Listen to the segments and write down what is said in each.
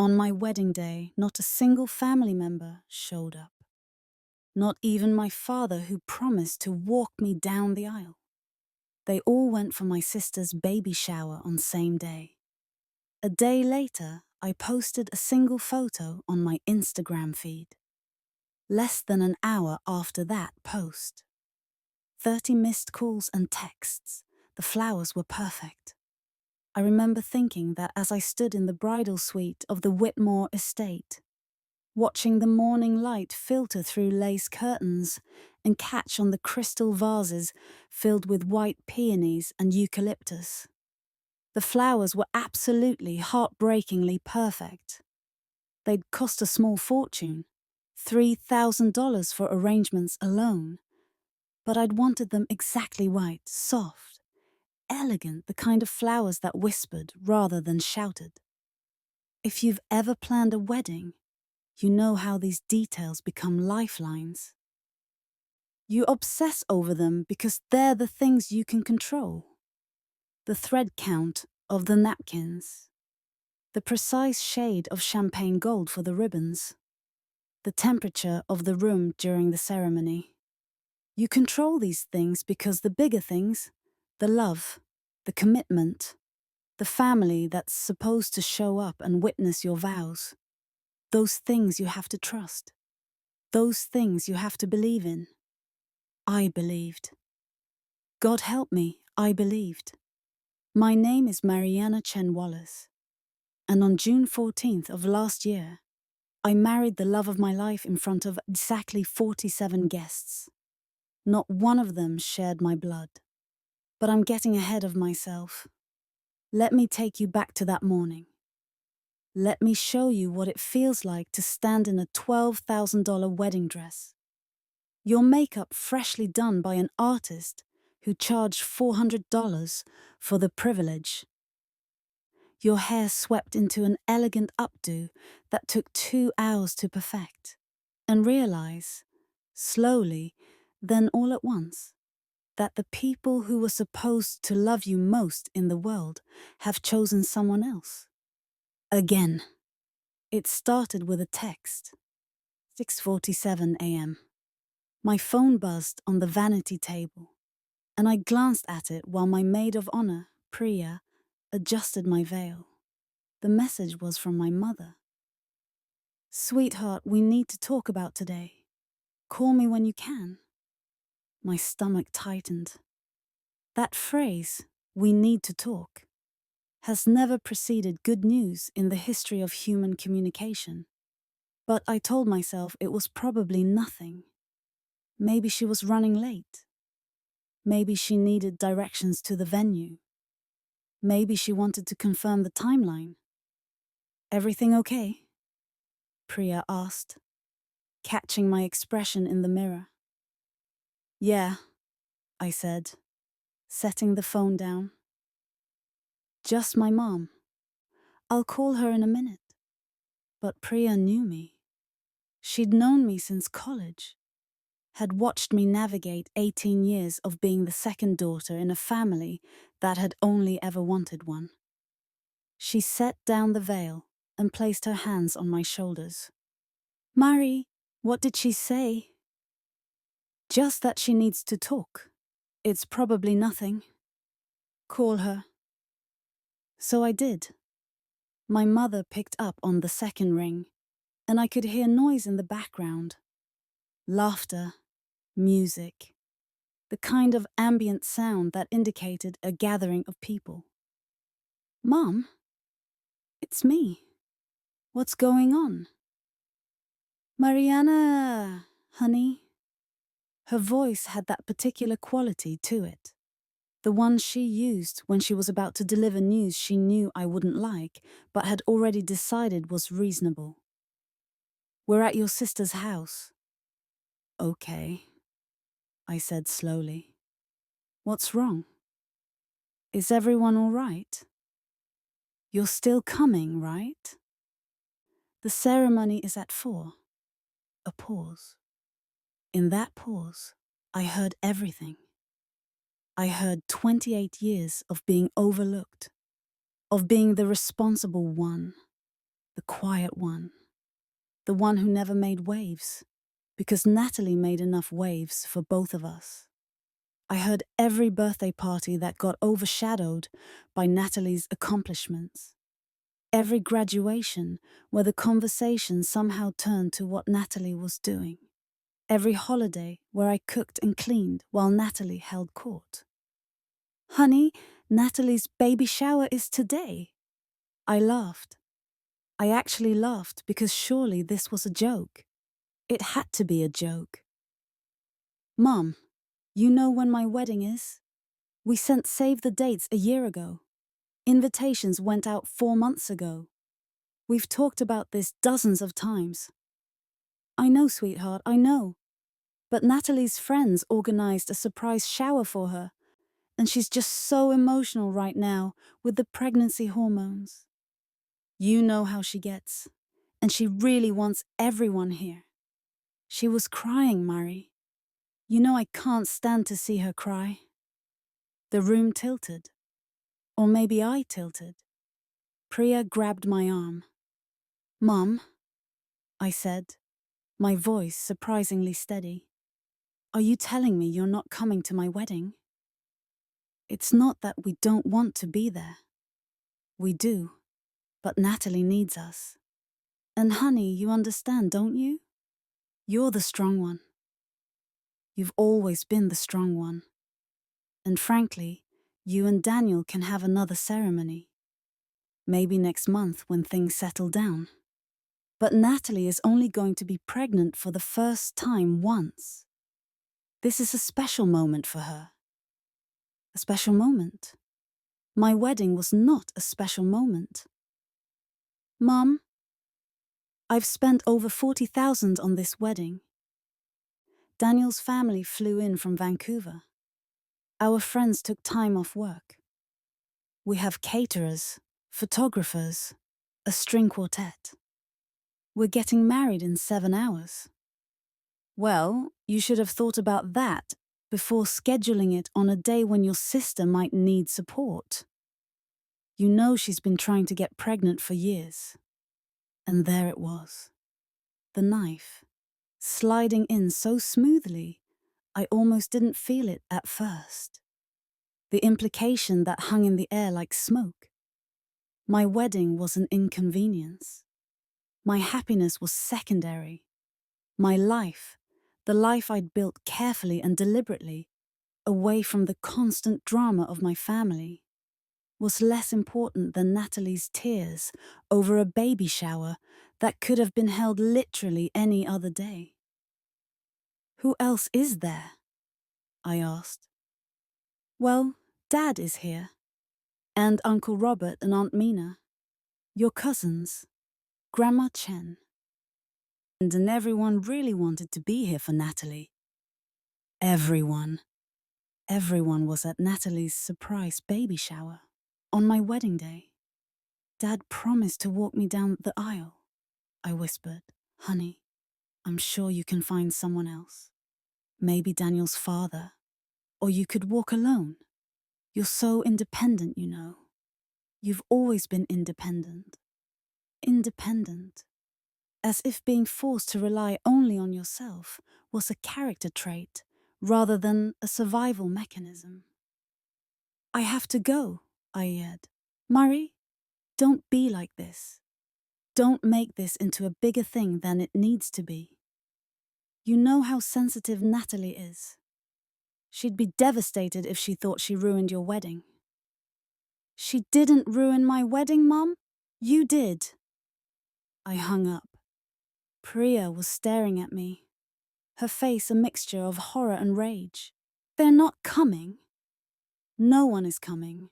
On my wedding day, not a single family member showed up. Not even my father, who promised to walk me down the aisle. They all went for my sister's baby shower on same day. A day later, I posted a single photo on my Instagram feed. Less than an hour after that post, 30 missed calls and texts. The flowers were perfect. I remember thinking that as I stood in the bridal suite of the Whitmore estate, watching the morning light filter through lace curtains and catch on the crystal vases filled with white peonies and eucalyptus. The flowers were absolutely heartbreakingly perfect. They'd cost a small fortune, $3,000 for arrangements alone, but I'd wanted them exactly white, soft, elegant, the kind of flowers that whispered rather than shouted. If you've ever planned a wedding, you know how these details become lifelines. You obsess over them because they're the things you can control. The thread count of the napkins, the precise shade of champagne gold for the ribbons, the temperature of the room during the ceremony. You control these things because the bigger things, the love, the commitment, the family that's supposed to show up and witness your vows, those things you have to trust, those things you have to believe in. I believed. God help me, I believed. My name is Mariana Chen Wallace, and on June 14th of last year, I married the love of my life in front of exactly 47 guests. Not one of them shared my blood. But I'm getting ahead of myself. Let me take you back to that morning. Let me show you what it feels like to stand in a $12,000 wedding dress. Your makeup freshly done by an artist who charged $400 for the privilege. Your hair swept into an elegant updo that took 2 hours to perfect. And realize, slowly, then all at once, that the people who were supposed to love you most in the world have chosen someone else. Again. It started with a text. 6:47 a.m. My phone buzzed on the vanity table, and I glanced at it while my maid of honor, Priya, adjusted my veil. The message was from my mother. "Sweetheart, we need to talk about today. Call me when you can." My stomach tightened. That phrase, "we need to talk," has never preceded good news in the history of human communication. But I told myself it was probably nothing. Maybe she was running late. Maybe she needed directions to the venue. Maybe she wanted to confirm the timeline. "Everything okay?" Priya asked, catching my expression in the mirror. "Yeah," I said, setting the phone down. "Just my mom. I'll call her in a minute." But Priya knew me. She'd known me since college, had watched me navigate 18 years of being the second daughter in a family that had only ever wanted one. She set down the veil and placed her hands on my shoulders. "Mari, what did she say?" "Just that she needs to talk. It's probably nothing. Call her." So I did. My mother picked up on the second ring, and I could hear noise in the background. Laughter, music, the kind of ambient sound that indicated a gathering of people. "Mom, it's me. What's going on?" "Mariana, honey." Her voice had that particular quality to it. The one she used when she was about to deliver news she knew I wouldn't like, but had already decided was reasonable. "We're at your sister's house." "Okay," I said slowly. "What's wrong? Is everyone all right? You're still coming, right?" "The ceremony is at 4. A pause. In that pause, I heard everything. I heard 28 years of being overlooked, of being the responsible one, the quiet one, the one who never made waves, because Natalie made enough waves for both of us. I heard every birthday party that got overshadowed by Natalie's accomplishments. Every graduation where the conversation somehow turned to what Natalie was doing. Every holiday where I cooked and cleaned while Natalie held court. Honey, Natalie's baby shower is today. I laughed. I actually laughed because surely this was a joke. It had to be a joke. Mom, you know when my wedding is? We sent save the dates a year ago. Invitations went out 4 months ago. We've talked about this dozens of times. I know, sweetheart, I know. But Natalie's friends organized a surprise shower for her, and she's just so emotional right now with the pregnancy hormones. You know how she gets, and she really wants everyone here. She was crying, Murray. You know I can't stand to see her cry. The room tilted. Or maybe I tilted. Priya grabbed my arm. Mum, I said, my voice surprisingly steady. Are you telling me you're not coming to my wedding? It's not that we don't want to be there. We do, but Natalie needs us. And honey, you understand, don't you? You're the strong one. You've always been the strong one. And frankly, you and Daniel can have another ceremony. Maybe next month when things settle down. But Natalie is only going to be pregnant for the first time once. This is a special moment for her. A special moment. My wedding was not a special moment. Mum, I've spent over 40,000 on this wedding. Daniel's family flew in from Vancouver. Our friends took time off work. We have caterers, photographers, a string quartet. We're getting married in 7 hours. Well, you should have thought about that before scheduling it on a day when your sister might need support. You know she's been trying to get pregnant for years. And there it was. The knife, sliding in so smoothly, I almost didn't feel it at first. The implication that hung in the air like smoke. My wedding was an inconvenience. My happiness was secondary. My life, the life I'd built carefully and deliberately, away from the constant drama of my family, was less important than Natalie's tears over a baby shower that could have been held literally any other day. Who else is there? I asked. Well, Dad is here, and Uncle Robert and Aunt Mina, your cousins, Grandma Chen. And everyone really wanted to be here for Natalie. Everyone. Everyone was at Natalie's surprise baby shower. On my wedding day, Dad promised to walk me down the aisle. I whispered, honey, I'm sure you can find someone else. Maybe Daniel's father. Or you could walk alone. You're so independent, you know. You've always been independent. Independent. As if being forced to rely only on yourself was a character trait rather than a survival mechanism. I have to go, I yelled. Murray, don't be like this. Don't make this into a bigger thing than it needs to be. You know how sensitive Natalie is. She'd be devastated if she thought she ruined your wedding. She didn't ruin my wedding, Mom. You did. I hung up. Priya was staring at me, her face a mixture of horror and rage. They're not coming. No one is coming.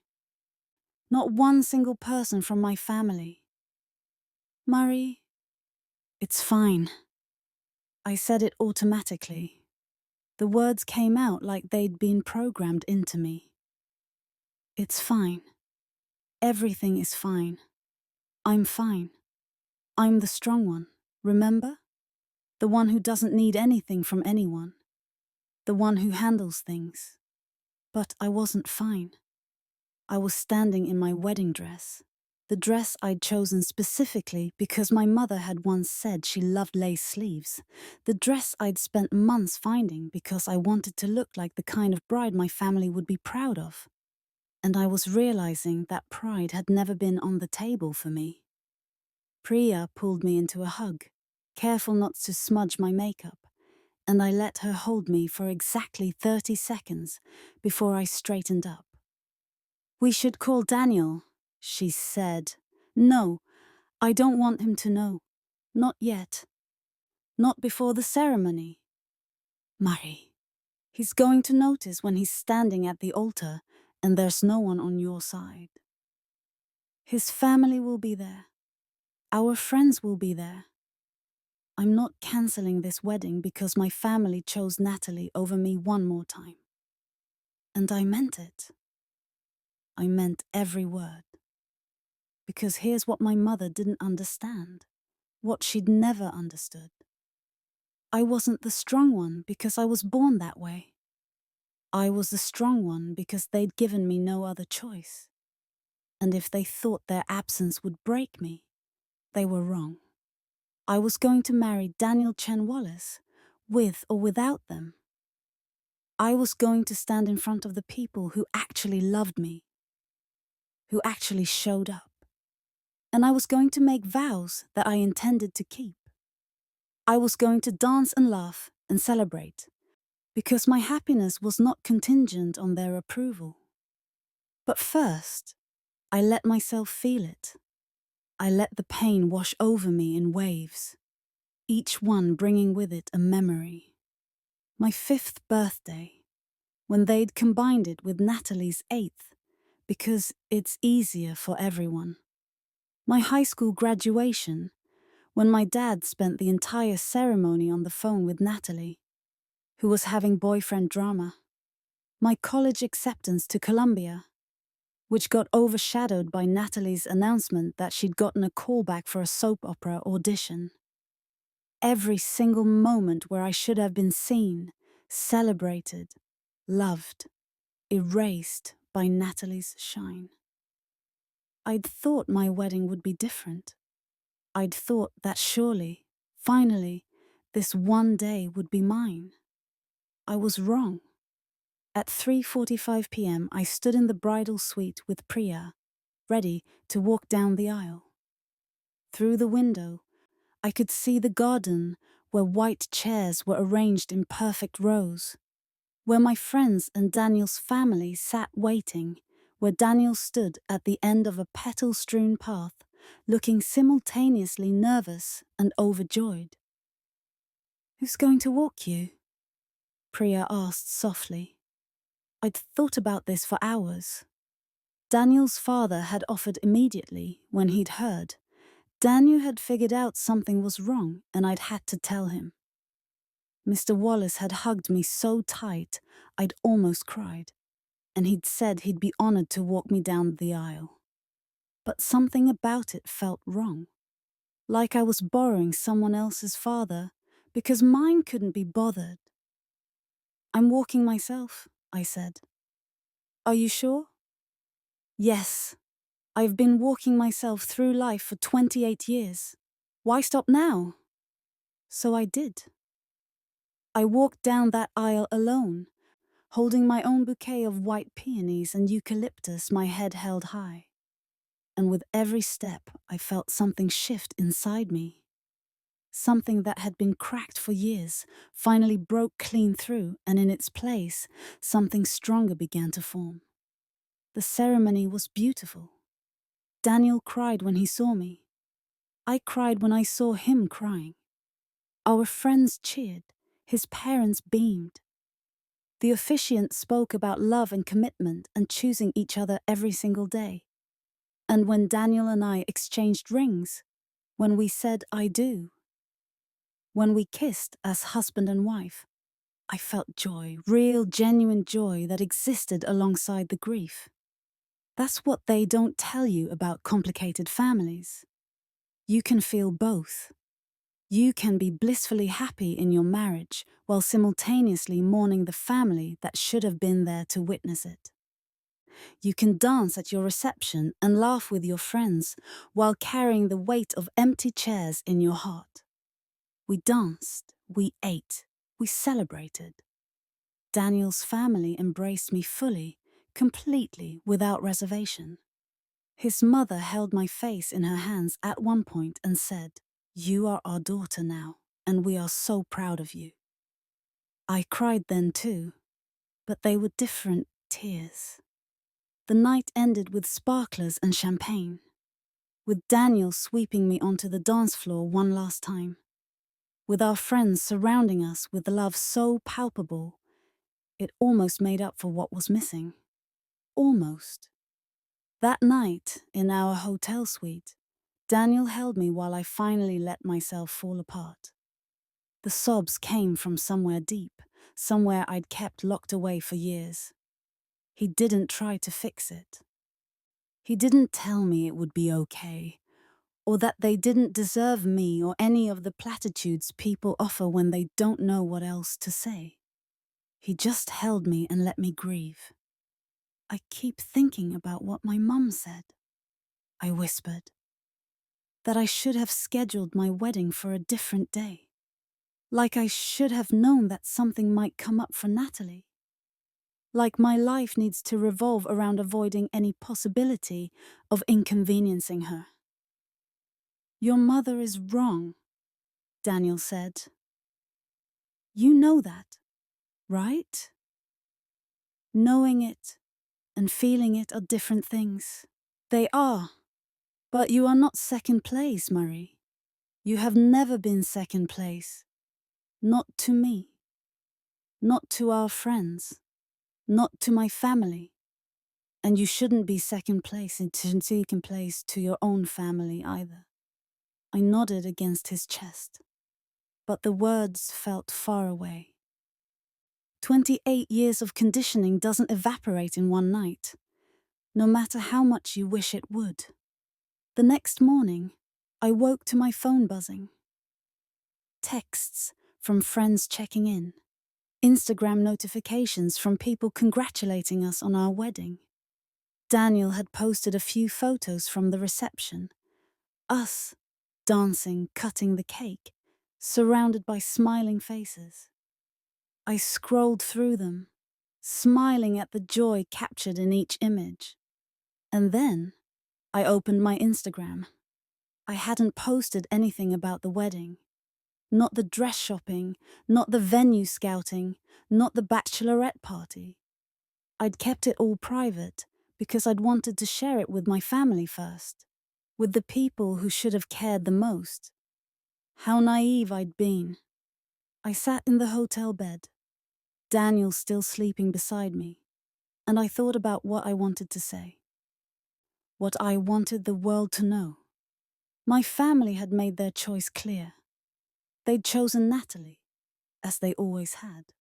Not one single person from my family. Murray, it's fine. I said it automatically. The words came out like they'd been programmed into me. It's fine. Everything is fine. I'm fine. I'm the strong one, remember? The one who doesn't need anything from anyone. The one who handles things. But I wasn't fine. I was standing in my wedding dress. The dress I'd chosen specifically because my mother had once said she loved lace sleeves. The dress I'd spent months finding because I wanted to look like the kind of bride my family would be proud of. And I was realizing that pride had never been on the table for me. Priya pulled me into a hug, careful not to smudge my makeup, and I let her hold me for exactly 30 seconds before I straightened up. "We should call Daniel," she said. "No, I don't want him to know. Not yet. Not before the ceremony." "Marie, he's going to notice when he's standing at the altar and there's no one on your side. His family will be there. Our friends will be there. I'm not canceling this wedding because my family chose Natalie over me one more time." And I meant it. I meant every word. Because here's what my mother didn't understand, what she'd never understood. I wasn't the strong one because I was born that way. I was the strong one because they'd given me no other choice. And if they thought their absence would break me, they were wrong. I was going to marry Daniel Chen Wallace, with or without them. I was going to stand in front of the people who actually loved me, who actually showed up. And I was going to make vows that I intended to keep. I was going to dance and laugh and celebrate, because my happiness was not contingent on their approval. But first, I let myself feel it. I let the pain wash over me in waves, each one bringing with it a memory. My 5th birthday, when they'd combined it with Natalie's 8th, because it's easier for everyone. My high school graduation, when my dad spent the entire ceremony on the phone with Natalie, who was having boyfriend drama. My college acceptance to Columbia, which got overshadowed by Natalie's announcement that she'd gotten a callback for a soap opera audition. Every single moment where I should have been seen, celebrated, loved, erased by Natalie's shine. I'd thought my wedding would be different. I'd thought that surely, finally, this one day would be mine. I was wrong. At 3:45 p.m., I stood in the bridal suite with Priya, ready to walk down the aisle. Through the window, I could see the garden where white chairs were arranged in perfect rows, where my friends and Daniel's family sat waiting, where Daniel stood at the end of a petal-strewn path, looking simultaneously nervous and overjoyed. "Who's going to walk you?" Priya asked softly. I'd thought about this for hours. Daniel's father had offered immediately when he'd heard. Daniel had figured out something was wrong and I'd had to tell him. Mr. Wallace had hugged me so tight I'd almost cried, and he'd said he'd be honored to walk me down the aisle. But something about it felt wrong. Like I was borrowing someone else's father because mine couldn't be bothered. "I'm walking myself," I said. "Are you sure?" "Yes. I've been walking myself through life for 28 years. Why stop now?" So I did. I walked down that aisle alone, holding my own bouquet of white peonies and eucalyptus, my head held high. And with every step, I felt something shift inside me. Something that had been cracked for years finally broke clean through, and in its place, something stronger began to form. The ceremony was beautiful. Daniel cried when he saw me. I cried when I saw him crying. Our friends cheered. His parents beamed. The officiant spoke about love and commitment and choosing each other every single day. And when Daniel and I exchanged rings, when we said "I do," when we kissed as husband and wife, I felt joy, real, genuine joy that existed alongside the grief. That's what they don't tell you about complicated families. You can feel both. You can be blissfully happy in your marriage while simultaneously mourning the family that should have been there to witness it. You can dance at your reception and laugh with your friends while carrying the weight of empty chairs in your heart. We danced, we ate, we celebrated. Daniel's family embraced me fully, completely, without reservation. His mother held my face in her hands at one point and said, "You are our daughter now, and we are so proud of you." I cried then too, but they were different tears. The night ended with sparklers and champagne, with Daniel sweeping me onto the dance floor one last time, with our friends surrounding us with love so palpable, it almost made up for what was missing. Almost. That night, in our hotel suite, Daniel held me while I finally let myself fall apart. The sobs came from somewhere deep, somewhere I'd kept locked away for years. He didn't try to fix it. He didn't tell me it would be okay, or that they didn't deserve me or any of the platitudes people offer when they don't know what else to say. He just held me and let me grieve. "I keep thinking about what my mum said," I whispered. "That I should have scheduled my wedding for a different day. Like I should have known that something might come up for Natalie. Like my life needs to revolve around avoiding any possibility of inconveniencing her." "Your mother is wrong," Daniel said. "You know that, right?" Knowing it and feeling it are different things. They are. But you are not second place, Marie. You have never been second place. Not to me. Not to our friends. Not to my family. And you shouldn't be second place to your own family either. I nodded against his chest, but the words felt far away. 28 years of conditioning doesn't evaporate in one night, no matter how much you wish it would. The next morning, I woke to my phone buzzing. Texts from friends checking in. Instagram notifications from people congratulating us on our wedding. Daniel had posted a few photos from the reception. Us, dancing, cutting the cake, surrounded by smiling faces. I scrolled through them, smiling at the joy captured in each image. And then I opened my Instagram. I hadn't posted anything about the wedding. Not the dress shopping, not the venue scouting, not the bachelorette party. I'd kept it all private because I'd wanted to share it with my family first, with the people who should have cared the most. How naive I'd been. I sat in the hotel bed, Daniel still sleeping beside me, and I thought about what I wanted to say. What I wanted the world to know. My family had made their choice clear. They'd chosen Natalie, as they always had.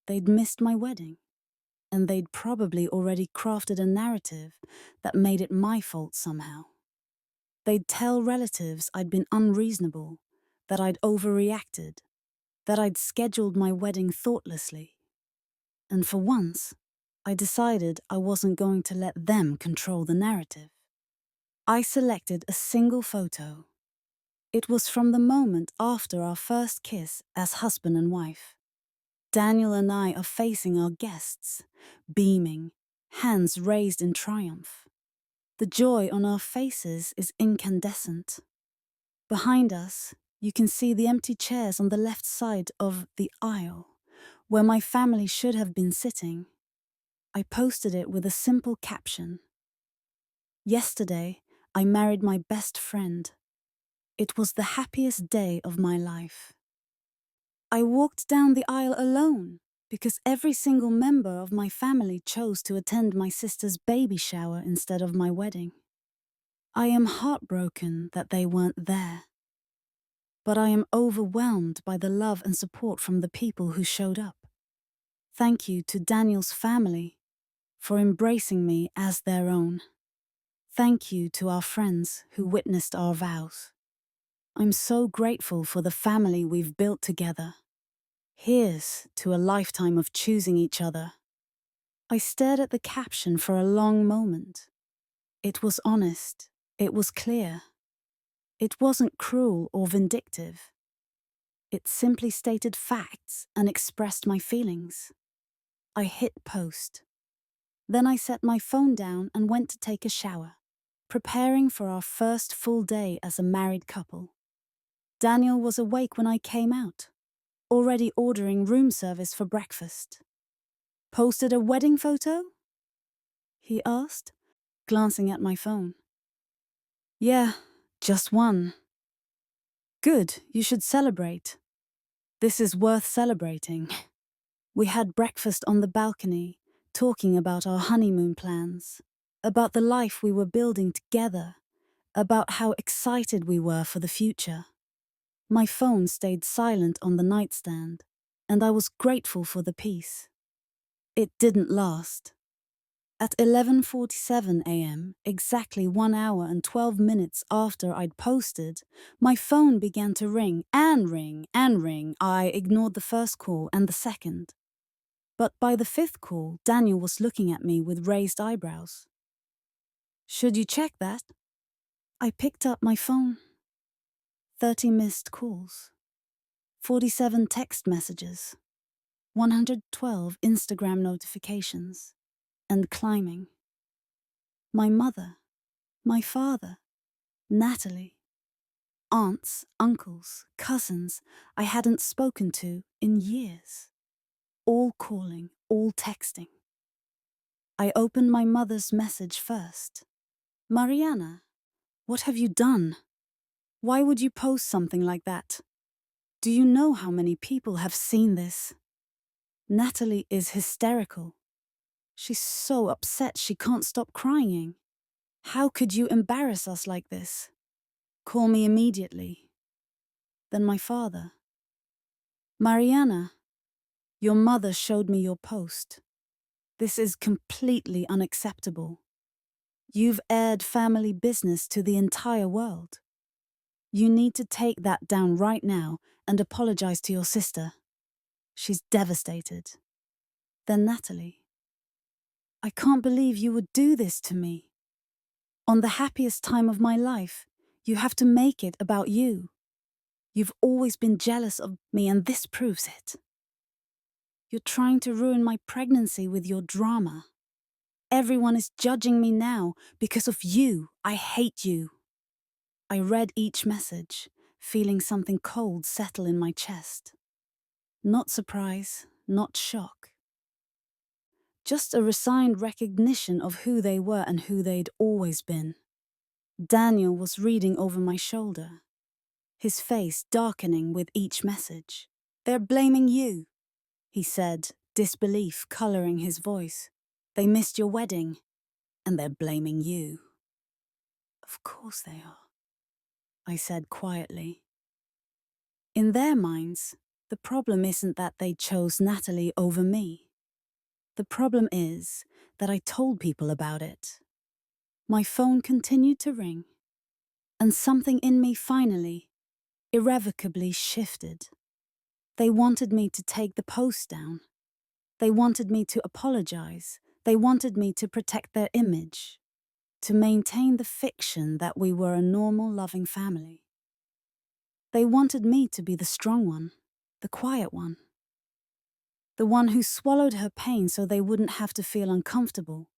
They'd missed my wedding, and they'd probably already crafted a narrative that made it my fault somehow. They'd tell relatives I'd been unreasonable, that I'd overreacted, that I'd scheduled my wedding thoughtlessly. And for once, I decided I wasn't going to let them control the narrative. I selected a single photo. It was from the moment after our first kiss as husband and wife. Daniel and I are facing our guests, beaming, hands raised in triumph. The joy on our faces is incandescent. Behind us, you can see the empty chairs on the left side of the aisle, where my family should have been sitting. I posted it with a simple caption. "Yesterday, I married my best friend. It was the happiest day of my life." I walked down the aisle alone because every single member of my family chose to attend my sister's baby shower instead of my wedding. I am heartbroken that they weren't there. But I am overwhelmed by the love and support from the people who showed up. Thank you to Daniel's family for embracing me as their own. Thank you to our friends who witnessed our vows. I'm so grateful for the family we've built together. Here's to a lifetime of choosing each other. I stared at the caption for a long moment. It was honest. It was clear. It wasn't cruel or vindictive. It simply stated facts and expressed my feelings. I hit post. Then I set my phone down and went to take a shower, preparing for our first full day as a married couple. Daniel was awake when I came out, already ordering room service for breakfast. "Posted a wedding photo?" he asked, glancing at my phone. "Yeah, just one." "Good, you should celebrate. This is worth celebrating." We had breakfast on the balcony, talking about our honeymoon plans, about the life we were building together, about how excited we were for the future. My phone stayed silent on the nightstand, and I was grateful for the peace. It didn't last. At 11:47 a.m., exactly 1 hour and 12 minutes after I'd posted, my phone began to ring and ring and ring. I ignored the first call and the second. But by the fifth call, Daniel was looking at me with raised eyebrows. "Should you check that?" I picked up my phone. 30 missed calls, 47 text messages, 112 Instagram notifications, and climbing. My mother, my father, Natalie, aunts, uncles, cousins I hadn't spoken to in years. All calling, all texting. I opened my mother's message first. "Mariana, what have you done? Why would you post something like that? Do you know how many people have seen this? Natalie is hysterical. She's so upset she can't stop crying. How could you embarrass us like this? Call me immediately." Then my father. "Mariana, your mother showed me your post. This is completely unacceptable. You've aired family business to the entire world. You need to take that down right now and apologize to your sister. She's devastated." Then Natalie. "I can't believe you would do this to me. On the happiest time of my life, you have to make it about you. You've always been jealous of me and this proves it. You're trying to ruin my pregnancy with your drama. Everyone is judging me now because of you. I hate you." I read each message, feeling something cold settle in my chest. Not surprise, not shock. Just a resigned recognition of who they were and who they'd always been. Daniel was reading over my shoulder, his face darkening with each message. "They're blaming you," he said, disbelief coloring his voice. "They missed your wedding, and they're blaming you." "Of course they are," I said quietly. In their minds, the problem isn't that they chose Natalie over me. The problem is that I told people about it. My phone continued to ring, and something in me finally, irrevocably shifted. They wanted me to take the post down. They wanted me to apologize. They wanted me to protect their image, to maintain the fiction that we were a normal, loving family. They wanted me to be the strong one, the quiet one, the one who swallowed her pain so they wouldn't have to feel uncomfortable.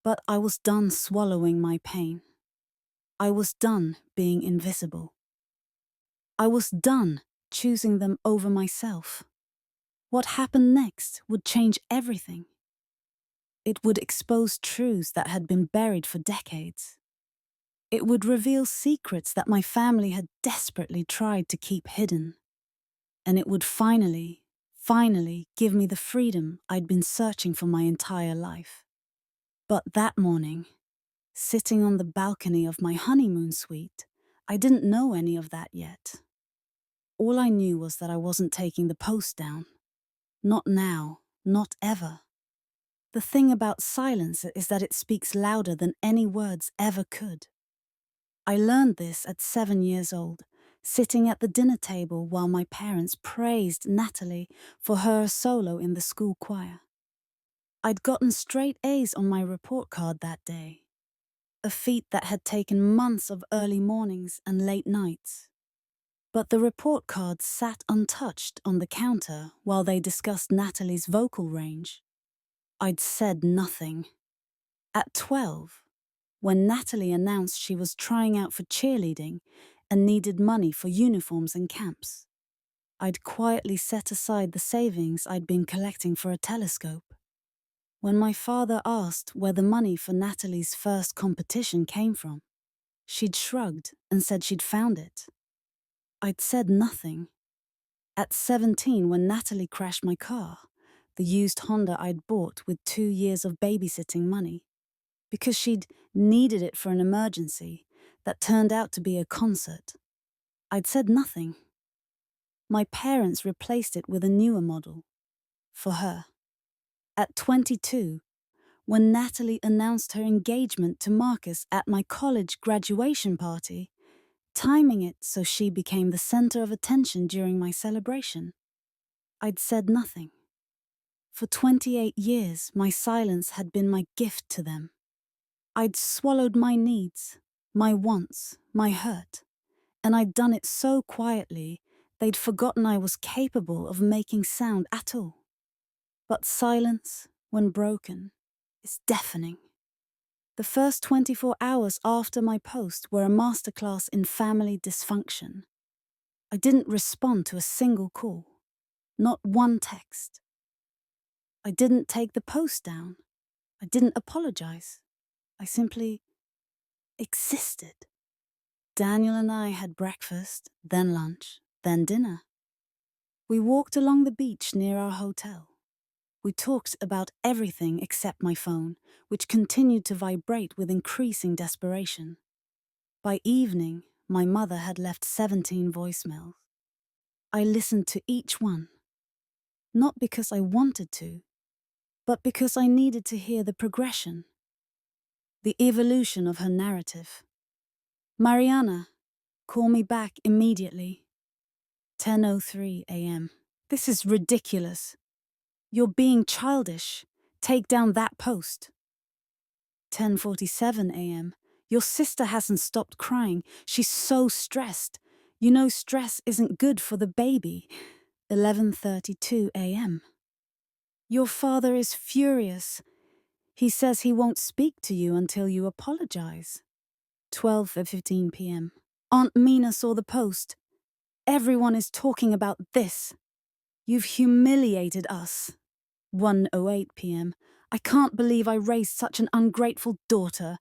But I was done swallowing my pain. I was done being invisible. I was done choosing them over myself. What happened next would change everything. It would expose truths that had been buried for decades. It would reveal secrets that my family had desperately tried to keep hidden. And it would finally give me the freedom I'd been searching for my entire life. But that morning, sitting on the balcony of my honeymoon suite, I didn't know any of that yet. All I knew was that I wasn't taking the post down. Not now, not ever. The thing about silence is that it speaks louder than any words ever could. I learned this at 7 years old, sitting at the dinner table while my parents praised Natalie for her solo in the school choir. I'd gotten straight A's on my report card that day, a feat that had taken months of early mornings and late nights. But the report card sat untouched on the counter while they discussed Natalie's vocal range. I'd said nothing. At 12, when Natalie announced she was trying out for cheerleading and needed money for uniforms and camps, I'd quietly set aside the savings I'd been collecting for a telescope. When my father asked where the money for Natalie's first competition came from, she'd shrugged and said she'd found it. I'd said nothing. At 17, when Natalie crashed my car, the used Honda I'd bought with 2 years of babysitting money, because she'd needed it for an emergency that turned out to be a concert, I'd said nothing. My parents replaced it with a newer model, for her. At 22, when Natalie announced her engagement to Marcus at my college graduation party, timing it so she became the center of attention during my celebration, I'd said nothing. For 28 years, my silence had been my gift to them. I'd swallowed my needs, my wants, my hurt, and I'd done it so quietly they'd forgotten I was capable of making sound at all. But silence, when broken, is deafening. The first 24 hours after my post were a masterclass in family dysfunction. I didn't respond to a single call, not one text. I didn't take the post down. I didn't apologize. I simply existed. Daniel and I had breakfast, then lunch, then dinner. We walked along the beach near our hotel. We talked about everything except my phone, which continued to vibrate with increasing desperation. By evening, my mother had left 17 voicemails. I listened to each one, not because I wanted to, but because I needed to hear the progression, the evolution of her narrative. Mariana, call me back immediately. 10:03 a.m. This is ridiculous. You're being childish. Take down that post. 10:47 a.m. Your sister hasn't stopped crying. She's so stressed. You know stress isn't good for the baby. 11:32 a.m. Your father is furious. He says he won't speak to you until you apologize. 12:15 p.m. Aunt Mina saw the post. Everyone is talking about this. You've humiliated us. 1:08 p.m. I can't believe I raised such an ungrateful daughter.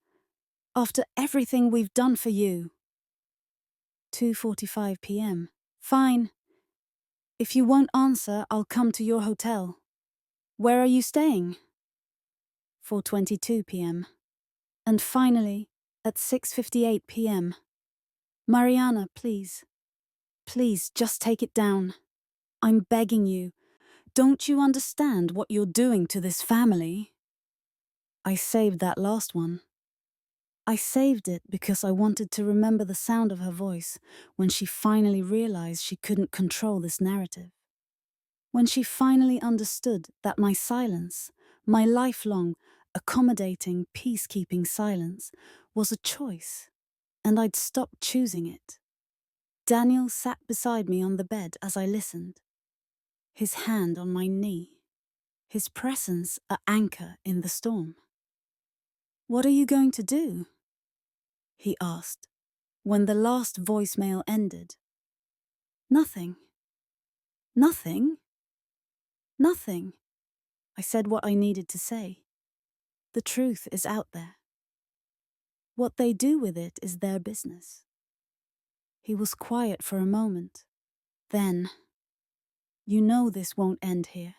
After everything we've done for you. 2:45 p.m. Fine. If you won't answer, I'll come to your hotel. Where are you staying? 4:22 p.m. And finally, at 6:58 p.m. Mariana, please. Please, just take it down. I'm begging you. Don't you understand what you're doing to this family? I saved that last one. I saved it because I wanted to remember the sound of her voice when she finally realized she couldn't control this narrative. When she finally understood that my silence, my lifelong, accommodating, peacekeeping silence, was a choice, and I'd stopped choosing it. Daniel sat beside me on the bed as I listened, his hand on my knee, his presence an anchor in the storm. What are you going to do? He asked, when the last voicemail ended. Nothing. Nothing? Nothing. I said what I needed to say. The truth is out there. What they do with it is their business. He was quiet for a moment. Then, you know this won't end here.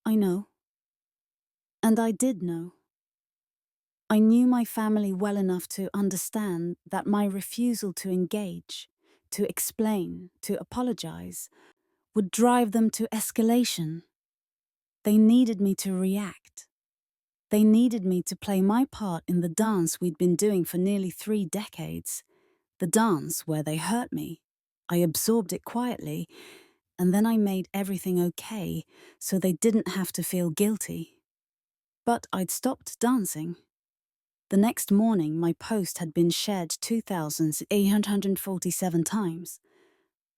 I know. And I did know. I knew my family well enough to understand that my refusal to engage, to explain, to apologize, would drive them to escalation. They needed me to react. They needed me to play my part in the dance we'd been doing for nearly 3 decades, the dance where they hurt me. I absorbed it quietly, and then I made everything okay so they didn't have to feel guilty. But I'd stopped dancing. The next morning, my post had been shared 2,847 times.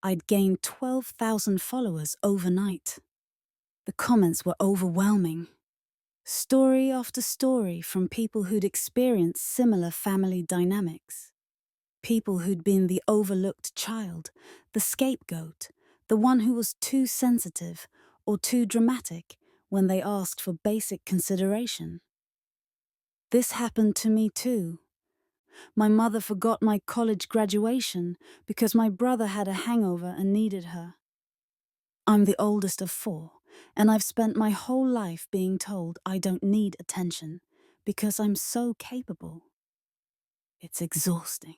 I'd gained 12,000 followers overnight. The comments were overwhelming. Story after story from people who'd experienced similar family dynamics. People who'd been the overlooked child, the scapegoat, the one who was too sensitive or too dramatic when they asked for basic consideration. This happened to me too. My mother forgot my college graduation because my brother had a hangover and needed her. I'm the oldest of 4, and I've spent my whole life being told I don't need attention because I'm so capable. It's exhausting.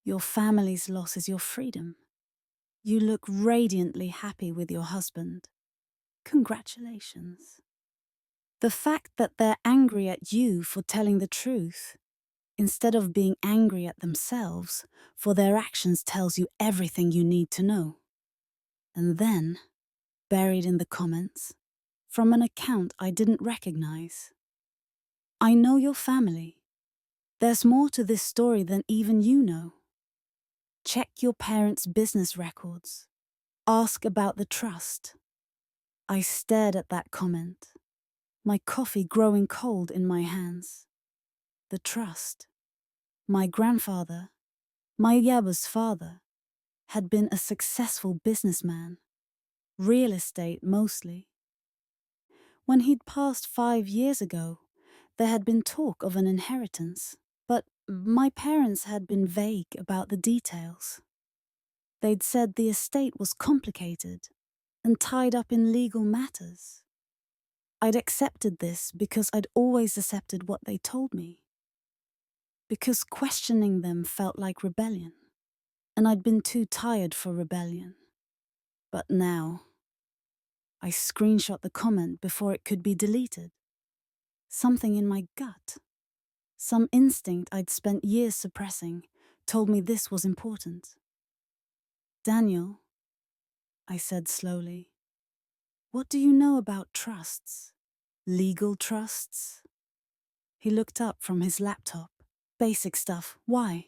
Your family's loss is your freedom. You look radiantly happy with your husband. Congratulations. The fact that they're angry at you for telling the truth, instead of being angry at themselves for their actions, tells you everything you need to know. And then, buried in the comments, from an account I didn't recognize. I know your family. There's more to this story than even you know. Check your parents' business records. Ask about the trust. I stared at that comment, my coffee growing cold in my hands. The trust. My grandfather, my Yaba's father, had been a successful businessman, real estate mostly. When he'd passed 5 years ago, there had been talk of an inheritance, but my parents had been vague about the details. They'd said the estate was complicated and tied up in legal matters. I'd accepted this because I'd always accepted what they told me. Because questioning them felt like rebellion, and I'd been too tired for rebellion. But now, I screenshot the comment before it could be deleted. Something in my gut, some instinct I'd spent years suppressing, told me this was important. Daniel, I said slowly, what do you know about trusts? Legal trusts? He looked up from his laptop. Basic stuff. Why?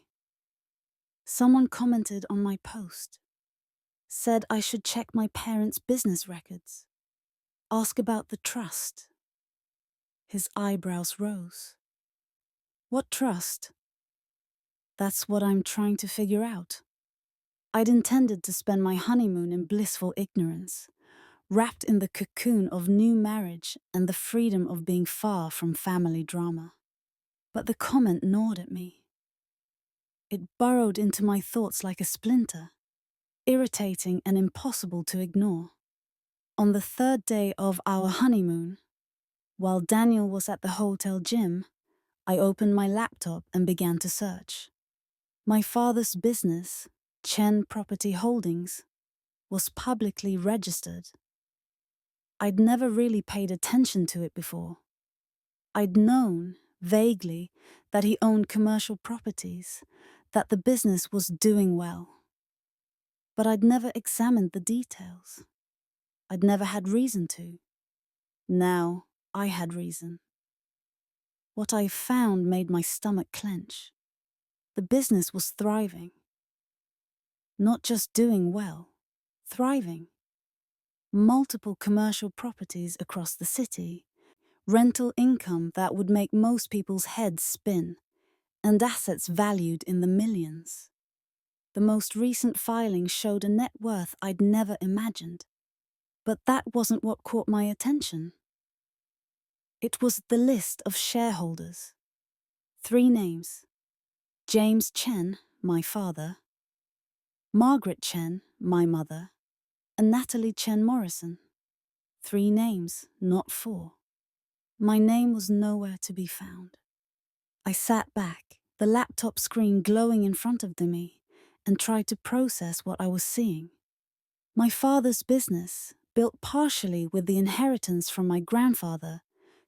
Someone commented on my post. Said I should check my parents' business records. Ask about the trust. His eyebrows rose. What trust? That's what I'm trying to figure out. I'd intended to spend my honeymoon in blissful ignorance, wrapped in the cocoon of new marriage and the freedom of being far from family drama. But the comment gnawed at me. It burrowed into my thoughts like a splinter, irritating and impossible to ignore. On the 3rd day of our honeymoon, while Daniel was at the hotel gym, I opened my laptop and began to search. My father's business, Chen Property Holdings, was publicly registered. I'd never really paid attention to it before. I'd known, vaguely, that he owned commercial properties, that the business was doing well. But I'd never examined the details. I'd never had reason to. Now, I had reason. What I found made my stomach clench. The business was thriving. Not just doing well, thriving. Multiple commercial properties across the city, rental income that would make most people's heads spin, and assets valued in the millions. The most recent filing showed a net worth I'd never imagined. But that wasn't what caught my attention. It was the list of shareholders. 3 names. James Chen, my father, Margaret Chen, my mother, and Natalie Chen Morrison. 3 names, not 4. My name was nowhere to be found. I sat back, the laptop screen glowing in front of me, and tried to process what I was seeing. My father's business, built partially with the inheritance from my grandfather,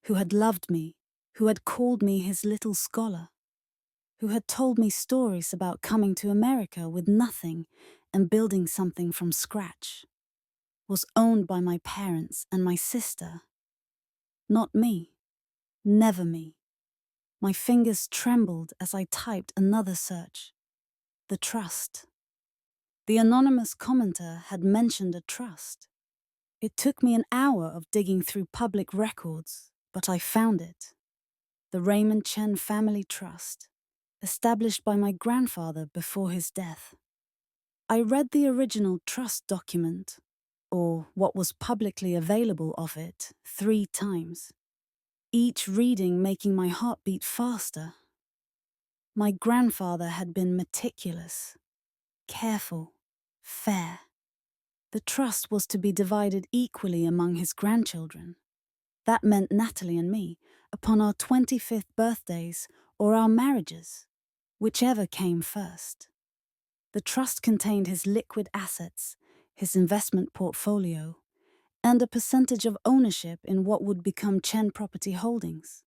who had loved me, who had called me his little scholar, who had told me stories about coming to America with nothing and building something from scratch, was owned by my parents and my sister. Not me. Never me. My fingers trembled as I typed another search. The trust. The anonymous commenter had mentioned a trust. It took me an hour of digging through public records, but I found it. The Raymond Chen Family Trust, established by my grandfather before his death. I read the original trust document, or what was publicly available of it, 3 times, each reading making my heart beat faster. My grandfather had been meticulous, careful, fair. The trust was to be divided equally among his grandchildren. That meant Natalie and me, upon our 25th birthdays or our marriages, whichever came first. The trust contained his liquid assets, his investment portfolio, and a percentage of ownership in what would become Chen Property Holdings.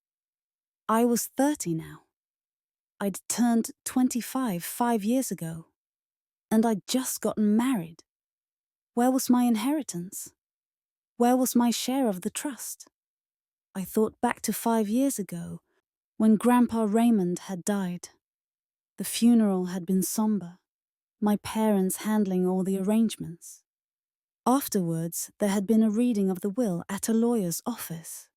I was 30 now. I'd turned 25 5 years ago, and I'd just gotten married. Where was my inheritance? Where was my share of the trust? I thought back to 5 years ago, when Grandpa Raymond had died. The funeral had been somber, my parents handling all the arrangements. Afterwards, there had been a reading of the will at a lawyer's office.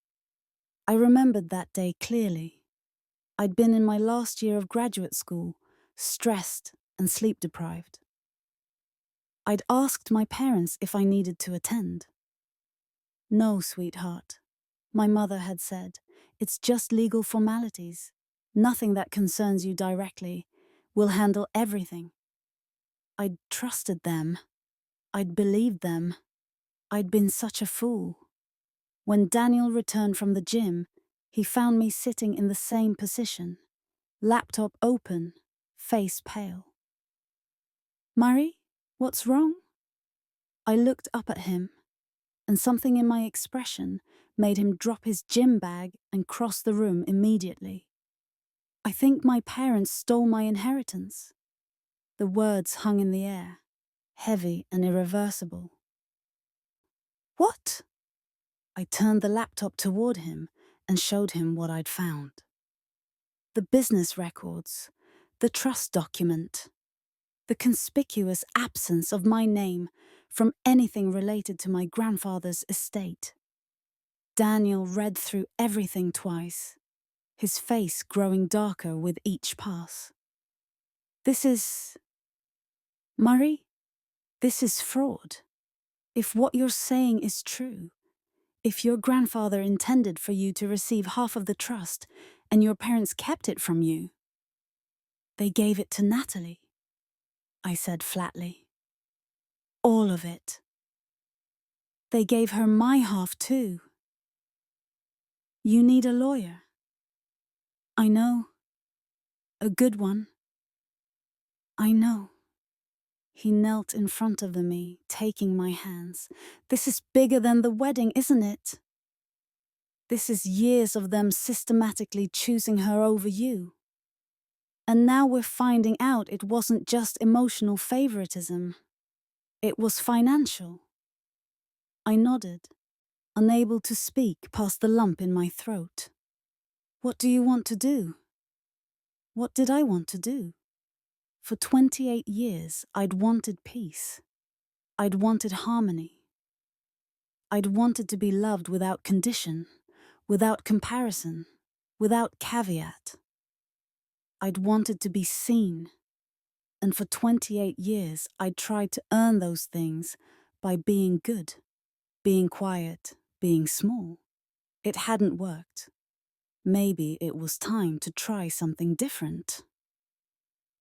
I remembered that day clearly. I'd been in my last year of graduate school, stressed and sleep-deprived. I'd asked my parents if I needed to attend. "No, sweetheart," my mother had said. "It's just legal formalities. Nothing that concerns you directly. We'll handle everything." I'd trusted them. I'd believed them. I'd been such a fool. When Daniel returned from the gym, he found me sitting in the same position, laptop open, face pale. "Murray, what's wrong?" I looked up at him, and something in my expression made him drop his gym bag and cross the room immediately. "I think my parents stole my inheritance." The words hung in the air, heavy and irreversible. "What?" I turned the laptop toward him and showed him what I'd found. The business records, the trust document, the conspicuous absence of my name from anything related to my grandfather's estate. Daniel read through everything twice, his face growing darker with each pass. "This is... Murray, this is fraud. If what you're saying is true, if your grandfather intended for you to receive half of the trust and your parents kept it from you, they gave it to Natalie," I said flatly. "All of it. They gave her my half too." "You need a lawyer." "I know. A good one." "I know." He knelt in front of me, taking my hands. "This is bigger than the wedding, isn't it? This is years of them systematically choosing her over you. And now we're finding out it wasn't just emotional favoritism. It was financial." I nodded, unable to speak past the lump in my throat. "What do you want to do?" What did I want to do? For 28 years, I'd wanted peace. I'd wanted harmony. I'd wanted to be loved without condition, without comparison, without caveat. I'd wanted to be seen. And for 28 years, I'd tried to earn those things by being good, being quiet, being small. It hadn't worked. Maybe it was time to try something different.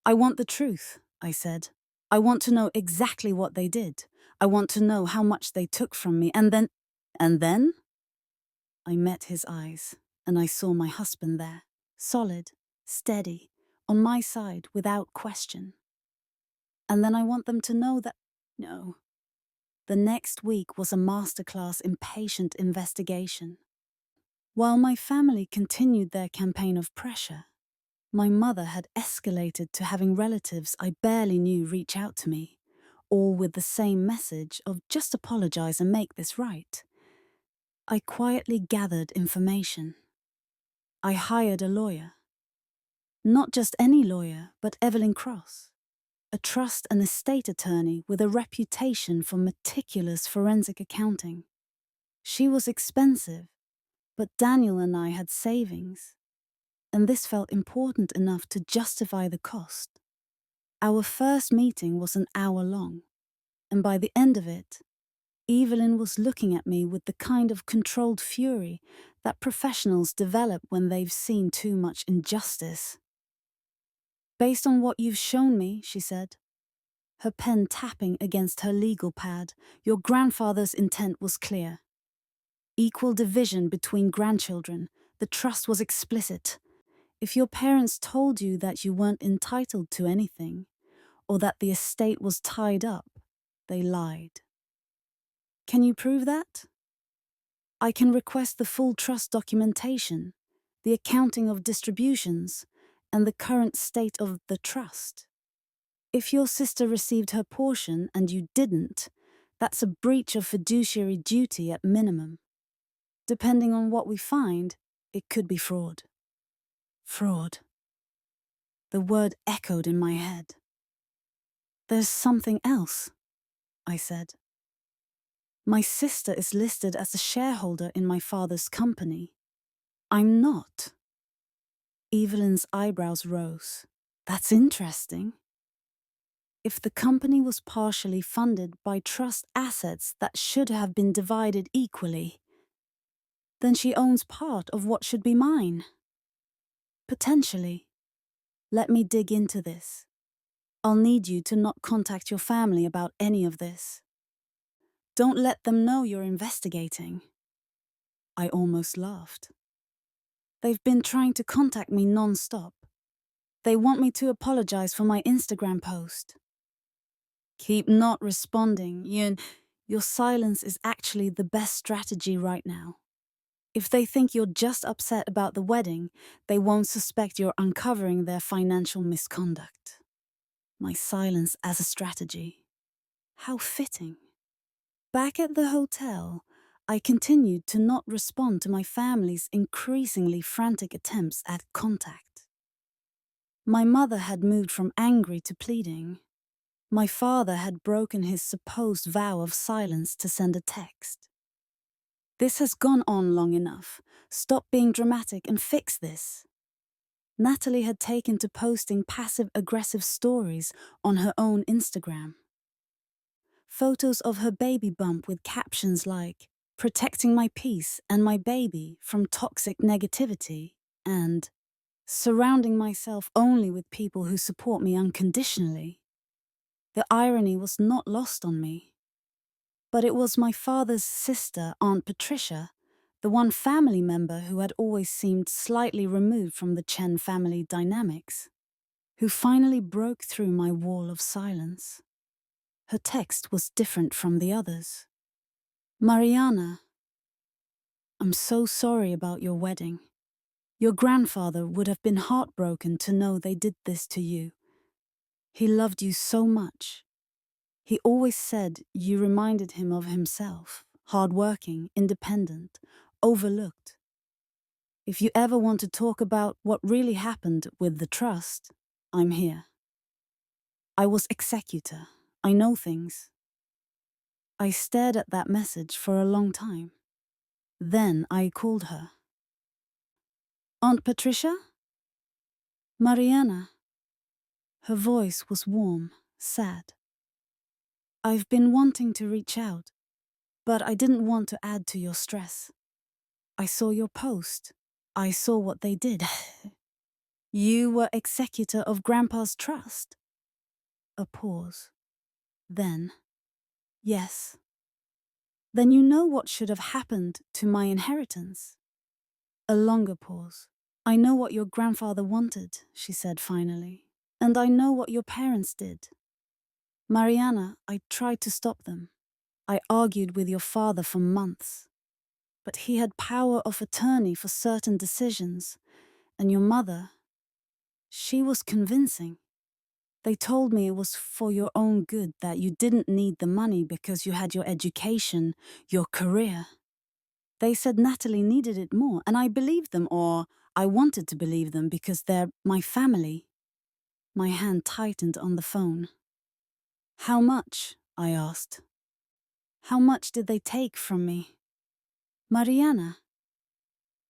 "I want the truth," I said. "I want to know exactly what they did. I want to know how much they took from me, and then..." "And then?" I met his eyes, and I saw my husband there, solid, steady, on my side without question. "And then I want them to know that..." No. The next week was a masterclass in patient investigation. While my family continued their campaign of pressure, my mother had escalated to having relatives I barely knew reach out to me, all with the same message of just apologize and make this right. I quietly gathered information. I hired a lawyer. Not just any lawyer, but Evelyn Cross, a trust and estate attorney with a reputation for meticulous forensic accounting. She was expensive, but Daniel and I had savings, and this felt important enough to justify the cost. Our first meeting was an hour long, and by the end of it, Evelyn was looking at me with the kind of controlled fury that professionals develop when they've seen too much injustice. "Based on what you've shown me," she said, her pen tapping against her legal pad, "your grandfather's intent was clear. Equal division between grandchildren. The trust was explicit. If your parents told you that you weren't entitled to anything, or that the estate was tied up, they lied. Can you prove that? I can request the full trust documentation, the accounting of distributions, and the current state of the trust. If your sister received her portion and you didn't, that's a breach of fiduciary duty at minimum. Depending on what we find, it could be fraud." Fraud. The word echoed in my head. "There's something else," I said. "My sister is listed as a shareholder in my father's company. I'm not." Evelyn's eyebrows rose. "That's interesting. If the company was partially funded by trust assets that should have been divided equally, then she owns part of what should be mine." "Potentially. Let me dig into this. I'll need you to not contact your family about any of this. Don't let them know you're investigating." I almost laughed. "They've been trying to contact me non-stop. They want me to apologize for my Instagram post." "Keep not responding. Your silence is actually the best strategy right now. If they think you're just upset about the wedding, they won't suspect you're uncovering their financial misconduct." My silence as a strategy. How fitting. Back at the hotel, I continued to not respond to my family's increasingly frantic attempts at contact. My mother had moved from angry to pleading. My father had broken his supposed vow of silence to send a text. "This has gone on long enough. Stop being dramatic and fix this." Natalie had taken to posting passive-aggressive stories on her own Instagram. Photos of her baby bump with captions like, "Protecting my peace and my baby from toxic negativity," and "Surrounding myself only with people who support me unconditionally." The irony was not lost on me. But it was my father's sister, Aunt Patricia, the one family member who had always seemed slightly removed from the Chen family dynamics, who finally broke through my wall of silence. Her text was different from the others. "Mariana, I'm so sorry about your wedding. Your grandfather would have been heartbroken to know they did this to you. He loved you so much. He always said you reminded him of himself, hardworking, independent, overlooked. If you ever want to talk about what really happened with the trust, I'm here. I was executor. I know things." I stared at that message for a long time. Then I called her. "Aunt Patricia?" "Mariana." Her voice was warm, sad. "I've been wanting to reach out, but I didn't want to add to your stress. I saw your post. I saw what they did." "You were executor of Grandpa's trust?" A pause. Then, "Yes." "Then you know what should have happened to my inheritance." A longer pause. "I know what your grandfather wanted," she said finally. "And I know what your parents did. Mariana, I tried to stop them. I argued with your father for months. But he had power of attorney for certain decisions, and your mother, she was convincing. They told me it was for your own good, that you didn't need the money because you had your education, your career. They said Natalie needed it more, and I believed them, or I wanted to believe them, because they're my family. My hand tightened on the phone. How much? I asked. How much did they take from me? Mariana.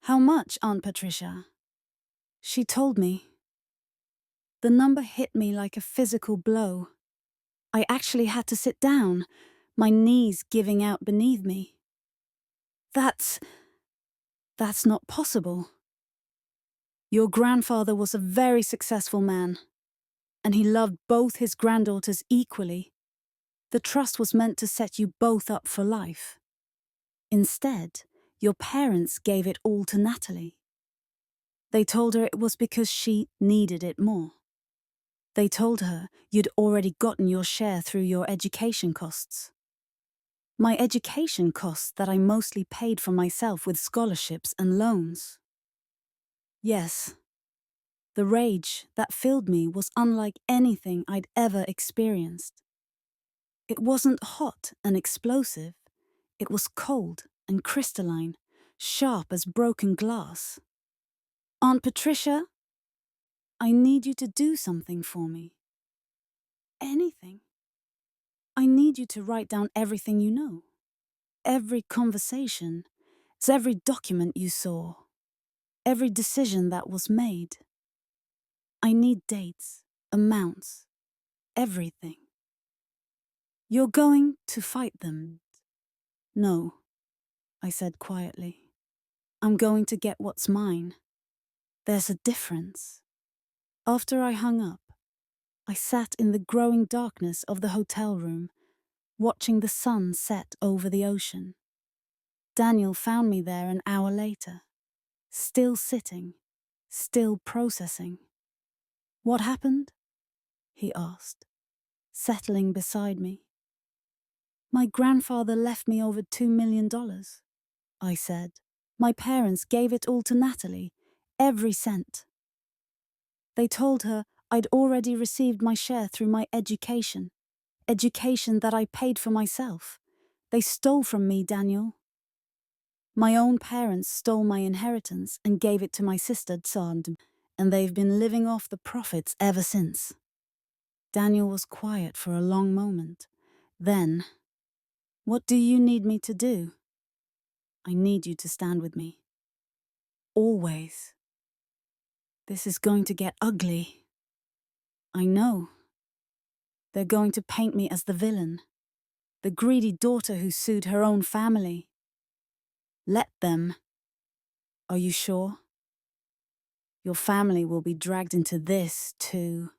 How much, Aunt Patricia? She told me. The number hit me like a physical blow. I actually had to sit down, my knees giving out beneath me. That's not possible. Your grandfather was a very successful man, and he loved both his granddaughters equally. The trust was meant to set you both up for life. Instead, your parents gave it all to Natalie. They told her it was because she needed it more. They told her you'd already gotten your share through your education costs. My education costs that I mostly paid for myself with scholarships and loans. Yes, the rage that filled me was unlike anything I'd ever experienced. It wasn't hot and explosive. It was cold and crystalline, sharp as broken glass. Aunt Patricia, I need you to do something for me. Anything. I need you to write down everything you know. Every conversation, every document you saw, every decision that was made. I need dates, amounts, everything. You're going to fight them. No, I said quietly. I'm going to get what's mine. There's a difference. After I hung up, I sat in the growing darkness of the hotel room, watching the sun set over the ocean. Daniel found me there an hour later, still sitting, still processing. What happened? He asked, settling beside me. My grandfather left me over $2 million, I said. My parents gave it all to Natalie, every cent. They told her I'd already received my share through my education that I paid for myself. They stole from me, Daniel. My own parents stole my inheritance and gave it to my sister Tsand, and they've been living off the profits ever since. Daniel was quiet for a long moment. Then, what do you need me to do? I need you to stand with me. Always. This is going to get ugly. I know. They're going to paint me as the villain, the greedy daughter who sued her own family. Let them. Are you sure? Your family will be dragged into this, too.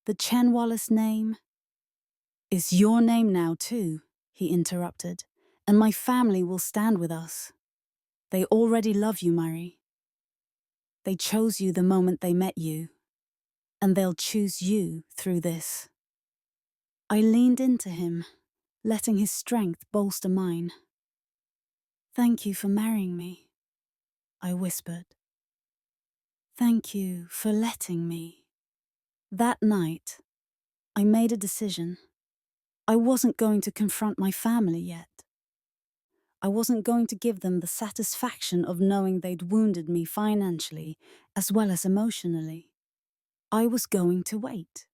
The Chen Wallace name is your name now, too, he interrupted, and my family will stand with us. They already love you, Murray. They chose you the moment they met you, and they'll choose you through this. I leaned into him, letting his strength bolster mine. Thank you for marrying me, I whispered. Thank you for letting me. That night, I made a decision. I wasn't going to confront my family yet. I wasn't going to give them the satisfaction of knowing they'd wounded me financially as well as emotionally. I was going to wait.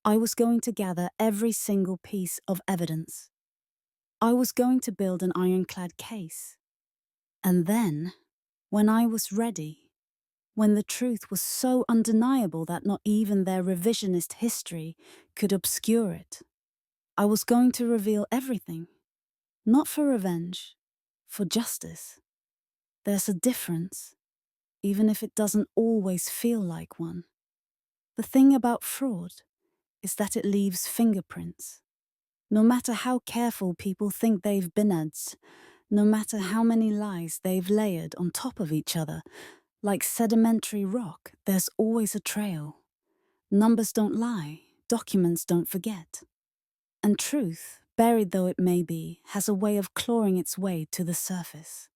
I was going to gather every single piece of evidence. I was going to build an ironclad case. And then, when I was ready, when the truth was so undeniable that not even their revisionist history could obscure it, I was going to reveal everything. Not for revenge, for justice. There's a difference, even if it doesn't always feel like one. The thing about fraud is that it leaves fingerprints. No matter how careful people think they've been at, no matter how many lies they've layered on top of each other, like sedimentary rock, there's always a trail. Numbers don't lie, documents don't forget. And truth, buried though it may be, has a way of clawing its way to the surface.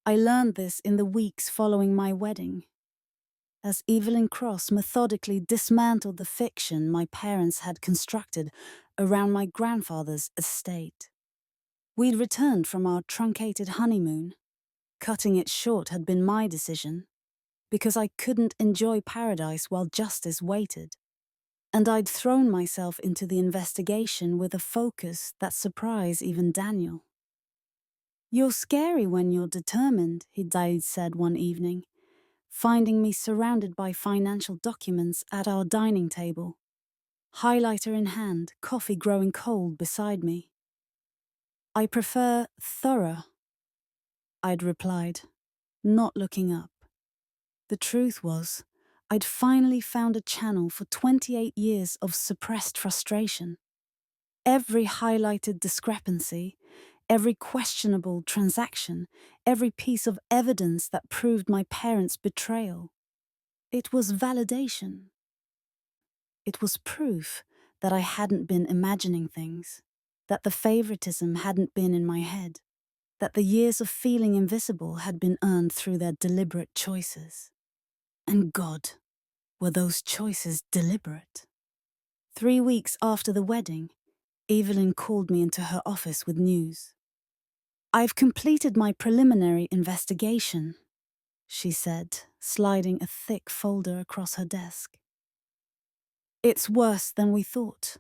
I learned this in the weeks following my wedding. as Evelyn Cross methodically dismantled the fiction my parents had constructed around my grandfather's estate. We'd returned from our truncated honeymoon. Cutting it short had been my decision, because I couldn't enjoy paradise while justice waited. And I'd thrown myself into the investigation with a focus that surprised even Daniel. "You're scary when you're determined," he'd said one evening, finding me surrounded by financial documents at our dining table, highlighter in hand, coffee growing cold beside me. "I prefer thorough," I'd replied, not looking up. The truth was, I'd finally found a channel for 28 years of suppressed frustration. Every highlighted discrepancy, every questionable transaction, every piece of evidence that proved my parents' betrayal. It was validation. It was proof that I hadn't been imagining things, that the favoritism hadn't been in my head, that the years of feeling invisible had been earned through their deliberate choices. And God, were those choices deliberate? 3 weeks after the wedding, Evelyn called me into her office with news. "I've completed my preliminary investigation," she said, sliding a thick folder across her desk. "It's worse than we thought."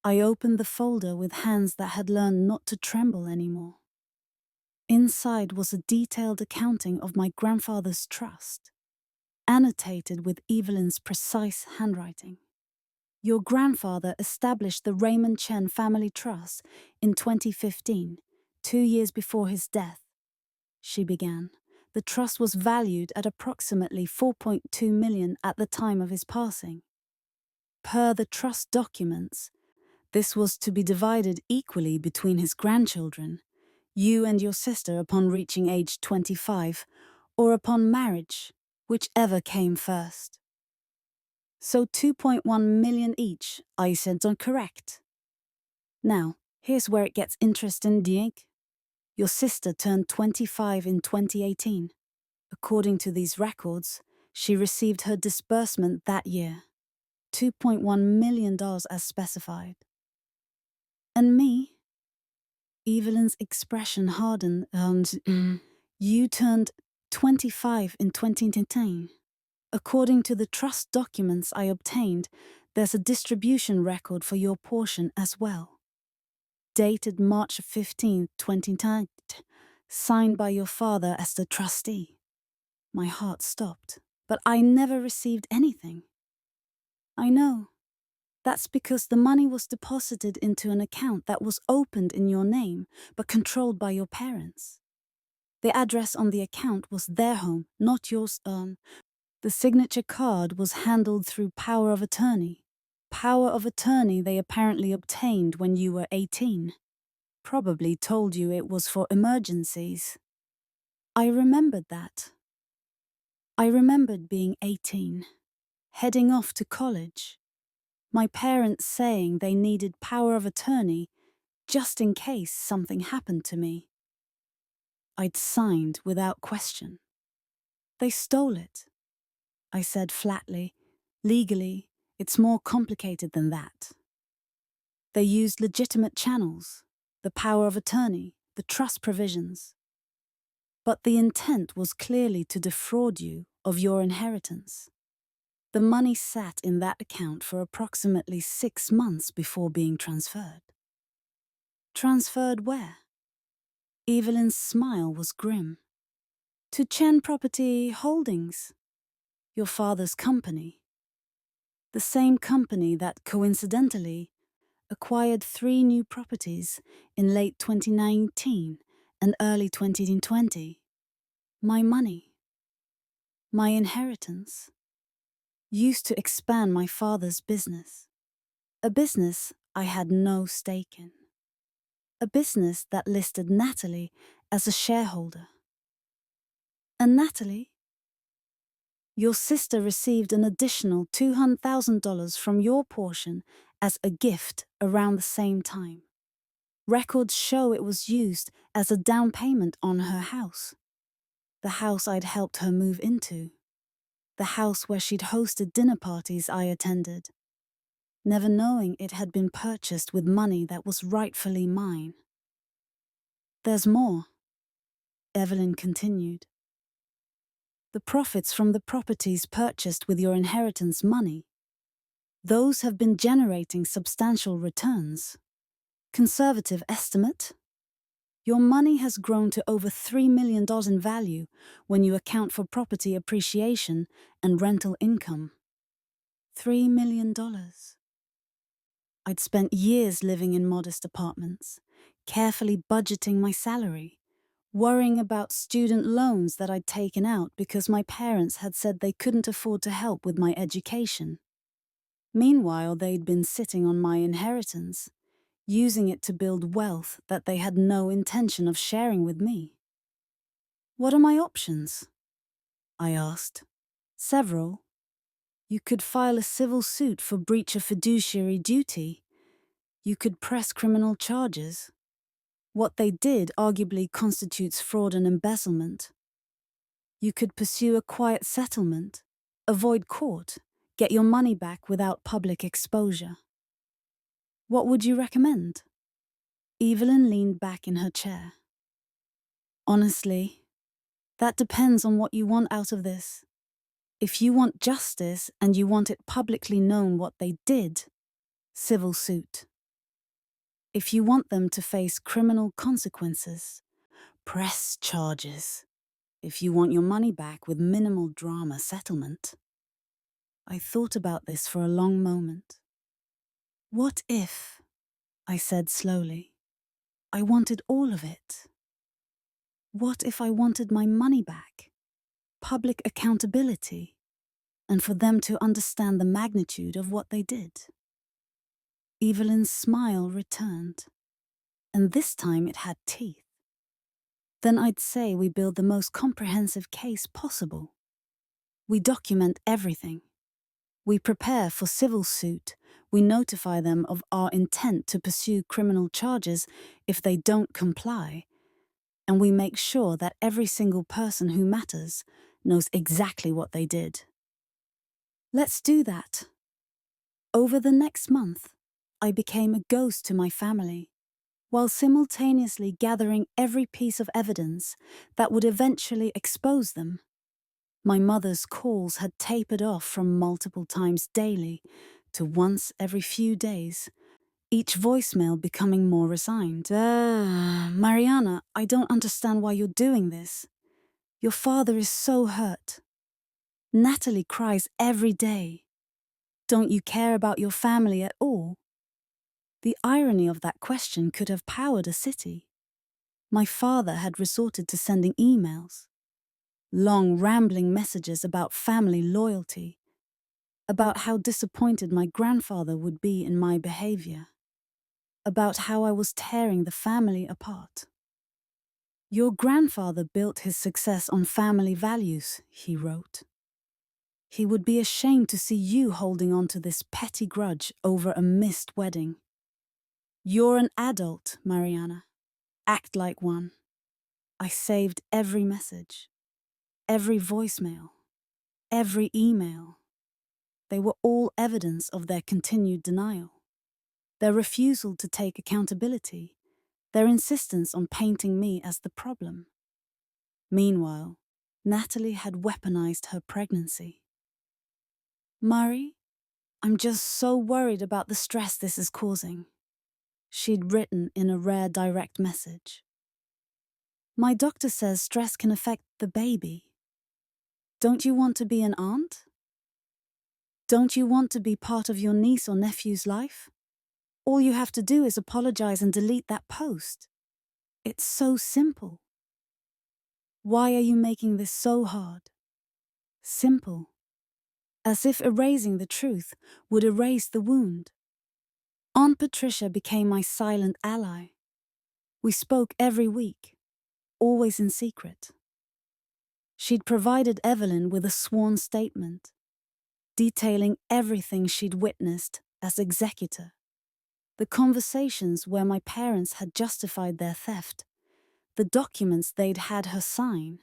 I opened the folder with hands that had learned not to tremble anymore. Inside was a detailed accounting of my grandfather's trust, annotated with Evelyn's precise handwriting. "Your grandfather established the Raymond Chen Family Trust in 2015, 2 years before his death," she began. "The trust was valued at approximately $4.2 million at the time of his passing. Per the trust documents, this was to be divided equally between his grandchildren, you and your sister upon reaching age 25, or upon marriage, whichever came first. So 2.1 million each, I said correct. Now, here's where it gets interesting, Dieg. Your sister turned 25 in 2018. According to these records, she received her disbursement that year, $2.1 million as specified. And me?" Evelyn's expression hardened. "And you turned 25 in 2010. According to the trust documents I obtained, there's a distribution record for your portion as well. Dated March 15, 2010, signed by your father as the trustee." My heart stopped, but I never received anything. "I know. That's because the money was deposited into an account that was opened in your name, but controlled by your parents. The address on the account was their home, not yours. The signature card was handled through power of attorney. Power of attorney they apparently obtained when you were 18. Probably told you it was for emergencies." I remembered that. I remembered being 18, heading off to college. My parents saying they needed power of attorney just in case something happened to me. I'd signed without question. "They stole it," I said flatly. "Legally, it's more complicated than that. They used legitimate channels, the power of attorney, the trust provisions. But the intent was clearly to defraud you of your inheritance. The money sat in that account for approximately 6 months before being transferred." "Transferred where?" Evelyn's smile was grim. "To Chen Property Holdings, your father's company. The same company that, coincidentally, acquired 3 new properties in late 2019 and early 2020. My money, my inheritance, used to expand my father's business. A business I had no stake in. A business that listed Natalie as a shareholder. And Natalie? Your sister received an additional $200,000 from your portion as a gift around the same time. Records show it was used as a down payment on her house. The house I'd helped her move into. the house where she'd hosted dinner parties I attended, never knowing it had been purchased with money that was rightfully mine. There's more, Evelyn continued. The profits from the properties purchased with your inheritance money, those have been generating substantial returns. Conservative estimate? Your money has grown to over $3 million in value when you account for property appreciation and rental income. $3 million. I'd spent years living in modest apartments, carefully budgeting my salary, worrying about student loans that I'd taken out because my parents had said they couldn't afford to help with my education. Meanwhile, they'd been sitting on my inheritance, using it to build wealth that they had no intention of sharing with me. What are my options? I asked. Several. You could file a civil suit for breach of fiduciary duty. You could press criminal charges. What they did arguably constitutes fraud and embezzlement. You could pursue a quiet settlement, avoid court, get your money back without public exposure. What would you recommend? Evelyn leaned back in her chair. Honestly, that depends on what you want out of this. If you want justice and you want it publicly known what they did, civil suit. If you want them to face criminal consequences, press charges. If you want your money back with minimal drama, settlement. I thought about this for a long moment. What if, I said slowly, I wanted all of it? What if I wanted my money back, public accountability, and for them to understand the magnitude of what they did? Evelyn's smile returned, and this time it had teeth. Then I'd say we build the most comprehensive case possible. We document everything. We prepare for civil suit. We notify them of our intent to pursue criminal charges if they don't comply. And we make sure that every single person who matters knows exactly what they did. Let's do that. Over the next month, I became a ghost to my family, while simultaneously gathering every piece of evidence that would eventually expose them. My mother's calls had tapered off from multiple times daily to once every few days, each voicemail becoming more resigned. Mariana, I don't understand why you're doing this. Your father is so hurt. Natalie cries every day. Don't you care about your family at all? The irony of that question could have powered a city. My father had resorted to sending emails, long rambling messages about family loyalty, about how disappointed my grandfather would be in my behavior, about how I was tearing the family apart. Your grandfather built his success on family values, he wrote. He would be ashamed to see you holding on to this petty grudge over a missed wedding. You're an adult, Mariana. Act like one. I saved every message, every voicemail, every email. They were all evidence of their continued denial, their refusal to take accountability, their insistence on painting me as the problem. Meanwhile, Natalie had weaponized her pregnancy. Murray, I'm just so worried about the stress this is causing, she'd written in a rare direct message. My doctor says stress can affect the baby. Don't you want to be an aunt? Don't you want to be part of your niece or nephew's life? All you have to do is apologize and delete that post. It's so simple. Why are you making this so hard? Simple. As if erasing the truth would erase the wound. Aunt Patricia became my silent ally. We spoke every week, always in secret. She'd provided Evelyn with a sworn statement, detailing everything she'd witnessed as executor. The conversations where my parents had justified their theft, the documents they'd had her sign,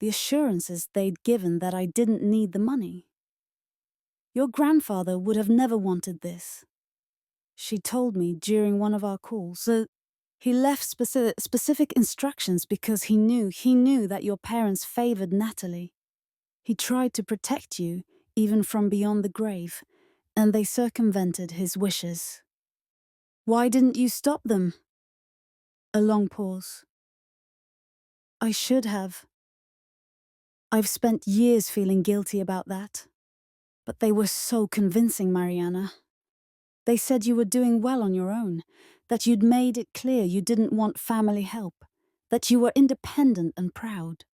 the assurances they'd given that I didn't need the money. Your grandfather would have never wanted this, she told me during one of our calls. So he left specific instructions because he knew that your parents favored Natalie. He tried to protect you, even from beyond the grave, and they circumvented his wishes. Why didn't you stop them? A long pause. I should have. I've spent years feeling guilty about that. But they were so convincing, Mariana. They said you were doing well on your own, that you'd made it clear you didn't want family help, that you were independent and proud.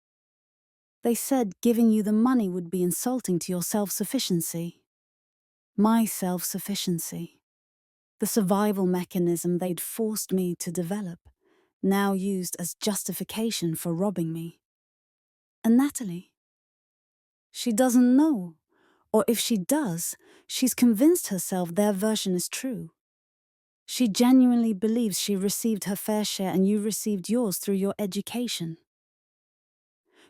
They said giving you the money would be insulting to your self-sufficiency. My self-sufficiency. The survival mechanism they'd forced me to develop, now used as justification for robbing me. And Natalie? She doesn't know. Or if she does, she's convinced herself their version is true. She genuinely believes she received her fair share and you received yours through your education.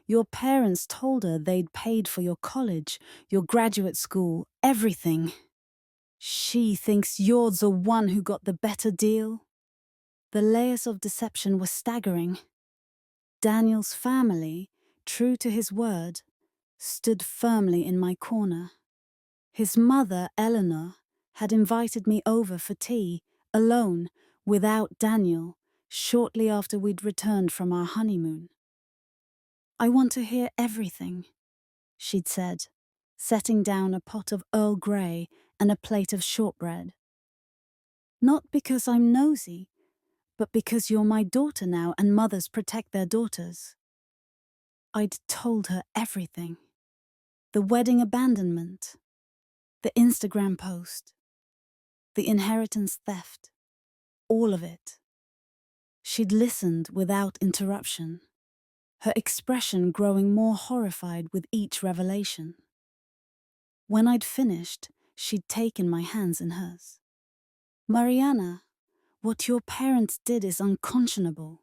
Your parents told her they'd paid for your college, your graduate school, everything. She thinks you're the one who got the better deal. The layers of deception were staggering. Daniel's family, true to his word, stood firmly in my corner. His mother, Eleanor, had invited me over for tea, alone, without Daniel, shortly after we'd returned from our honeymoon. I want to hear everything, she'd said, setting down a pot of Earl Grey and a plate of shortbread. Not because I'm nosy, but because you're my daughter now and mothers protect their daughters. I'd told her everything. The wedding abandonment, the Instagram post, the inheritance theft, all of it. She'd listened without interruption, her expression growing more horrified with each revelation. When I'd finished, she'd taken my hands in hers. Mariana, what your parents did is unconscionable.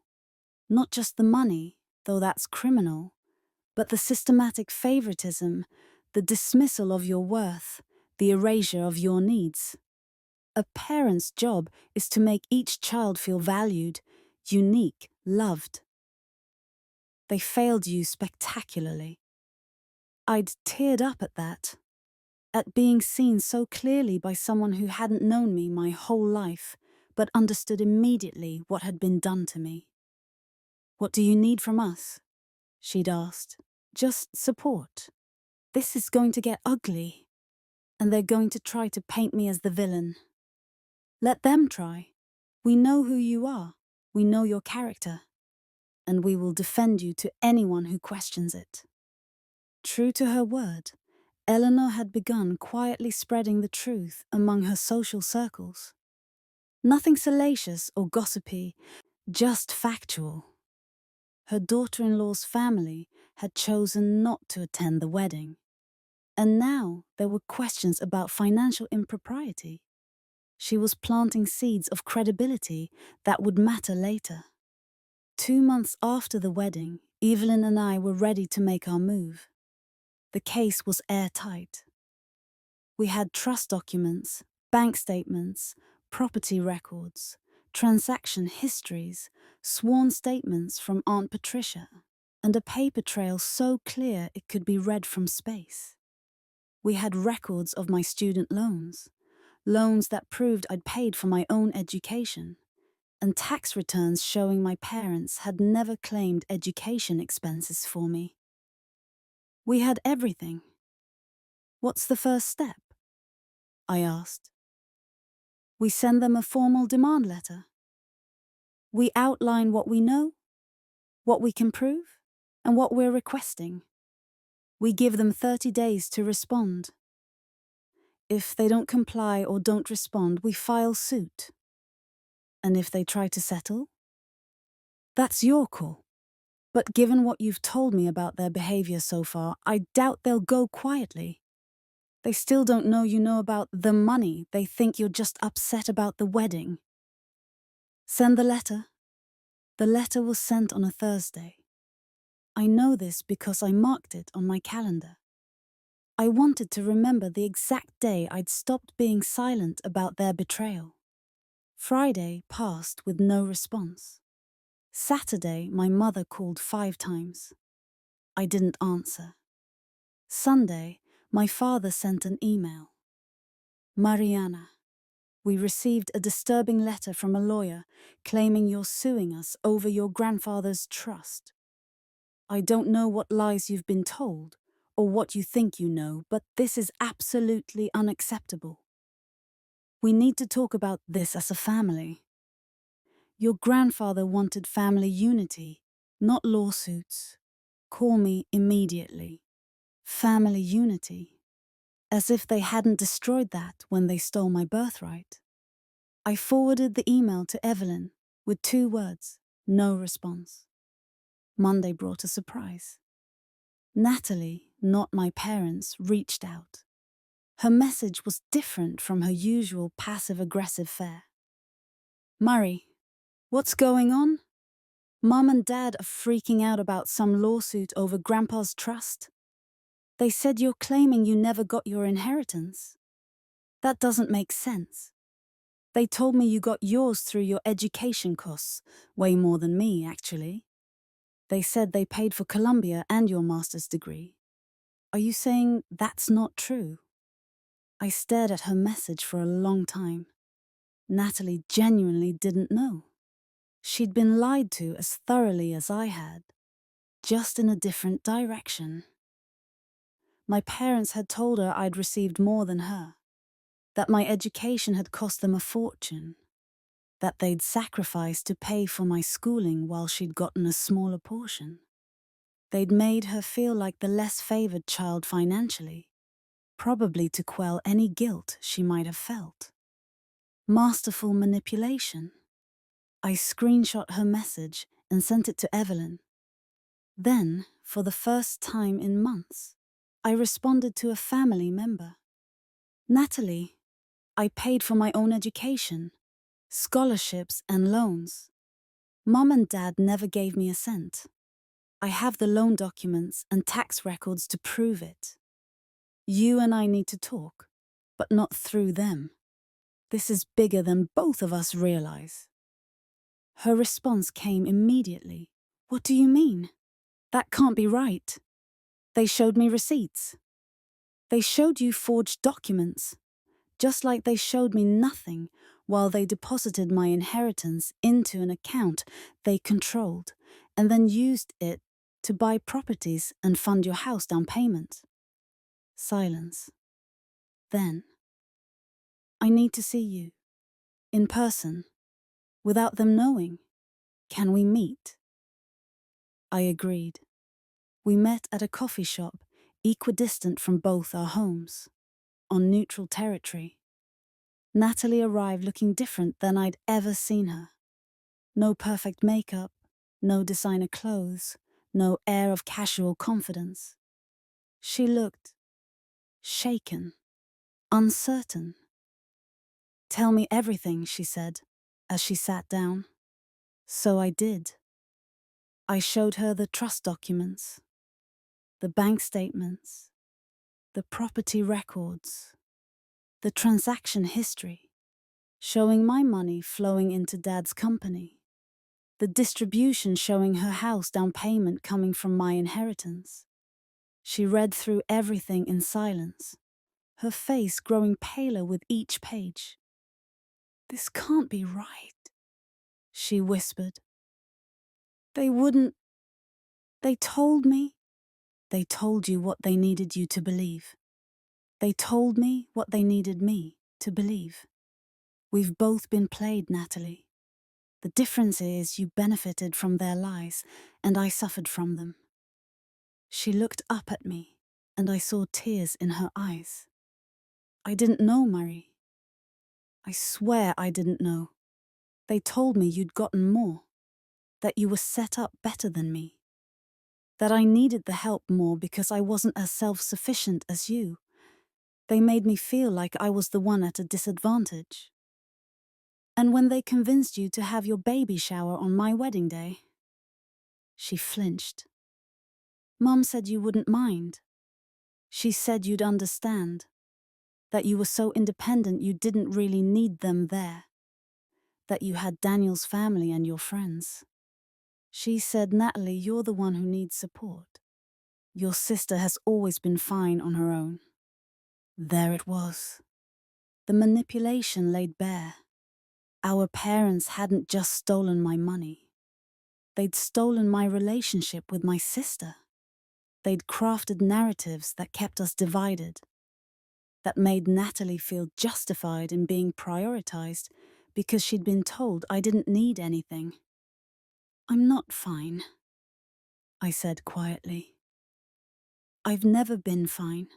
Not just the money, though that's criminal, but the systematic favoritism, the dismissal of your worth, the erasure of your needs. A parent's job is to make each child feel valued, unique, loved. They failed you spectacularly. I'd teared up at that, at being seen so clearly by someone who hadn't known me my whole life, but understood immediately what had been done to me. What do you need from us? She'd asked. Just support. This is going to get ugly, and they're going to try to paint me as the villain. Let them try. We know who you are. We know your character. And we will defend you to anyone who questions it. True to her word, Eleanor had begun quietly spreading the truth among her social circles. Nothing salacious or gossipy, just factual. Her daughter-in-law's family had chosen not to attend the wedding. And now there were questions about financial impropriety. She was planting seeds of credibility that would matter later. 2 months after the wedding, Evelyn and I were ready to make our move. The case was airtight. We had trust documents, bank statements, property records, transaction histories, sworn statements from Aunt Patricia, and a paper trail so clear it could be read from space. We had records of my student loans that proved I'd paid for my own education, and tax returns showing my parents had never claimed education expenses for me. We had everything. What's the first step? I asked. We send them a formal demand letter. We outline what we know, what we can prove, and what we're requesting. We give them 30 days to respond. If they don't comply or don't respond, we file suit. And if they try to settle? That's your call. But given what you've told me about their behavior so far, I doubt they'll go quietly. They still don't know you know about the money. They think you're just upset about the wedding. Send the letter. The letter was sent on a Thursday. I know this because I marked it on my calendar. I wanted to remember the exact day I'd stopped being silent about their betrayal. Friday passed with no response. Saturday, my mother called 5 times. I didn't answer. Sunday, my father sent an email. Mariana, we received a disturbing letter from a lawyer claiming you're suing us over your grandfather's trust. I don't know what lies you've been told or what you think you know, but this is absolutely unacceptable. We need to talk about this as a family. Your grandfather wanted family unity, not lawsuits. Call me immediately. Family unity. As if they hadn't destroyed that when they stole my birthright. I forwarded the email to Evelyn with 2 words, no response. Monday brought a surprise. Natalie, not my parents, reached out. Her message was different from her usual passive-aggressive fare. Murray, what's going on? Mum and Dad are freaking out about some lawsuit over Grandpa's trust. They said you're claiming you never got your inheritance. That doesn't make sense. They told me you got yours through your education costs, way more than me, actually. They said they paid for Columbia and your master's degree. Are you saying that's not true? I stared at her message for a long time. Natalie genuinely didn't know. She'd been lied to as thoroughly as I had, just in a different direction. My parents had told her I'd received more than her, that my education had cost them a fortune, that they'd sacrificed to pay for my schooling while she'd gotten a smaller portion. They'd made her feel like the less favored child financially, probably to quell any guilt she might have felt. Masterful manipulation. I screenshot her message and sent it to Evelyn. Then, for the first time in months, I responded to a family member. Natalie, I paid for my own education, scholarships and loans. Mum and Dad never gave me a cent. I have the loan documents and tax records to prove it. You and I need to talk, but not through them. This is bigger than both of us realize. Her response came immediately. What do you mean? That can't be right. They showed me receipts. They showed you forged documents, just like they showed me nothing while they deposited my inheritance into an account they controlled and then used it to buy properties and fund your house down payment. Silence. Then, I need to see you, in person, without them knowing. Can we meet? I agreed. We met at a coffee shop, equidistant from both our homes, on neutral territory. Natalie arrived looking different than I'd ever seen her. No perfect makeup, no designer clothes, no air of casual confidence. She looked shaken, uncertain. Tell me everything, she said, as she sat down. So I did. I showed her the trust documents, the bank statements, the property records, the transaction history, showing my money flowing into Dad's company, the distribution showing her house down payment coming from my inheritance. She read through everything in silence, her face growing paler with each page. This can't be right, she whispered. They wouldn't. They told me. They told you what they needed you to believe. They told me what they needed me to believe. We've both been played, Natalie. The difference is you benefited from their lies, and I suffered from them. She looked up at me, and I saw tears in her eyes. I didn't know, Murray. I swear I didn't know. They told me you'd gotten more, that you were set up better than me, that I needed the help more because I wasn't as self-sufficient as you. They made me feel like I was the one at a disadvantage. And when they convinced you to have your baby shower on my wedding day, she flinched. Mum said you wouldn't mind. She said you'd understand, that you were so independent you didn't really need them there, that you had Daniel's family and your friends. She said, Natalie, you're the one who needs support. Your sister has always been fine on her own. There it was. The manipulation laid bare. Our parents hadn't just stolen my money. They'd stolen my relationship with my sister. They'd crafted narratives that kept us divided, that made Natalie feel justified in being prioritized because she'd been told I didn't need anything. I'm not fine, I said quietly. I've never been fine.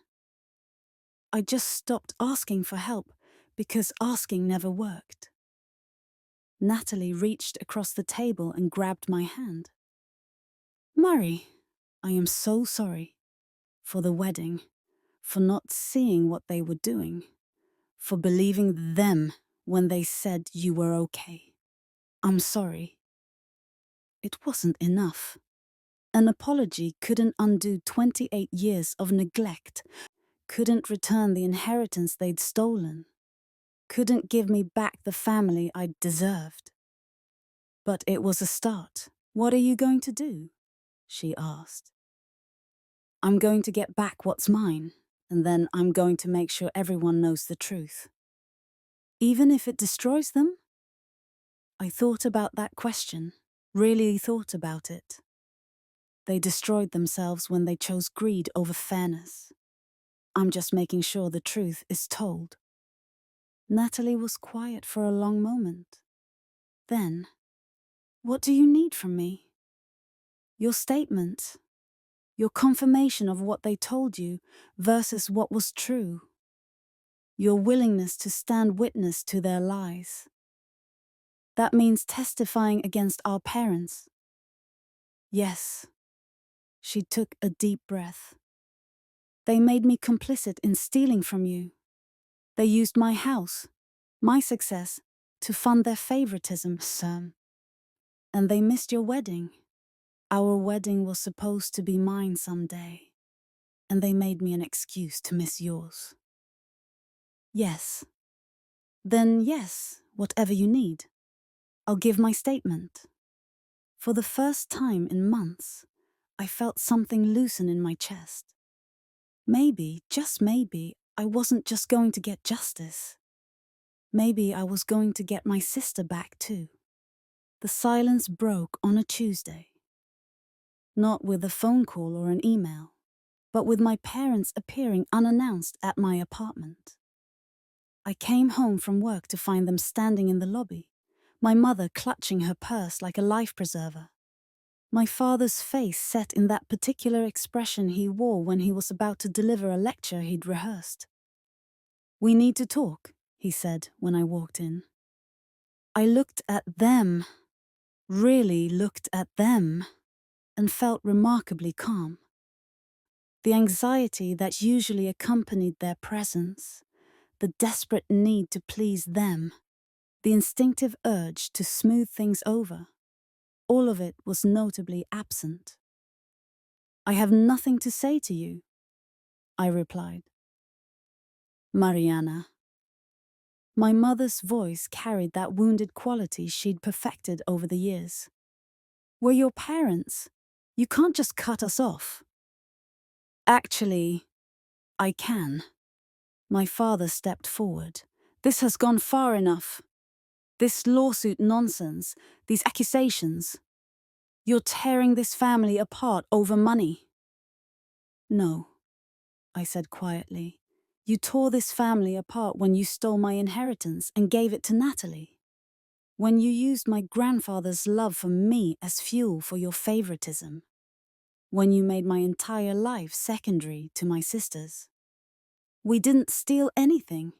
I just stopped asking for help because asking never worked. Natalie reached across the table and grabbed my hand. Murray, I am so sorry. For the wedding, for not seeing what they were doing, for believing them when they said you were okay. I'm sorry. It wasn't enough. An apology couldn't undo 28 years of neglect, couldn't return the inheritance they'd stolen, couldn't give me back the family I'd deserved. But it was a start. What are you going to do? She asked. I'm going to get back what's mine, and then I'm going to make sure everyone knows the truth. Even if it destroys them? I thought about that question, really thought about it. They destroyed themselves when they chose greed over fairness. I'm just making sure the truth is told. Natalie was quiet for a long moment. Then, what do you need from me? Your statement. Your confirmation of what they told you versus what was true. Your willingness to stand witness to their lies. That means testifying against our parents. Yes. She took a deep breath. They made me complicit in stealing from you. They used my house, my success, to fund their favoritism, Sam. And they missed your wedding. Our wedding was supposed to be mine someday. And they made me an excuse to miss yours. Yes. Then yes, whatever you need. I'll give my statement. For the first time in months, I felt something loosen in my chest. Maybe, just maybe, I wasn't just going to get justice. Maybe I was going to get my sister back too. The silence broke on a Tuesday. Not with a phone call or an email, but with my parents appearing unannounced at my apartment. I came home from work to find them standing in the lobby, my mother clutching her purse like a life preserver. My father's face set in that particular expression he wore when he was about to deliver a lecture he'd rehearsed. We need to talk, he said when I walked in. I looked at them, really looked at them, and felt remarkably calm. The anxiety that usually accompanied their presence, the desperate need to please them, the instinctive urge to smooth things over, all of it was notably absent. I have nothing to say to you, I replied. Mariana. My mother's voice carried that wounded quality she'd perfected over the years. We're your parents. You can't just cut us off. Actually, I can. My father stepped forward. This has gone far enough. This lawsuit nonsense, these accusations. You're tearing this family apart over money. No, I said quietly. You tore this family apart when you stole my inheritance and gave it to Natalie. When you used my grandfather's love for me as fuel for your favoritism. When you made my entire life secondary to my sister's. We didn't steal anything,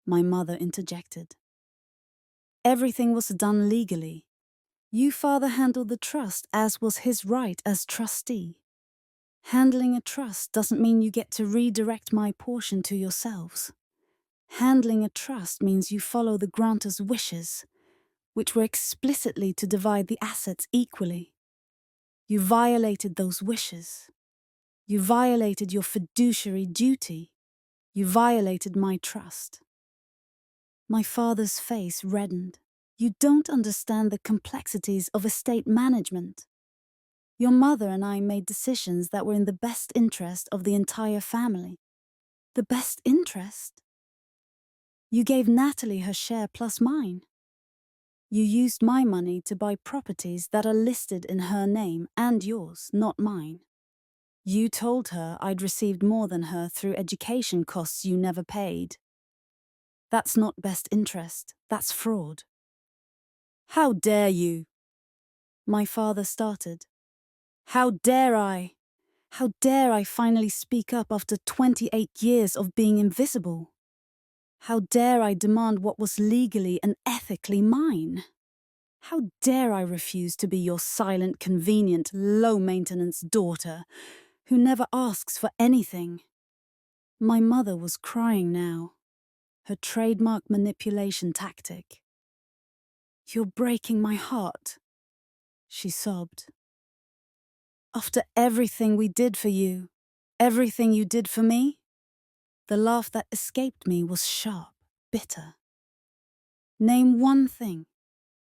my mother interjected. Everything was done legally. You, father, handled the trust as was his right as trustee. Handling a trust doesn't mean you get to redirect my portion to yourselves. Handling a trust means you follow the grantor's wishes, which were explicitly to divide the assets equally. You violated those wishes. You violated your fiduciary duty. You violated my trust. My father's face reddened. You don't understand the complexities of estate management. Your mother and I made decisions that were in the best interest of the entire family. The best interest? You gave Natalie her share plus mine. You used my money to buy properties that are listed in her name and yours, not mine. You told her I'd received more than her through education costs you never paid. That's not best interest, that's fraud. How dare you? My father started. How dare I? How dare I finally speak up after 28 years of being invisible? How dare I demand what was legally and ethically mine? How dare I refuse to be your silent, convenient, low-maintenance daughter who never asks for anything? My mother was crying now, her trademark manipulation tactic. You're breaking my heart, she sobbed. After everything we did for you, everything you did for me? The laugh that escaped me was sharp, bitter. Name one thing,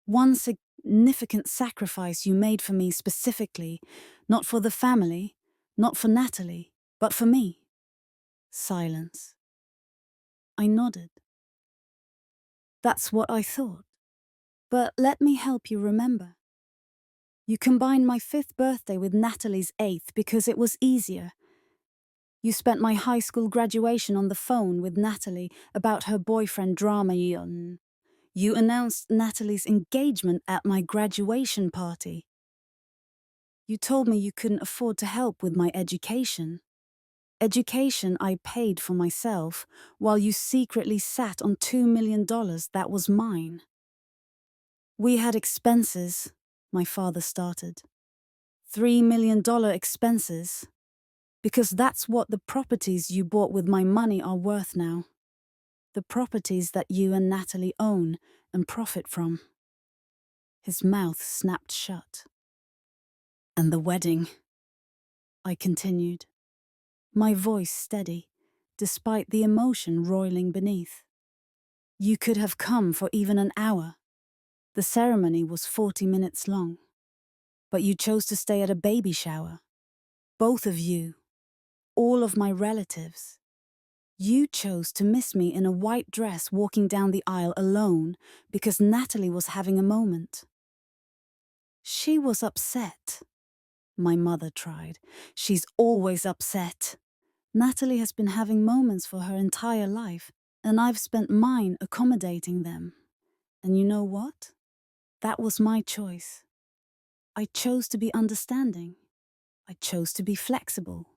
one significant sacrifice you made for me specifically, not for the family, not for Natalie, but for me. Silence. I nodded. That's what I thought. But let me help you remember. You combined my 5th birthday with Natalie's 8th because it was easier. You spent my high school graduation on the phone with Natalie about her boyfriend drama. You announced Natalie's engagement at my graduation party. You told me you couldn't afford to help with my education. Education I paid for myself, while you secretly sat on $2 million that was mine. We had expenses, my father started. $3 million expenses. Because that's what the properties you bought with my money are worth now. The properties that you and Natalie own and profit from. His mouth snapped shut. And the wedding, I continued, my voice steady, despite the emotion roiling beneath. You could have come for even an hour. The ceremony was 40 minutes long. But you chose to stay at a baby shower. Both of you. All of my relatives. You chose to miss me in a white dress walking down the aisle alone because Natalie was having a moment. She was upset. My mother tried. She's always upset. Natalie has been having moments for her entire life, and I've spent mine accommodating them. And you know what? That was my choice. I chose to be understanding. I chose to be flexible.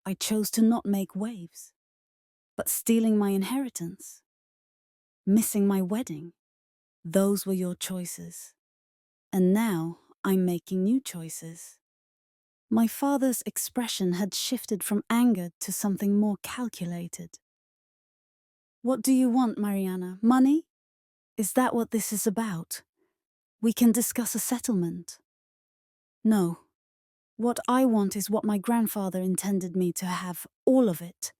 I chose to not make waves. But stealing my inheritance, missing my wedding, those were your choices. And now I'm making new choices. My father's expression had shifted from anger to something more calculated. What do you want, Mariana? Money? Is that what this is about? We can discuss a settlement. No. What I want is what my grandfather intended me to have, all of it.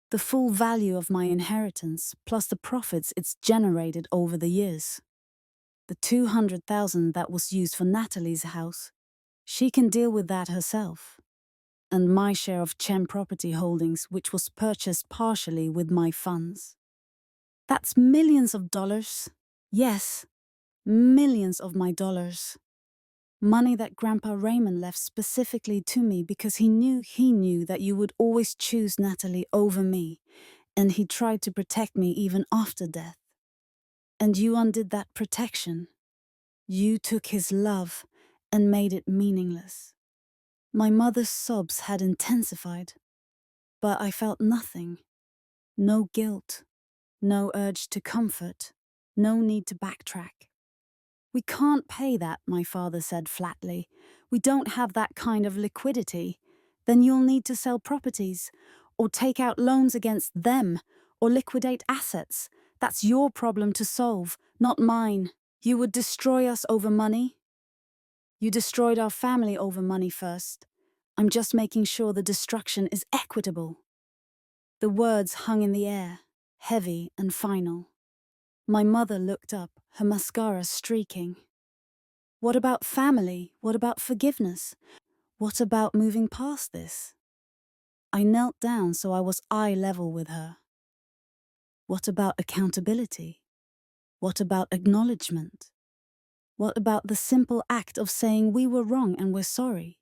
The full value of my inheritance, plus the profits it's generated over the years. The $200,000 that was used for Natalie's house, she can deal with that herself. And my share of Chem property holdings, which was purchased partially with my funds. That's millions of dollars. Yes, millions of my dollars. Money that Grandpa Raymond left specifically to me because he knew that you would always choose Natalie over me, and he tried to protect me even after death. And you undid that protection. You took his love and made it meaningless. My mother's sobs had intensified, but I felt nothing. No guilt, no urge to comfort, no need to backtrack. We can't pay that, my father said flatly. We don't have that kind of liquidity. Then you'll need to sell properties, or take out loans against them, or liquidate assets. That's your problem to solve, not mine. You would destroy us over money? You destroyed our family over money first. I'm just making sure the destruction is equitable." The words hung in the air, heavy and final. My mother looked up, her mascara streaking. What about family? What about forgiveness? What about moving past this? I knelt down so I was eye level with her. What about accountability? What about acknowledgement? What about the simple act of saying we were wrong and we're sorry?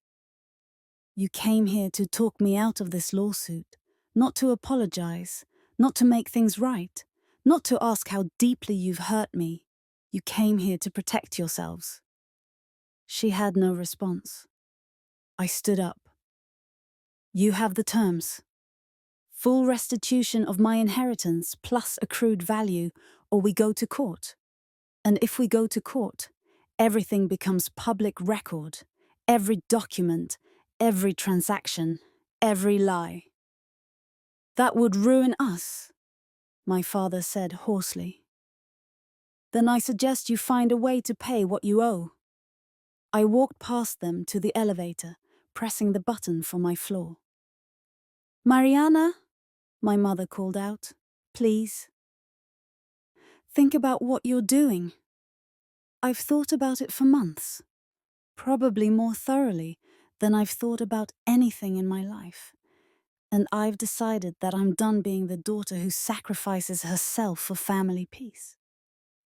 You came here to talk me out of this lawsuit, not to apologize, not to make things right, not to ask how deeply you've hurt me. You came here to protect yourselves. She had no response. I stood up. You have the terms. Full restitution of my inheritance plus accrued value, or we go to court. And if we go to court, everything becomes public record. Every document, every transaction, every lie. That would ruin us, my father said hoarsely. Then I suggest you find a way to pay what you owe. I walked past them to the elevator, pressing the button for my floor. Mariana, my mother called out, please. Think about what you're doing. I've thought about it for months, probably more thoroughly than I've thought about anything in my life. And I've decided that I'm done being the daughter who sacrifices herself for family peace.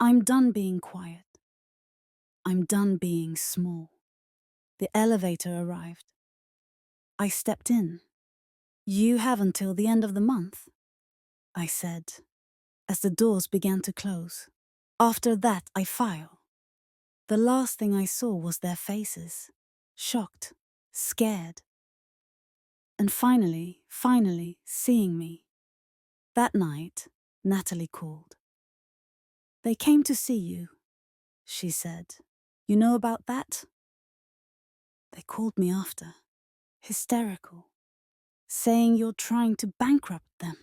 I'm done being quiet. I'm done being small. The elevator arrived. I stepped in. You have until the end of the month, I said, as the doors began to close. After that, I file. The last thing I saw was their faces, shocked, scared. And finally, seeing me. That night, Natalie called. They came to see you, she said. You know about that? They called me after, hysterical, saying you're trying to bankrupt them,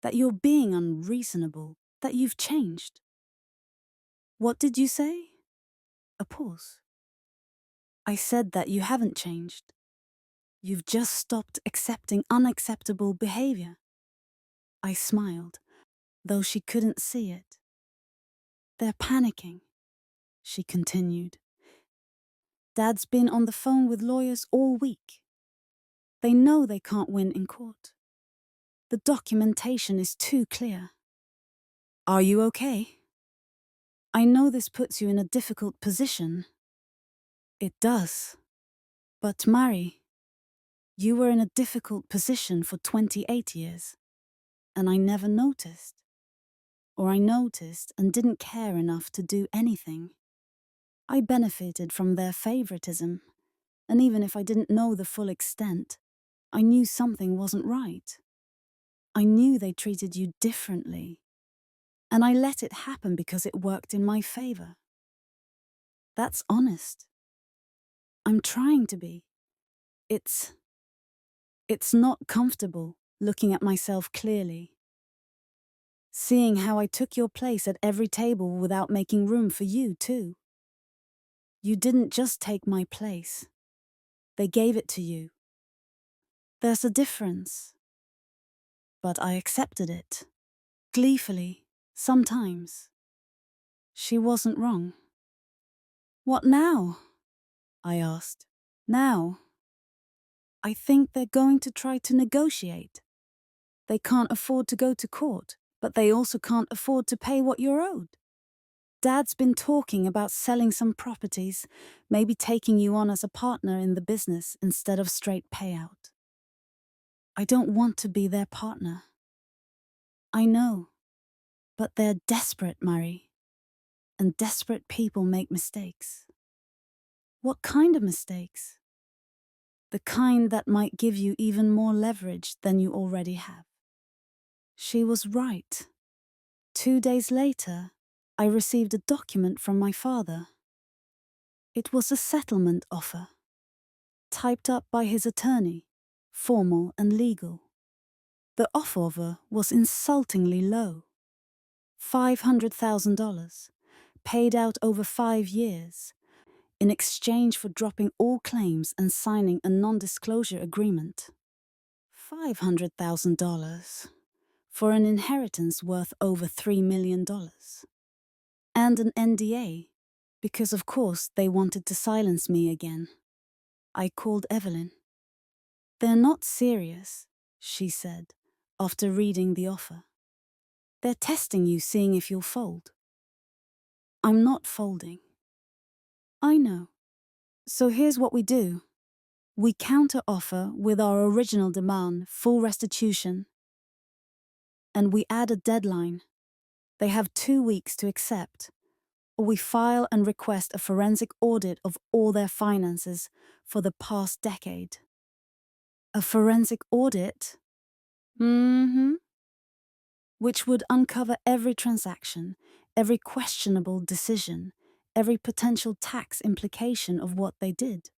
that you're being unreasonable, that you've changed. What did you say? A pause. I said that you haven't changed. You've just stopped accepting unacceptable behavior. I smiled, though she couldn't see it. They're panicking, she continued. Dad's been on the phone with lawyers all week. They know they can't win in court. The documentation is too clear. Are you okay? I know this puts you in a difficult position. It does. But Mary, you were in a difficult position for 28 years, and I never noticed. Or I noticed and didn't care enough to do anything. I benefited from their favoritism, and even if I didn't know the full extent, I knew something wasn't right. I knew they treated you differently, and I let it happen because it worked in my favor. That's honest. I'm trying to be. It's not comfortable looking at myself clearly. Seeing how I took your place at every table without making room for you, too. You didn't just take my place. They gave it to you. There's a difference. But I accepted it. Gleefully, sometimes. She wasn't wrong. What now? I asked. Now? I think they're going to try to negotiate. They can't afford to go to court, but they also can't afford to pay what you're owed. Dad's been talking about selling some properties, maybe taking you on as a partner in the business instead of straight payout. I don't want to be their partner. I know, but they're desperate, Murray. And desperate people make mistakes. What kind of mistakes? The kind that might give you even more leverage than you already have. She was right. 2 days later, I received a document from my father. It was a settlement offer, typed up by his attorney, formal and legal. The offer was insultingly low. $500,000, paid out over 5 years. in exchange for dropping all claims and signing a non-disclosure agreement. $500,000 for an inheritance worth over $3 million. And an NDA, because of course they wanted to silence me again. I called Evelyn. "They're not serious," she said, after reading the offer. "They're testing you, seeing if you'll fold." "I'm not folding." "I know. So here's what we do. We counter-offer with our original demand, full restitution, and we add a deadline. They have 2 weeks to accept, or we file and request a forensic audit of all their finances for the past decade." "A forensic audit?" "Mm-hmm. Which would uncover every transaction, every questionable decision, every potential tax implication of what they did.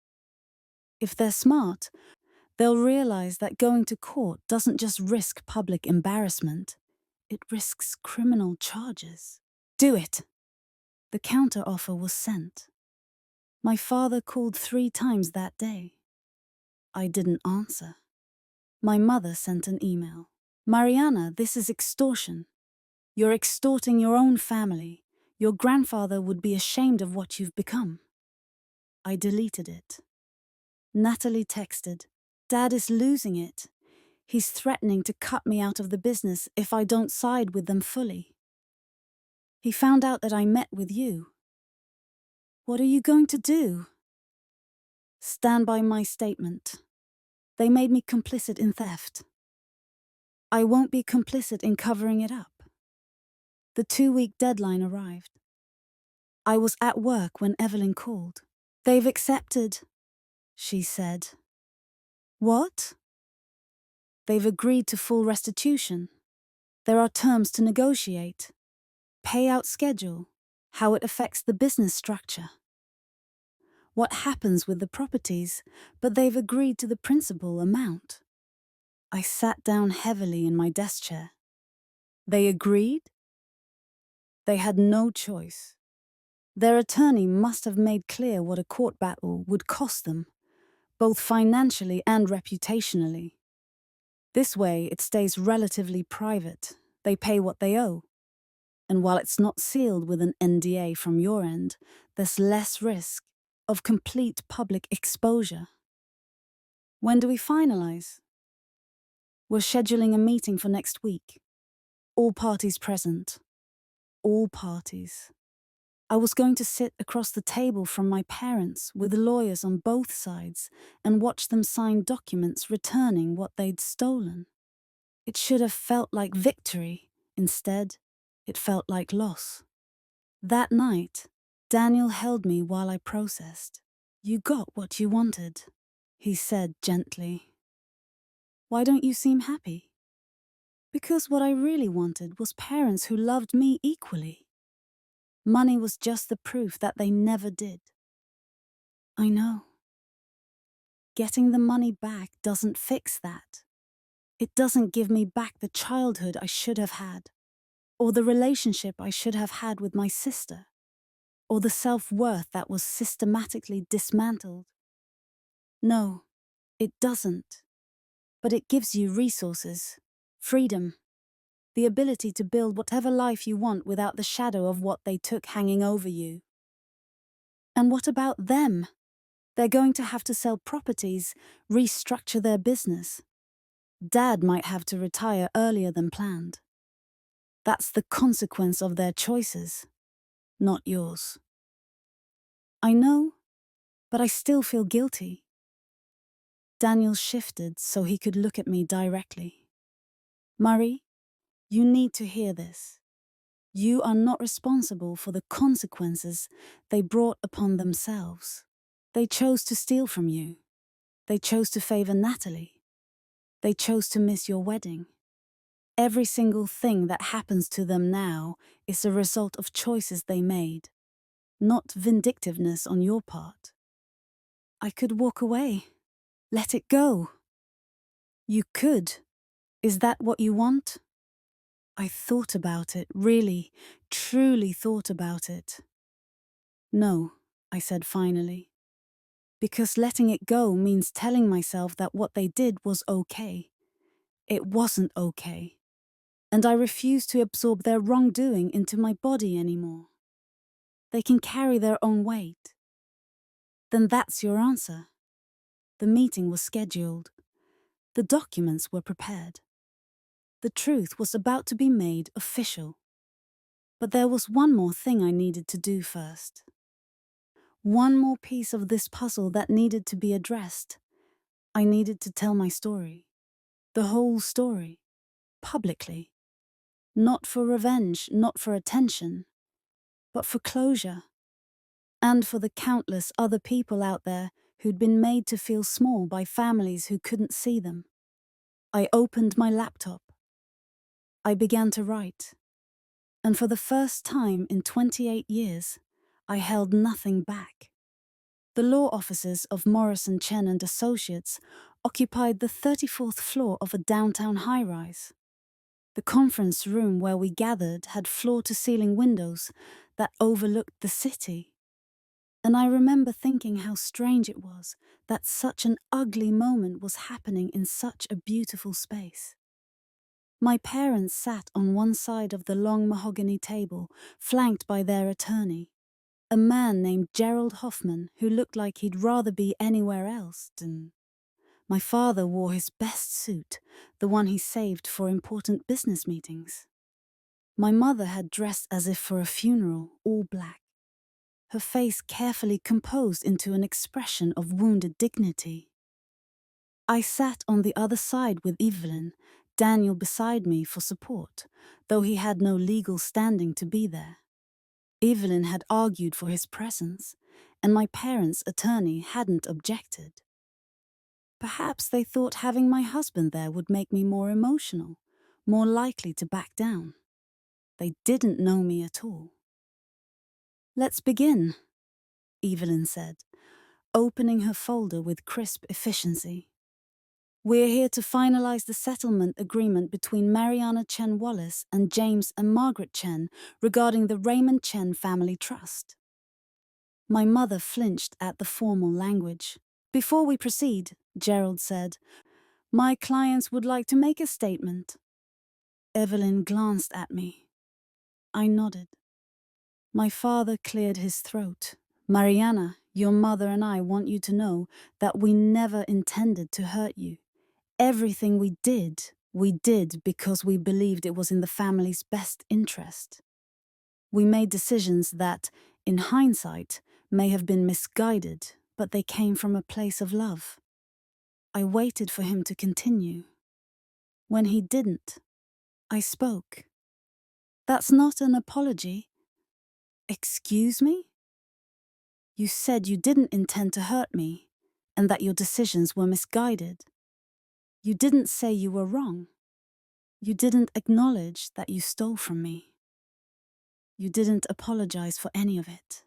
If they're smart, they'll realize that going to court doesn't just risk public embarrassment, it risks criminal charges." "Do it!" The counter-offer was sent. My father called 3 times that day. I didn't answer. My mother sent an email. "Mariana, this is extortion. You're extorting your own family. Your grandfather would be ashamed of what you've become." I deleted it. Natalie texted, "Dad is losing it. He's threatening to cut me out of the business if I don't side with them fully. He found out that I met with you. What are you going to do?" "Stand by my statement. They made me complicit in theft. I won't be complicit in covering it up." The 2-week deadline arrived. I was at work when Evelyn called. "They've accepted," she said. "What?" "They've agreed to full restitution. There are terms to negotiate. Payout schedule, how it affects the business structure. What happens with the properties, but they've agreed to the principal amount." I sat down heavily in my desk chair. They agreed? They had no choice. Their attorney must have made clear what a court battle would cost them, both financially and reputationally. This way, it stays relatively private. They pay what they owe. And while it's not sealed with an NDA from your end, there's less risk of complete public exposure. "When do we finalize?" "We're scheduling a meeting for next week. All parties present." All parties. I was going to sit across the table from my parents with lawyers on both sides and watch them sign documents returning what they'd stolen. It should have felt like victory. Instead, it felt like loss. That night, Daniel held me while I processed. "You got what you wanted," he said gently. "Why don't you seem happy?" "Because what I really wanted was parents who loved me equally. Money was just the proof that they never did." "I know. Getting the money back doesn't fix that. It doesn't give me back the childhood I should have had, or the relationship I should have had with my sister, or the self-worth that was systematically dismantled. No, it doesn't. But it gives you resources, freedom, the ability to build whatever life you want without the shadow of what they took hanging over you." "And what about them? They're going to have to sell properties, restructure their business. Dad might have to retire earlier than planned. That's the consequence of their choices, not yours." "I know, but I still feel guilty." Daniel shifted so he could look at me directly. "Murray, you need to hear this. You are not responsible for the consequences they brought upon themselves. They chose to steal from you. They chose to favor Natalie. They chose to miss your wedding. Every single thing that happens to them now is a result of choices they made, not vindictiveness on your part. I could walk away. Let it go." "You could. Is that what you want?" I thought about it, really, truly thought about it. "No, I said finally. Because letting it go means telling myself that what they did was okay. It wasn't okay. And I refuse to absorb their wrongdoing into my body anymore. They can carry their own weight. Then that's your answer. The meeting was scheduled. The documents were prepared. The truth was about to be made official. But there was one more thing I needed to do first. One more piece of this puzzle that needed to be addressed. I needed to tell my story. The whole story. Publicly. Not for revenge, not for attention, but for closure. And for the countless other people out there who'd been made to feel small by families who couldn't see them. I opened my laptop. I began to write. And for the first time in 28 years, I held nothing back. The law offices of Morrison, Chen and Associates occupied the 34th floor of a downtown high-rise. The conference room where we gathered had floor-to-ceiling windows that overlooked the city. And I remember thinking how strange it was that such an ugly moment was happening in such a beautiful space. My parents sat on one side of the long mahogany table, flanked by their attorney, a man named Gerald Hoffman who looked like he'd rather be anywhere else than... My father wore his best suit, the one he saved for important business meetings. My mother had dressed as if for a funeral, all black. Her face carefully composed into an expression of wounded dignity. I sat on the other side with Evelyn, Daniel beside me for support, though he had no legal standing to be there. Evelyn had argued for his presence, and my parents' attorney hadn't objected. Perhaps they thought having my husband there would make me more emotional, more likely to back down. They didn't know me at all. "Let's begin," Evelyn said, opening her folder with crisp efficiency. "We're here to finalize the settlement agreement between Mariana Chen Wallace and James and Margaret Chen regarding the Raymond Chen Family Trust." My mother flinched at the formal language. "Before we proceed," Gerald said, "my clients would like to make a statement." Evelyn glanced at me. I nodded. My father cleared his throat. "Mariana, your mother and I want you to know that we never intended to hurt you. Everything we did because we believed it was in the family's best interest. We made decisions that, in hindsight, may have been misguided, but they came from a place of love." I waited for him to continue. When he didn't, I spoke. "That's not an apology." "Excuse me? You said you didn't intend to hurt me, and that your decisions were misguided. You didn't say you were wrong. You didn't acknowledge that you stole from me. You didn't apologize for any of it."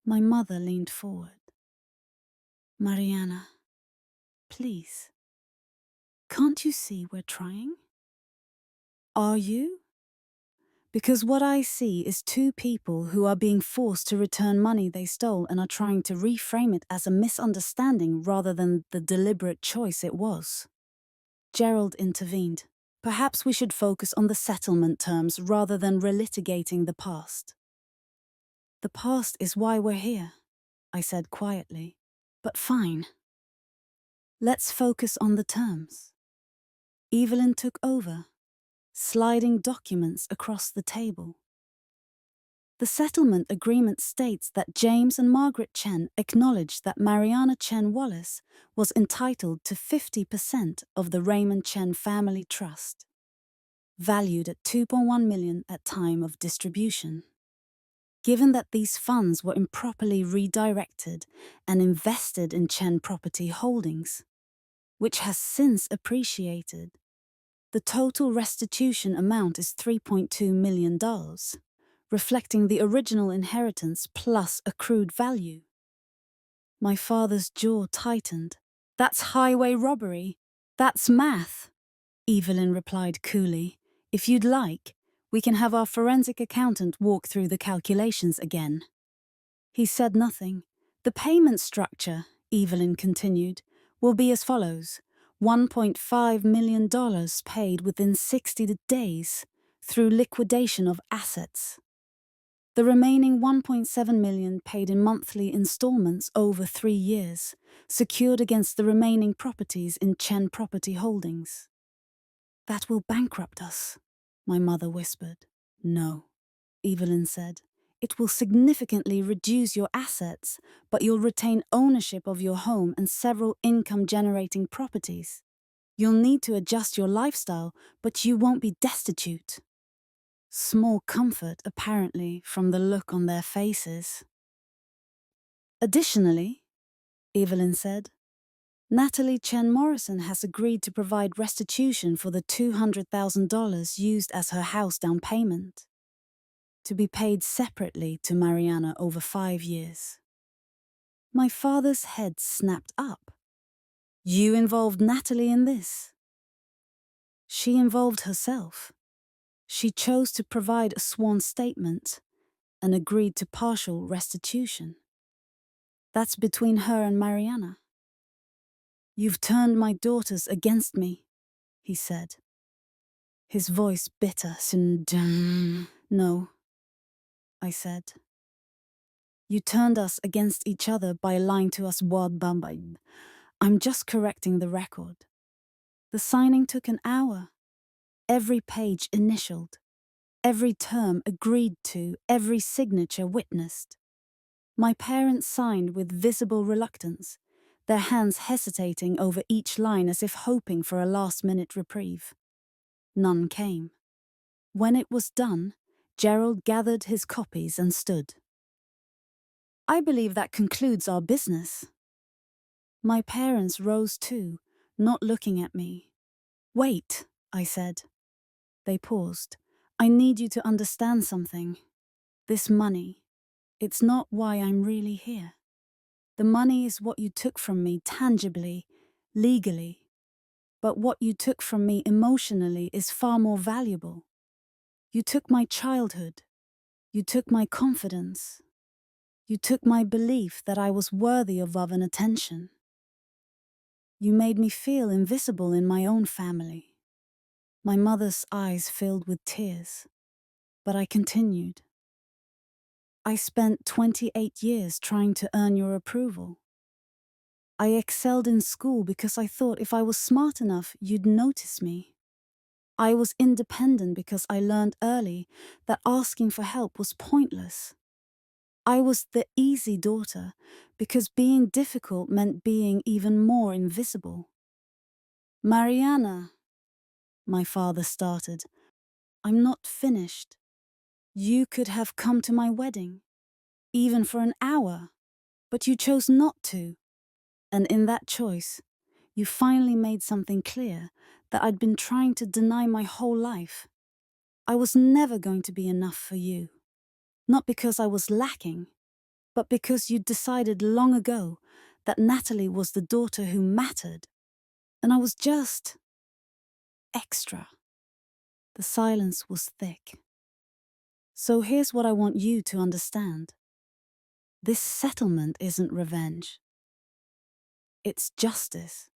My mother leaned forward. "Mariana, please. Can't you see we're trying? Are you? Because what I see is two people who are being forced to return money they stole and are trying to reframe it as a misunderstanding rather than the deliberate choice it was." Gerald intervened. "Perhaps we should focus on the settlement terms rather than relitigating the past." "The past is why we're here," I said quietly. "But fine. Let's focus on the terms." Evelyn took over, sliding documents across the table. The settlement agreement states that James and Margaret Chen acknowledged that Mariana Chen Wallace was entitled to 50% of the Raymond Chen Family Trust, valued at $2.1 million at time of distribution. Given that these funds were improperly redirected and invested in Chen Property Holdings, which has since appreciated, the total restitution amount is $3.2 million, reflecting the original inheritance plus accrued value. My father's jaw tightened. "That's highway robbery. That's math," Evelyn replied coolly. "If you'd like, we can have our forensic accountant walk through the calculations again." He said nothing. The payment structure, Evelyn continued, will be as follows. $1.5 million paid within 60 days through liquidation of assets. The remaining $1.7 million paid in monthly installments over 3 years, secured against the remaining properties in Chen Property Holdings. That will bankrupt us, my mother whispered. No, Evelyn said. It will significantly reduce your assets, but you'll retain ownership of your home and several income-generating properties. You'll need to adjust your lifestyle, but you won't be destitute. Small comfort, apparently, from the look on their faces. Additionally, Evelyn said, Natalie Chen Morrison has agreed to provide restitution for the $200,000 used as her house down payment, to be paid separately to Mariana over 5 years. My father's head snapped up. You involved Natalie in this? She involved herself. She chose to provide a sworn statement and agreed to partial restitution. That's between her and Mariana. You've turned my daughters against me, he said. His voice bitter. No, I said. You turned us against each other by lying to us. I'm just correcting the record. The signing took an hour. Every page initialed. Every term agreed to, every signature witnessed. My parents signed with visible reluctance, their hands hesitating over each line as if hoping for a last-minute reprieve. None came. When it was done, Gerald gathered his copies and stood. I believe that concludes our business. My parents rose too, not looking at me. Wait, I said. They paused. I need you to understand something. This money, it's not why I'm really here. The money is what you took from me tangibly, legally. But what you took from me emotionally is far more valuable. You took my childhood. You took my confidence. You took my belief that I was worthy of love and attention. You made me feel invisible in my own family. My mother's eyes filled with tears. But I continued. I spent 28 years trying to earn your approval. I excelled in school because I thought if I was smart enough, you'd notice me. I was independent because I learned early that asking for help was pointless. I was the easy daughter because being difficult meant being even more invisible. Mariana, my father started, I'm not finished. You could have come to my wedding, even for an hour, but you chose not to. And in that choice, you finally made something clear that I'd been trying to deny my whole life. I was never going to be enough for you. Not because I was lacking, but because you'd decided long ago that Natalie was the daughter who mattered, and I was just extra. The silence was thick. So here's what I want you to understand. This settlement isn't revenge. It's justice.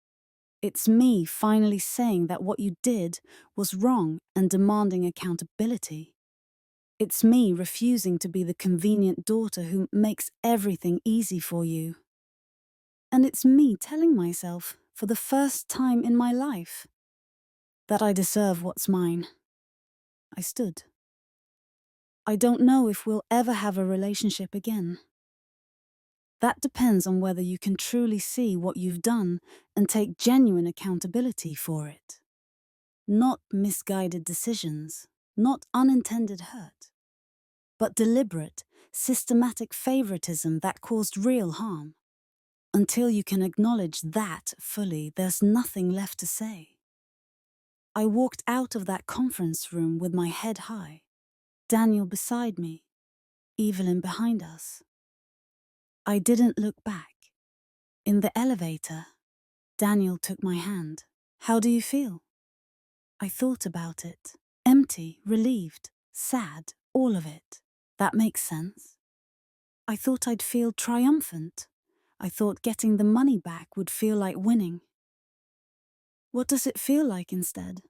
It's me finally saying that what you did was wrong and demanding accountability. It's me refusing to be the convenient daughter who makes everything easy for you. And it's me telling myself, for the first time in my life, that I deserve what's mine. I stood. I don't know if we'll ever have a relationship again. That depends on whether you can truly see what you've done and take genuine accountability for it. Not misguided decisions, not unintended hurt, but deliberate, systematic favoritism that caused real harm. Until you can acknowledge that fully, there's nothing left to say. I walked out of that conference room with my head high, Daniel beside me, Evelyn behind us. I didn't look back. In the elevator, Daniel took my hand. How do you feel? I thought about it. Empty, relieved, sad, all of it. That makes sense. I thought I'd feel triumphant. I thought getting the money back would feel like winning. What does it feel like instead?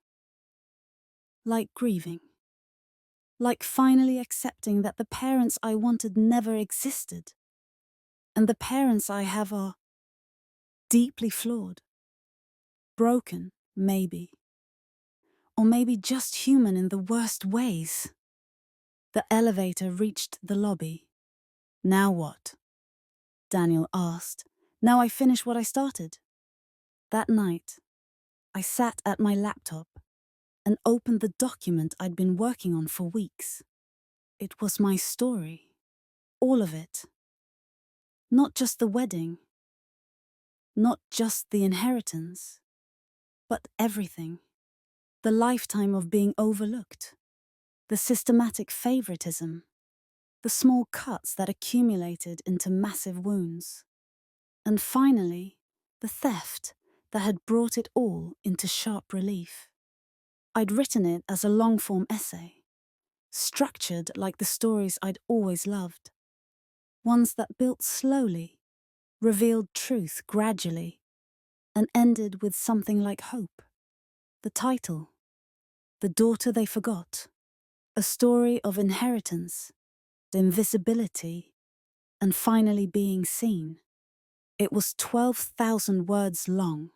Like grieving. Like finally accepting that the parents I wanted never existed. And the parents I have are deeply flawed. Broken, maybe. Or maybe just human in the worst ways. The elevator reached the lobby. Now what? Daniel asked. Now I finish what I started. That night, I sat at my laptop and opened the document I'd been working on for weeks. It was my story. All of it. Not just the wedding. Not just the inheritance. But everything. The lifetime of being overlooked. The systematic favoritism. The small cuts that accumulated into massive wounds. And finally, the theft that had brought it all into sharp relief. I'd written it as a long-form essay, structured like the stories I'd always loved. Ones that built slowly, revealed truth gradually, and ended with something like hope. The title, The Daughter They Forgot, a story of inheritance, invisibility, and finally being seen. It was 12,000 words long.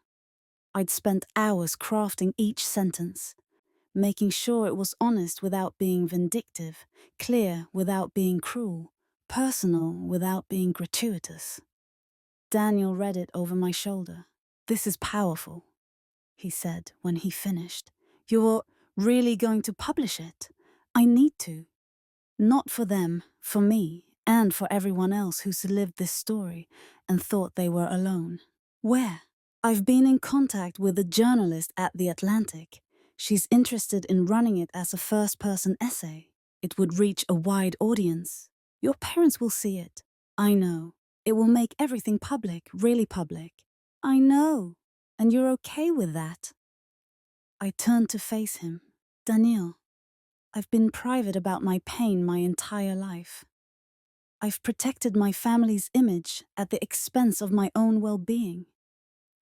I'd spent hours crafting each sentence, making sure it was honest without being vindictive, clear without being cruel, personal without being gratuitous. Daniel read it over my shoulder. "This is powerful," he said when he finished. "You're really going to publish it? I need to. Not for them, for me, and for everyone else who's lived this story and thought they were alone." "Where?" "I've been in contact with a journalist at The Atlantic. She's interested in running it as a first-person essay. It would reach a wide audience. Your parents will see it." "I know. It will make everything public, really public." "I know. And you're okay with that?" I turned to face him. "Daniel, I've been private about my pain my entire life. I've protected my family's image at the expense of my own well-being.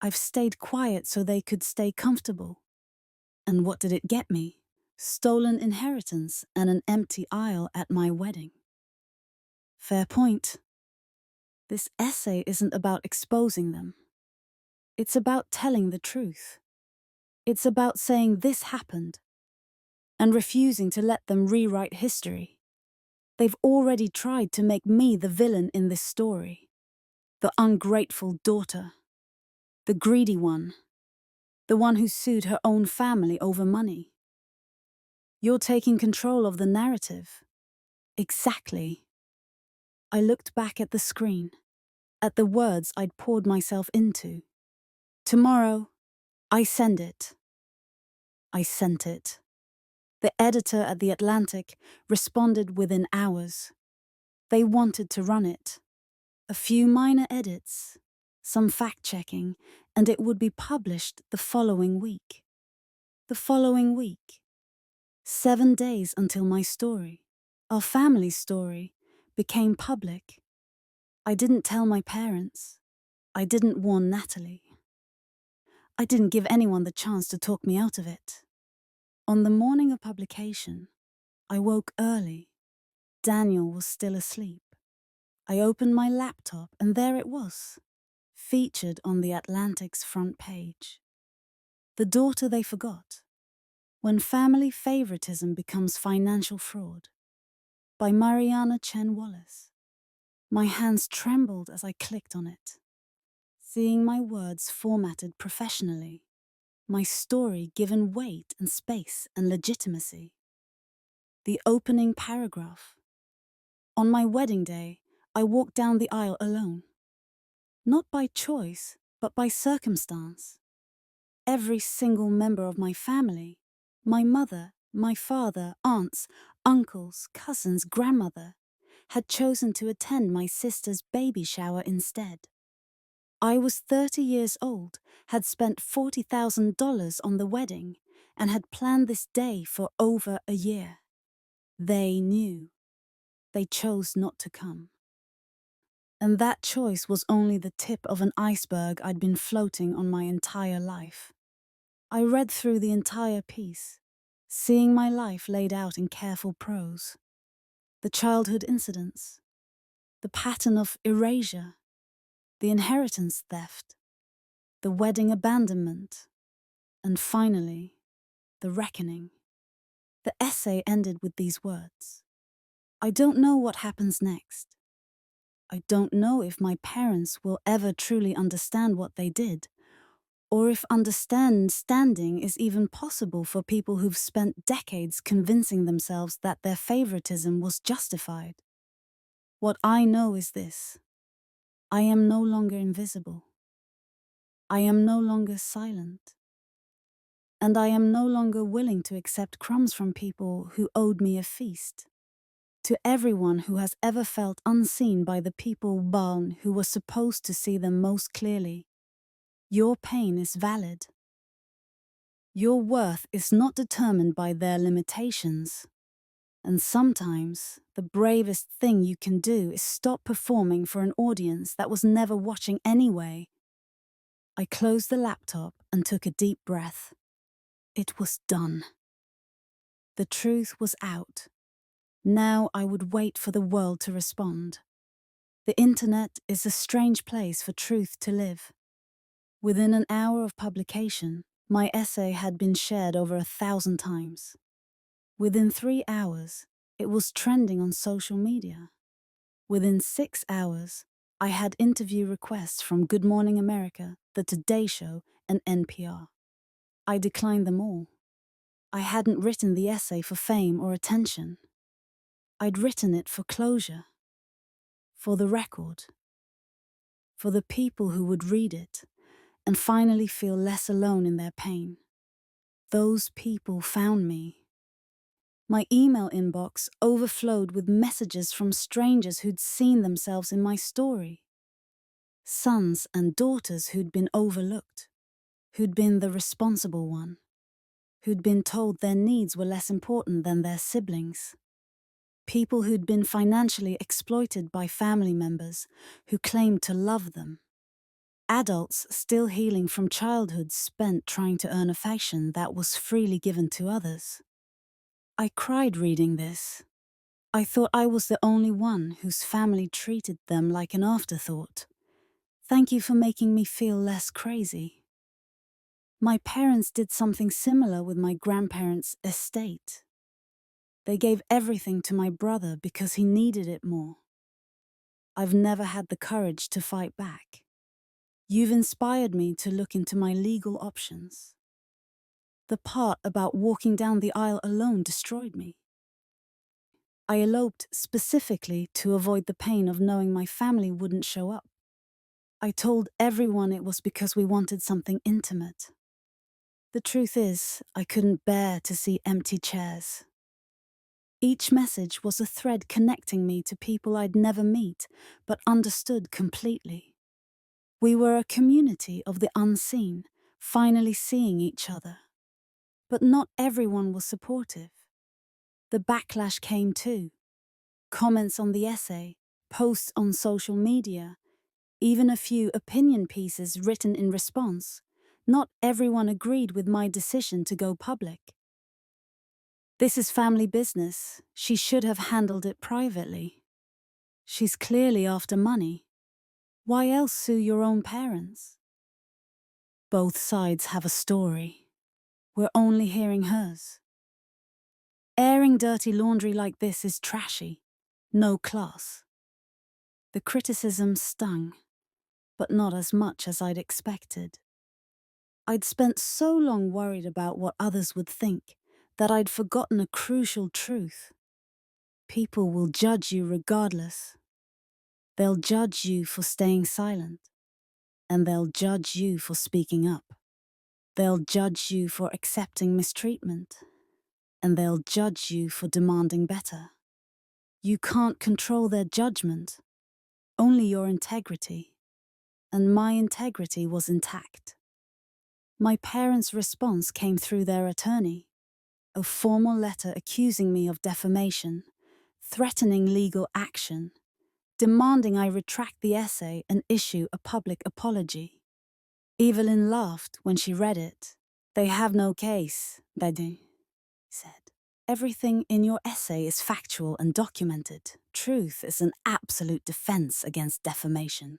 I've stayed quiet so they could stay comfortable. And what did it get me? Stolen inheritance and an empty aisle at my wedding." "Fair point. This essay isn't about exposing them. It's about telling the truth. It's about saying this happened and refusing to let them rewrite history. They've already tried to make me the villain in this story. The ungrateful daughter. The greedy one. The one who sued her own family over money. You're taking control of the narrative." "Exactly." I looked back at the screen, at the words I'd poured myself into. "Tomorrow, I send it." I sent it. The editor at The Atlantic responded within hours. They wanted to run it. A few minor edits, some fact-checking, and it would be published the following week. The following week. 7 days until my story, our family story, became public. I didn't tell my parents. I didn't warn Natalie. I didn't give anyone the chance to talk me out of it. On the morning of publication, I woke early. Daniel was still asleep. I opened my laptop and there it was, featured on The Atlantic's front page. The Daughter They Forgot. When Family Favoritism Becomes Financial Fraud, by Mariana Chen Wallace. My hands trembled as I clicked on it, seeing my words formatted professionally, my story given weight and space and legitimacy. The opening paragraph. On my wedding day, I walked down the aisle alone. Not by choice, but by circumstance. Every single member of my family, my mother, my father, aunts, uncles, cousins, grandmother, had chosen to attend my sister's baby shower instead. I was 30 years old, had spent $40,000 on the wedding, and had planned this day for over a year. They knew. They chose not to come. And that choice was only the tip of an iceberg I'd been floating on my entire life. I read through the entire piece, seeing my life laid out in careful prose. The childhood incidents, the pattern of erasure, the inheritance theft, the wedding abandonment, and finally, the reckoning. The essay ended with these words: I don't know what happens next. I don't know if my parents will ever truly understand what they did, or if understanding is even possible for people who've spent decades convincing themselves that their favoritism was justified. What I know is this: I am no longer invisible. I am no longer silent. And I am no longer willing to accept crumbs from people who owed me a feast. To everyone who has ever felt unseen by the people who were supposed to see them most clearly, your pain is valid. Your worth is not determined by their limitations. And sometimes, the bravest thing you can do is stop performing for an audience that was never watching anyway. I closed the laptop and took a deep breath. It was done. The truth was out. Now I would wait for the world to respond. The internet is a strange place for truth to live. Within an hour of publication, my essay had been shared over 1,000 times. Within 3 hours, it was trending on social media. Within 6 hours, I had interview requests from Good Morning America, The Today Show, and NPR. I declined them all. I hadn't written the essay for fame or attention. I'd written it for closure, for the record, for the people who would read it and finally feel less alone in their pain. Those people found me. My email inbox overflowed with messages from strangers who'd seen themselves in my story. Sons and daughters who'd been overlooked, who'd been the responsible one, who'd been told their needs were less important than their siblings. People who'd been financially exploited by family members who claimed to love them. Adults still healing from childhood spent trying to earn affection that was freely given to others. I cried reading this. I thought I was the only one whose family treated them like an afterthought. Thank you for making me feel less crazy. My parents did something similar with my grandparents' estate. They gave everything to my brother because he needed it more. I've never had the courage to fight back. You've inspired me to look into my legal options. The part about walking down the aisle alone destroyed me. I eloped specifically to avoid the pain of knowing my family wouldn't show up. I told everyone it was because we wanted something intimate. The truth is, I couldn't bear to see empty chairs. Each message was a thread connecting me to people I'd never meet, but understood completely. We were a community of the unseen, finally seeing each other. But not everyone was supportive. The backlash came too. Comments on the essay, posts on social media, even a few opinion pieces written in response. Not everyone agreed with my decision to go public. This is family business. She should have handled it privately. She's clearly after money. Why else sue your own parents? Both sides have a story. We're only hearing hers. Airing dirty laundry like this is trashy. No class. The criticism stung, but not as much as I'd expected. I'd spent so long worried about what others would think that I'd forgotten a crucial truth. People will judge you regardless. They'll judge you for staying silent, and they'll judge you for speaking up. They'll judge you for accepting mistreatment, and they'll judge you for demanding better. You can't control their judgment, only your integrity, and my integrity was intact. My parents' response came through their attorney, a formal letter accusing me of defamation, threatening legal action, demanding I retract the essay and issue a public apology. Evelyn laughed when she read it. They have no case, Bedin said. Everything in your essay is factual and documented. Truth is an absolute defense against defamation.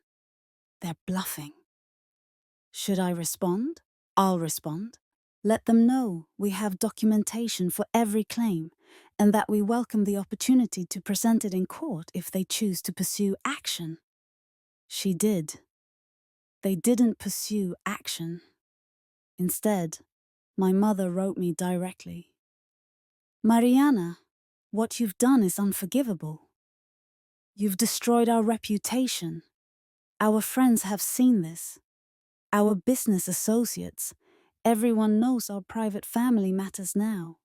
They're bluffing. Should I respond? I'll respond. Let them know we have documentation for every claim and that we welcome the opportunity to present it in court if they choose to pursue action. She did. They didn't pursue action. Instead, my mother wrote me directly. Mariana, what you've done is unforgivable. You've destroyed our reputation. Our friends have seen this. Our business associates. Everyone knows our private family matters now.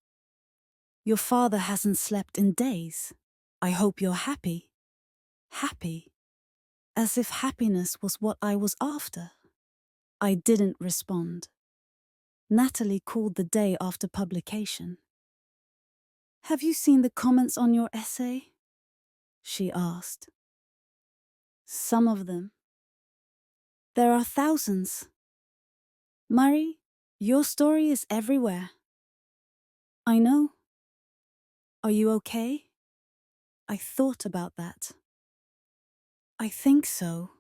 Your father hasn't slept in days. I hope you're happy. Happy. As if happiness was what I was after. I didn't respond. Natalie called the day after publication. Have you seen the comments on your essay? She asked. Some of them. There are thousands. Murray, your story is everywhere. I know. Are you okay? I thought about that. I think so.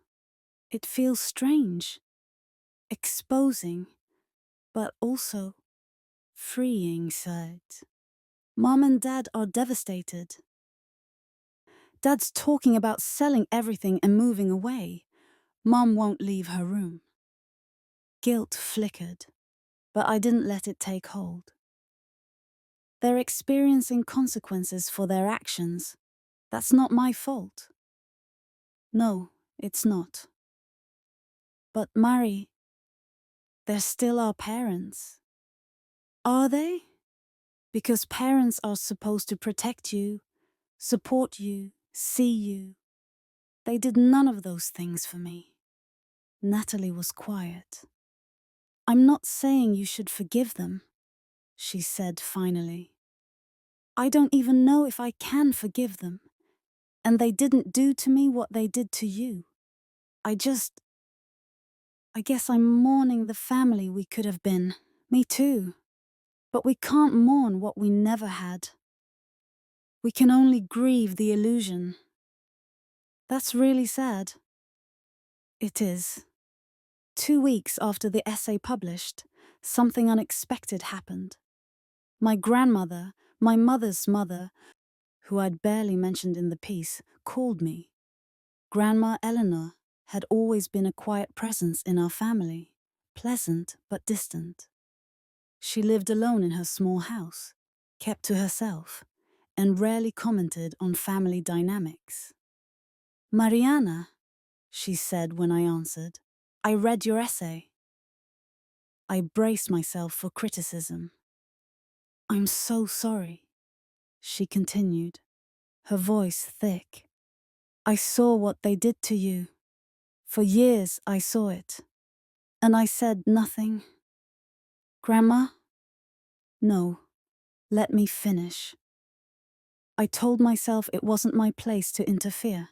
It feels strange, exposing, but also freeing side. Mom and Dad are devastated. Dad's talking about selling everything and moving away. Mom won't leave her room. Guilt flickered, but I didn't let it take hold. They're experiencing consequences for their actions. That's not my fault. No, it's not. But Mari, they're still our parents. Are they? Because parents are supposed to protect you, support you, see you. They did none of those things for me. Natalie was quiet. I'm not saying you should forgive them, she said finally. I don't even know if I can forgive them. And they didn't do to me what they did to you. I guess I'm mourning the family we could have been. Me too. But we can't mourn what we never had. We can only grieve the illusion. That's really sad. It is. 2 weeks after the essay published, something unexpected happened. My grandmother, my mother's mother, who I'd barely mentioned in the piece, called me. Grandma Eleanor had always been a quiet presence in our family, pleasant but distant. She lived alone in her small house, kept to herself, and rarely commented on family dynamics. Mariana, she said when I answered, I read your essay. I braced myself for criticism. I'm so sorry, she continued, her voice thick. I saw what they did to you. For years I saw it. And I said nothing. Grandma? No, let me finish. I told myself it wasn't my place to interfere.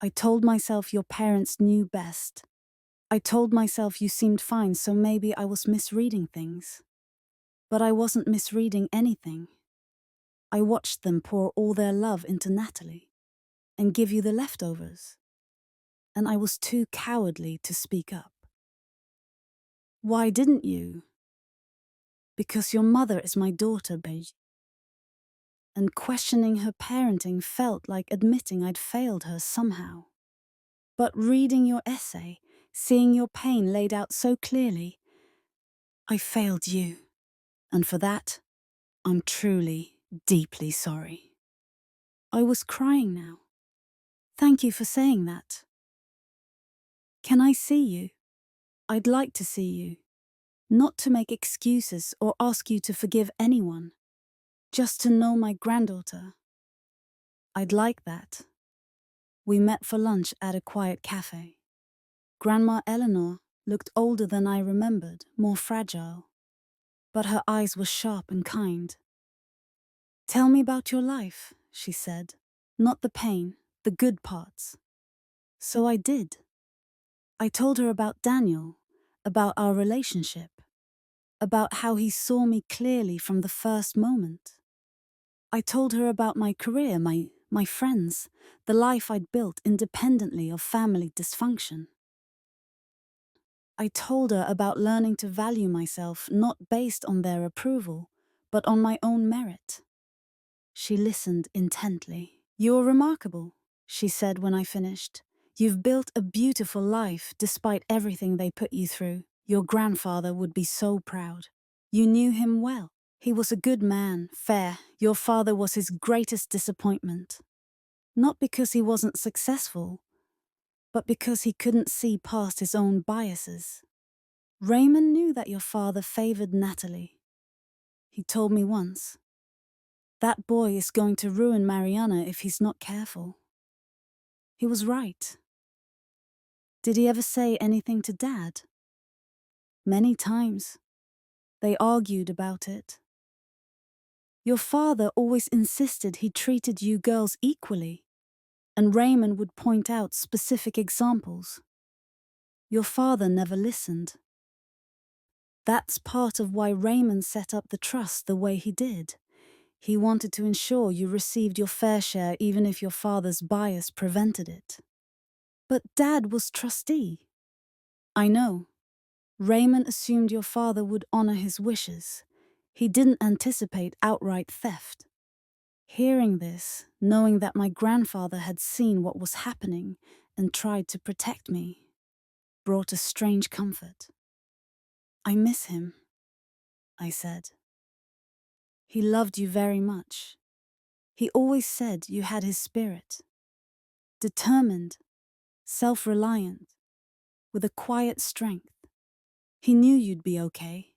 I told myself your parents knew best. I told myself you seemed fine, so maybe I was misreading things. But I wasn't misreading anything. I watched them pour all their love into Natalie and give you the leftovers. And I was too cowardly to speak up. Why didn't you? Because your mother is my daughter, Beige. And questioning her parenting felt like admitting I'd failed her somehow. But reading your essay, seeing your pain laid out so clearly, I failed you. And for that, I'm truly, deeply sorry. I was crying now. Thank you for saying that. Can I see you? I'd like to see you. Not to make excuses or ask you to forgive anyone. Just to know my granddaughter. I'd like that. We met for lunch at a quiet cafe. Grandma Eleanor looked older than I remembered, more fragile. But her eyes were sharp and kind. Tell me about your life, she said. Not the pain, the good parts. So I did. I told her about Daniel, about our relationship, about how he saw me clearly from the first moment. I told her about my career, my friends, the life I'd built independently of family dysfunction. I told her about learning to value myself not based on their approval, but on my own merit. She listened intently. "You're remarkable," she said when I finished. "You've built a beautiful life despite everything they put you through. Your grandfather would be so proud. You knew him well. He was a good man, fair. Your father was his greatest disappointment. Not because he wasn't successful, but because he couldn't see past his own biases. Raymond knew that your father favored Natalie. He told me once, that boy is going to ruin Mariana if he's not careful." He was right. Did he ever say anything to Dad? Many times. They argued about it. Your father always insisted he treated you girls equally, and Raymond would point out specific examples. Your father never listened. That's part of why Raymond set up the trust the way he did. He wanted to ensure you received your fair share even if your father's bias prevented it. But Dad was trustee. I know. Raymond assumed your father would honor his wishes. He didn't anticipate outright theft. Hearing this, knowing that my grandfather had seen what was happening and tried to protect me, brought a strange comfort. "I miss him," I said. "He loved you very much. He always said you had his spirit. Determined, self-reliant, with a quiet strength. He knew you'd be okay,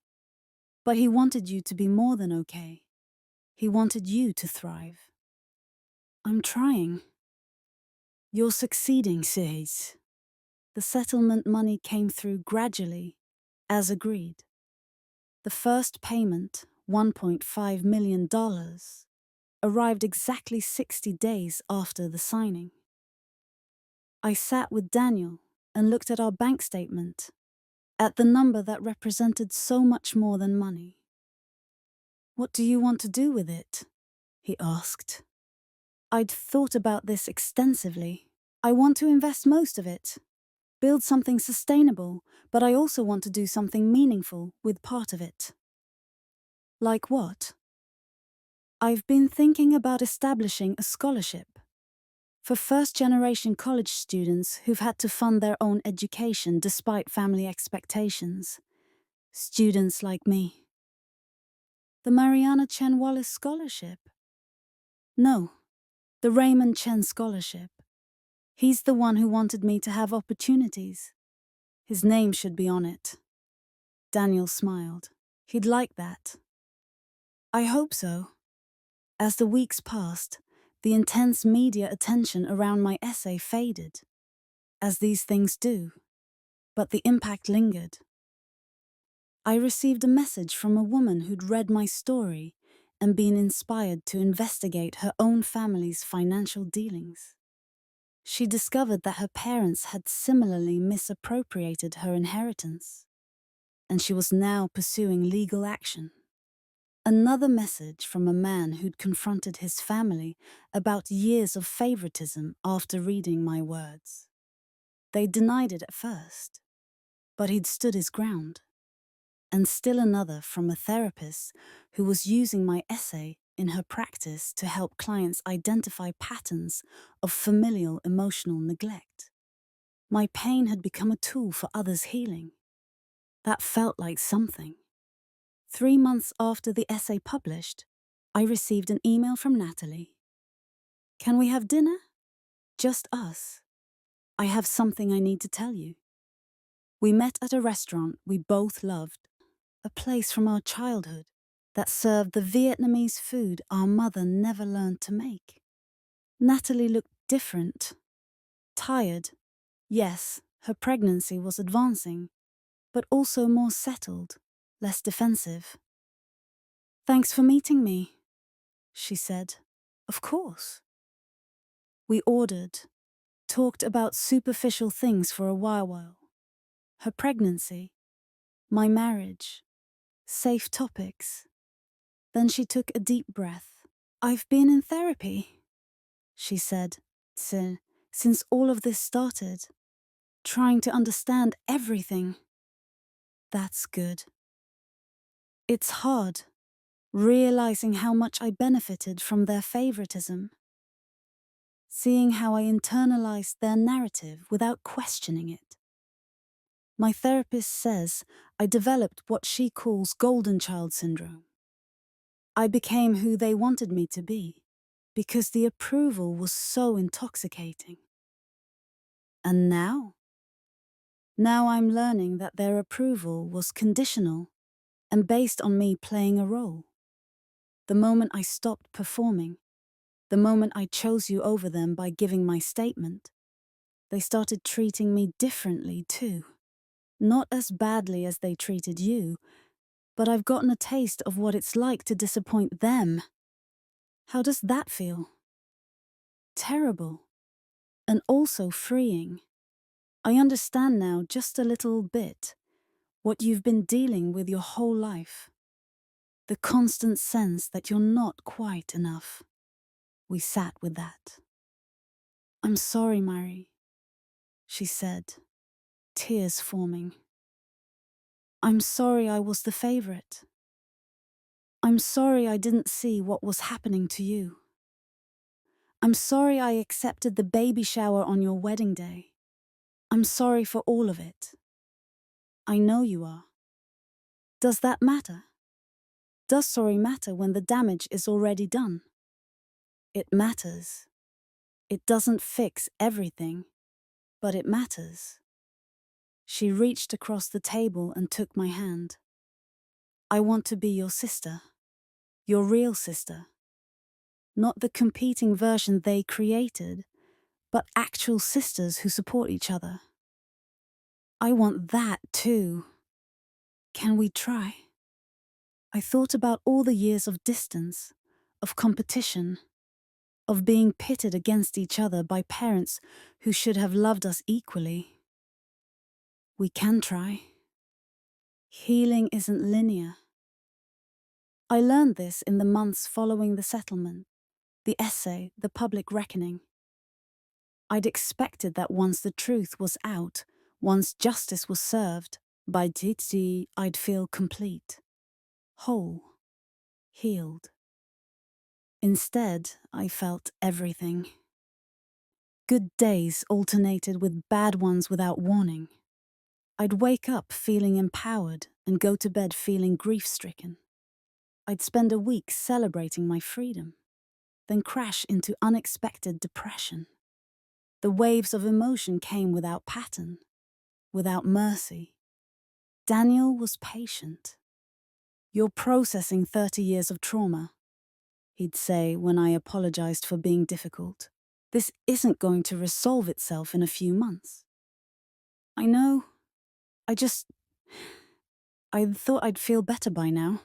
but he wanted you to be more than okay. He wanted you to thrive." "I'm trying." "You're succeeding, Cerise." The settlement money came through gradually, as agreed. The first payment, $1.5 million, arrived exactly 60 days after the signing. I sat with Daniel and looked at our bank statement, at the number that represented so much more than money. "What do you want to do with it?" he asked. I'd thought about this extensively. "I want to invest most of it, build something sustainable, but I also want to do something meaningful with part of it." "Like what?" "I've been thinking about establishing a scholarship for first-generation college students who've had to fund their own education despite family expectations. Students like me." "The Mariana Chen Wallace Scholarship?" "No, the Raymond Chen Scholarship. He's the one who wanted me to have opportunities. His name should be on it." Daniel smiled. "He'd like that." "I hope so." As the weeks passed, the intense media attention around my essay faded, as these things do, but the impact lingered. I received a message from a woman who'd read my story and been inspired to investigate her own family's financial dealings. She discovered that her parents had similarly misappropriated her inheritance, and she was now pursuing legal action. Another message from a man who'd confronted his family about years of favoritism after reading my words. They denied it at first, but he'd stood his ground. And still another from a therapist who was using my essay in her practice to help clients identify patterns of familial emotional neglect. My pain had become a tool for others' healing. That felt like something. 3 months after the essay published, I received an email from Natalie. "Can we have dinner? Just us. I have something I need to tell you." We met at a restaurant we both loved, a place from our childhood that served the Vietnamese food our mother never learned to make. Natalie looked different. Tired. Yes, her pregnancy was advancing, but also more settled, less defensive. "Thanks for meeting me," she said. "Of course." We ordered, talked about superficial things for a while. Her pregnancy, my marriage, safe topics. Then she took a deep breath. I've been in therapy, she said, since all of this started, trying to understand everything. That's good. It's hard, realizing how much I benefited from their favoritism, seeing how I internalized their narrative without questioning it. My therapist says I developed what she calls golden child syndrome. I became who they wanted me to be because the approval was so intoxicating. And now? Now I'm learning that their approval was conditional and based on me playing a role. The moment I stopped performing, the moment I chose you over them by giving my statement, they started treating me differently too. Not as badly as they treated you, but I've gotten a taste of what it's like to disappoint them. How does that feel? Terrible. And also freeing. I understand now just a little bit what you've been dealing with your whole life. The constant sense that you're not quite enough. We sat with that. I'm sorry, Mary, she said, tears forming. I'm sorry I was the favorite. I'm sorry I didn't see what was happening to you. I'm sorry I accepted the baby shower on your wedding day. I'm sorry for all of it. I know you are. Does that matter? Does sorry matter when the damage is already done? It matters. It doesn't fix everything, but it matters. She reached across the table and took my hand. I want to be your sister. Your real sister. Not the competing version they created, but actual sisters who support each other. I want that too. Can we try? I thought about all the years of distance, of competition, of being pitted against each other by parents who should have loved us equally. We can try. Healing isn't linear. I learned this in the months following the settlement, the essay, the public reckoning. I'd expected that once the truth was out, once justice was served, by Titi, I'd feel complete, whole, healed. Instead, I felt everything. Good days alternated with bad ones without warning. I'd wake up feeling empowered and go to bed feeling grief-stricken. I'd spend a week celebrating my freedom, then crash into unexpected depression. The waves of emotion came without pattern, without mercy. Daniel was patient. You're processing 30 years of trauma, he'd say when I apologized for being difficult. This isn't going to resolve itself in a few months. I know. I thought I'd feel better by now.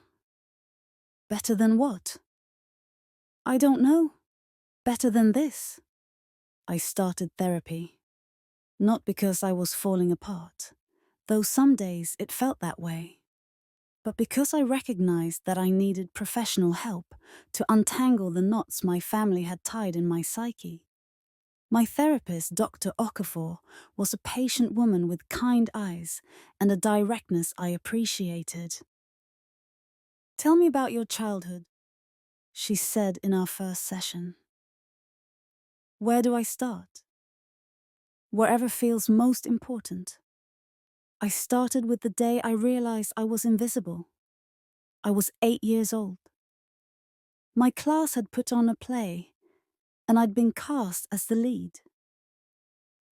Better than what? I don't know. Better than this. I started therapy. Not because I was falling apart, though some days it felt that way, but because I recognized that I needed professional help to untangle the knots my family had tied in my psyche. My therapist, Dr. Okafor, was a patient woman with kind eyes and a directness I appreciated. Tell me about your childhood, she said in our first session. Where do I start? Wherever feels most important. I started with the day I realized I was invisible. I was 8 years old. My class had put on a play, and I'd been cast as the lead.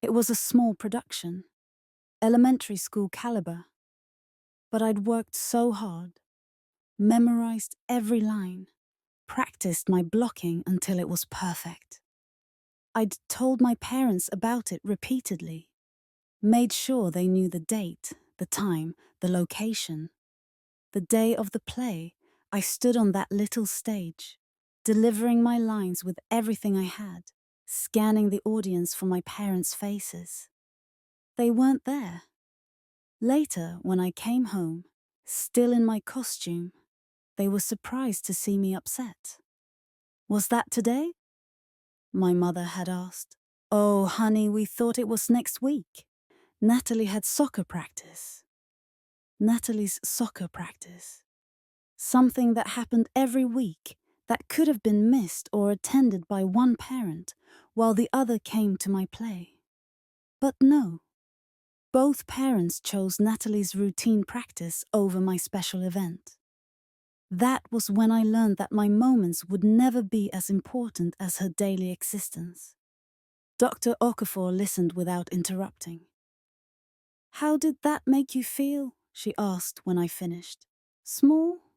It was a small production, elementary school caliber, but I'd worked so hard, memorized every line, practiced my blocking until it was perfect. I'd told my parents about it repeatedly, made sure they knew the date, the time, the location. The day of the play, I stood on that little stage, delivering my lines with everything I had, scanning the audience for my parents' faces. They weren't there. Later, when I came home, still in my costume, they were surprised to see me upset. "Was that today?" my mother had asked. "Oh, honey, we thought it was next week. Natalie had soccer practice." Natalie's soccer practice. Something that happened every week that could have been missed or attended by one parent while the other came to my play. But no, both parents chose Natalie's routine practice over my special event. That was when I learned that my moments would never be as important as her daily existence. Dr. Okafor listened without interrupting. "How did that make you feel?" she asked when I finished. "Small?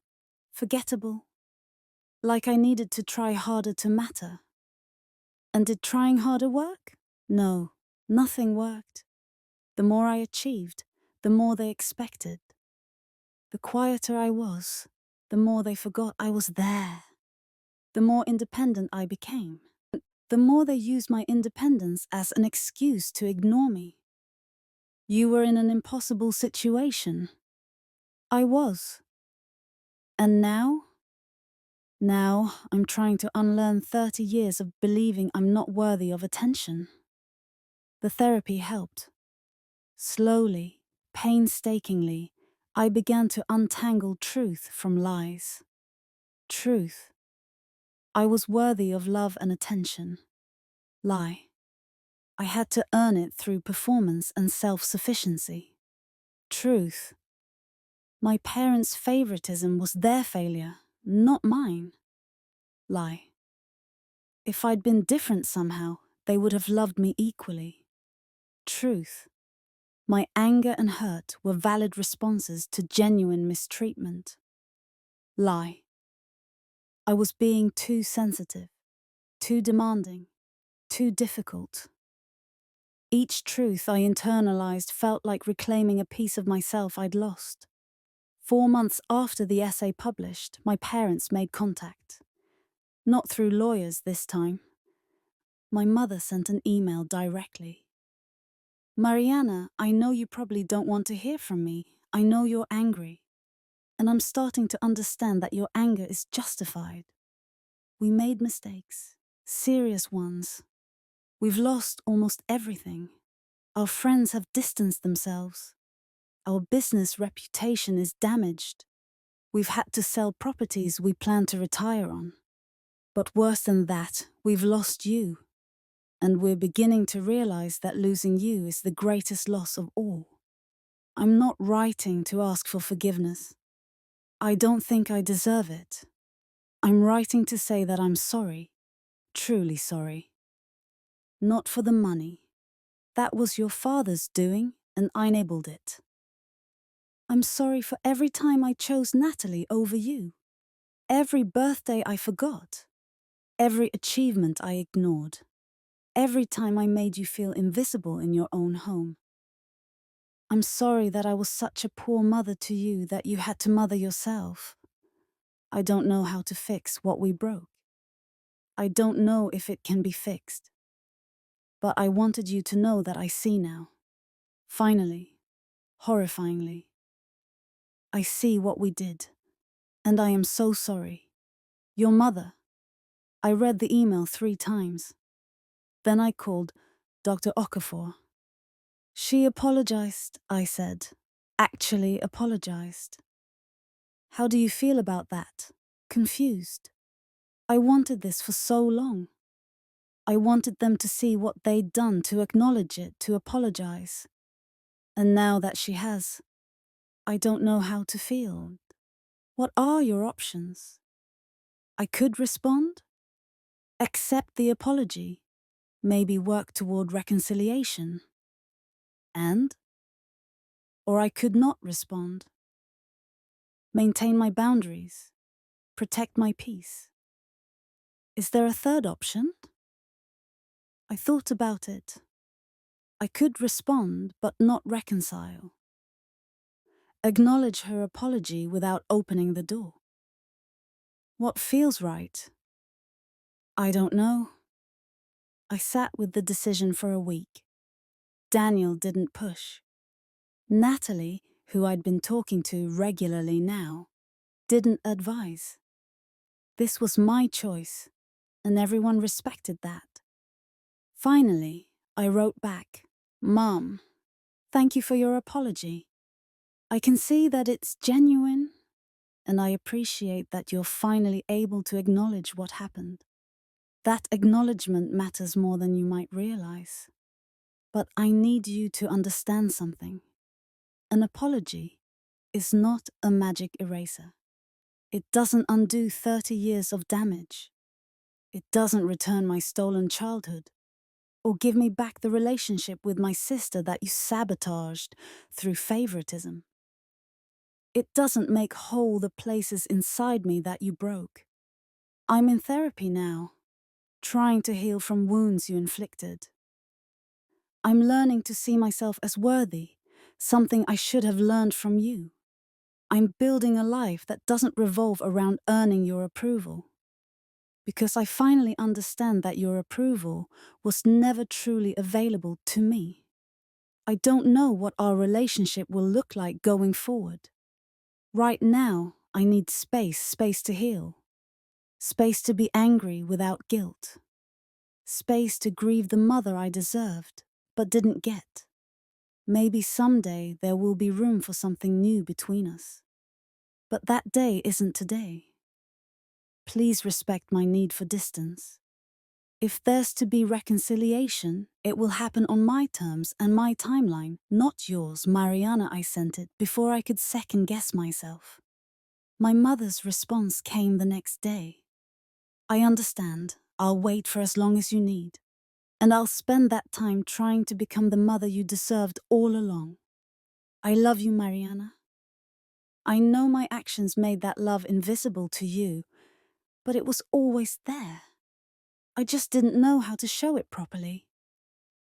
Forgettable? Like I needed to try harder to matter? And did trying harder work? No, nothing worked. The more I achieved, the more they expected. The quieter I was, the more they forgot I was there. The more independent I became, the more they used my independence as an excuse to ignore me. You were in an impossible situation." I was. And now? Now I'm trying to unlearn 30 years of believing I'm not worthy of attention. The therapy helped. Slowly, painstakingly, I began to untangle truth from lies. Truth. I was worthy of love and attention. Lie. I had to earn it through performance and self-sufficiency. Truth. My parents' favoritism was their failure, not mine. Lie. If I'd been different somehow, they would have loved me equally. Truth. My anger and hurt were valid responses to genuine mistreatment. Lie. I was being too sensitive, too demanding, too difficult. Each truth I internalized felt like reclaiming a piece of myself I'd lost. 4 months after the essay published, my parents made contact. Not through lawyers this time. My mother sent an email directly. "Mariana, I know you probably don't want to hear from me. I know you're angry. And I'm starting to understand that your anger is justified. We made mistakes, serious ones. We've lost almost everything. Our friends have distanced themselves. Our business reputation is damaged. We've had to sell properties we plan to retire on. But worse than that, we've lost you. And we're beginning to realize that losing you is the greatest loss of all. I'm not writing to ask for forgiveness. I don't think I deserve it. I'm writing to say that I'm sorry, truly sorry. Not for the money. That was your father's doing, and I enabled it. I'm sorry for every time I chose Natalie over you. Every birthday I forgot. Every achievement I ignored. Every time I made you feel invisible in your own home. I'm sorry that I was such a poor mother to you that you had to mother yourself. I don't know how to fix what we broke. I don't know if it can be fixed. But I wanted you to know that I see now. Finally, horrifyingly. I see what we did. And I am so sorry. Your mother. I read the email 3 times. Then I called Dr. Okafor. She apologized, I said. Actually apologized. How do you feel about that? Confused. I wanted this for so long. I wanted them to see what they'd done, to acknowledge it, to apologize. And now that she has, I don't know how to feel. What are your options? I could respond, accept the apology, maybe work toward reconciliation. And? Or I could not respond. Maintain my boundaries, protect my peace. Is there a third option? I thought about it. I could respond, but not reconcile. Acknowledge her apology without opening the door. What feels right? I don't know. I sat with the decision for a week. Daniel didn't push. Natalie, who I'd been talking to regularly now, didn't advise. This was my choice, and everyone respected that. Finally, I wrote back, "Mom, thank you for your apology. I can see that it's genuine, and I appreciate that you're finally able to acknowledge what happened. That acknowledgement matters more than you might realize. But I need you to understand something. An apology is not a magic eraser. It doesn't undo 30 years of damage. It doesn't return my stolen childhood, or give me back the relationship with my sister that you sabotaged through favoritism. It doesn't make whole the places inside me that you broke. I'm in therapy now, trying to heal from wounds you inflicted. I'm learning to see myself as worthy, something I should have learned from you. I'm building a life that doesn't revolve around earning your approval. Because I finally understand that your approval was never truly available to me. I don't know what our relationship will look like going forward. Right now, I need space to heal. Space to be angry without guilt. Space to grieve the mother I deserved, but didn't get. Maybe someday there will be room for something new between us. But that day isn't today. Please respect my need for distance. If there's to be reconciliation, it will happen on my terms and my timeline, not yours, Mariana. I sent it before I could second guess myself. My mother's response came the next day. I understand. I'll wait for as long as you need. And I'll spend that time trying to become the mother you deserved all along. I love you, Mariana. I know my actions made that love invisible to you, but it was always there. I just didn't know how to show it properly.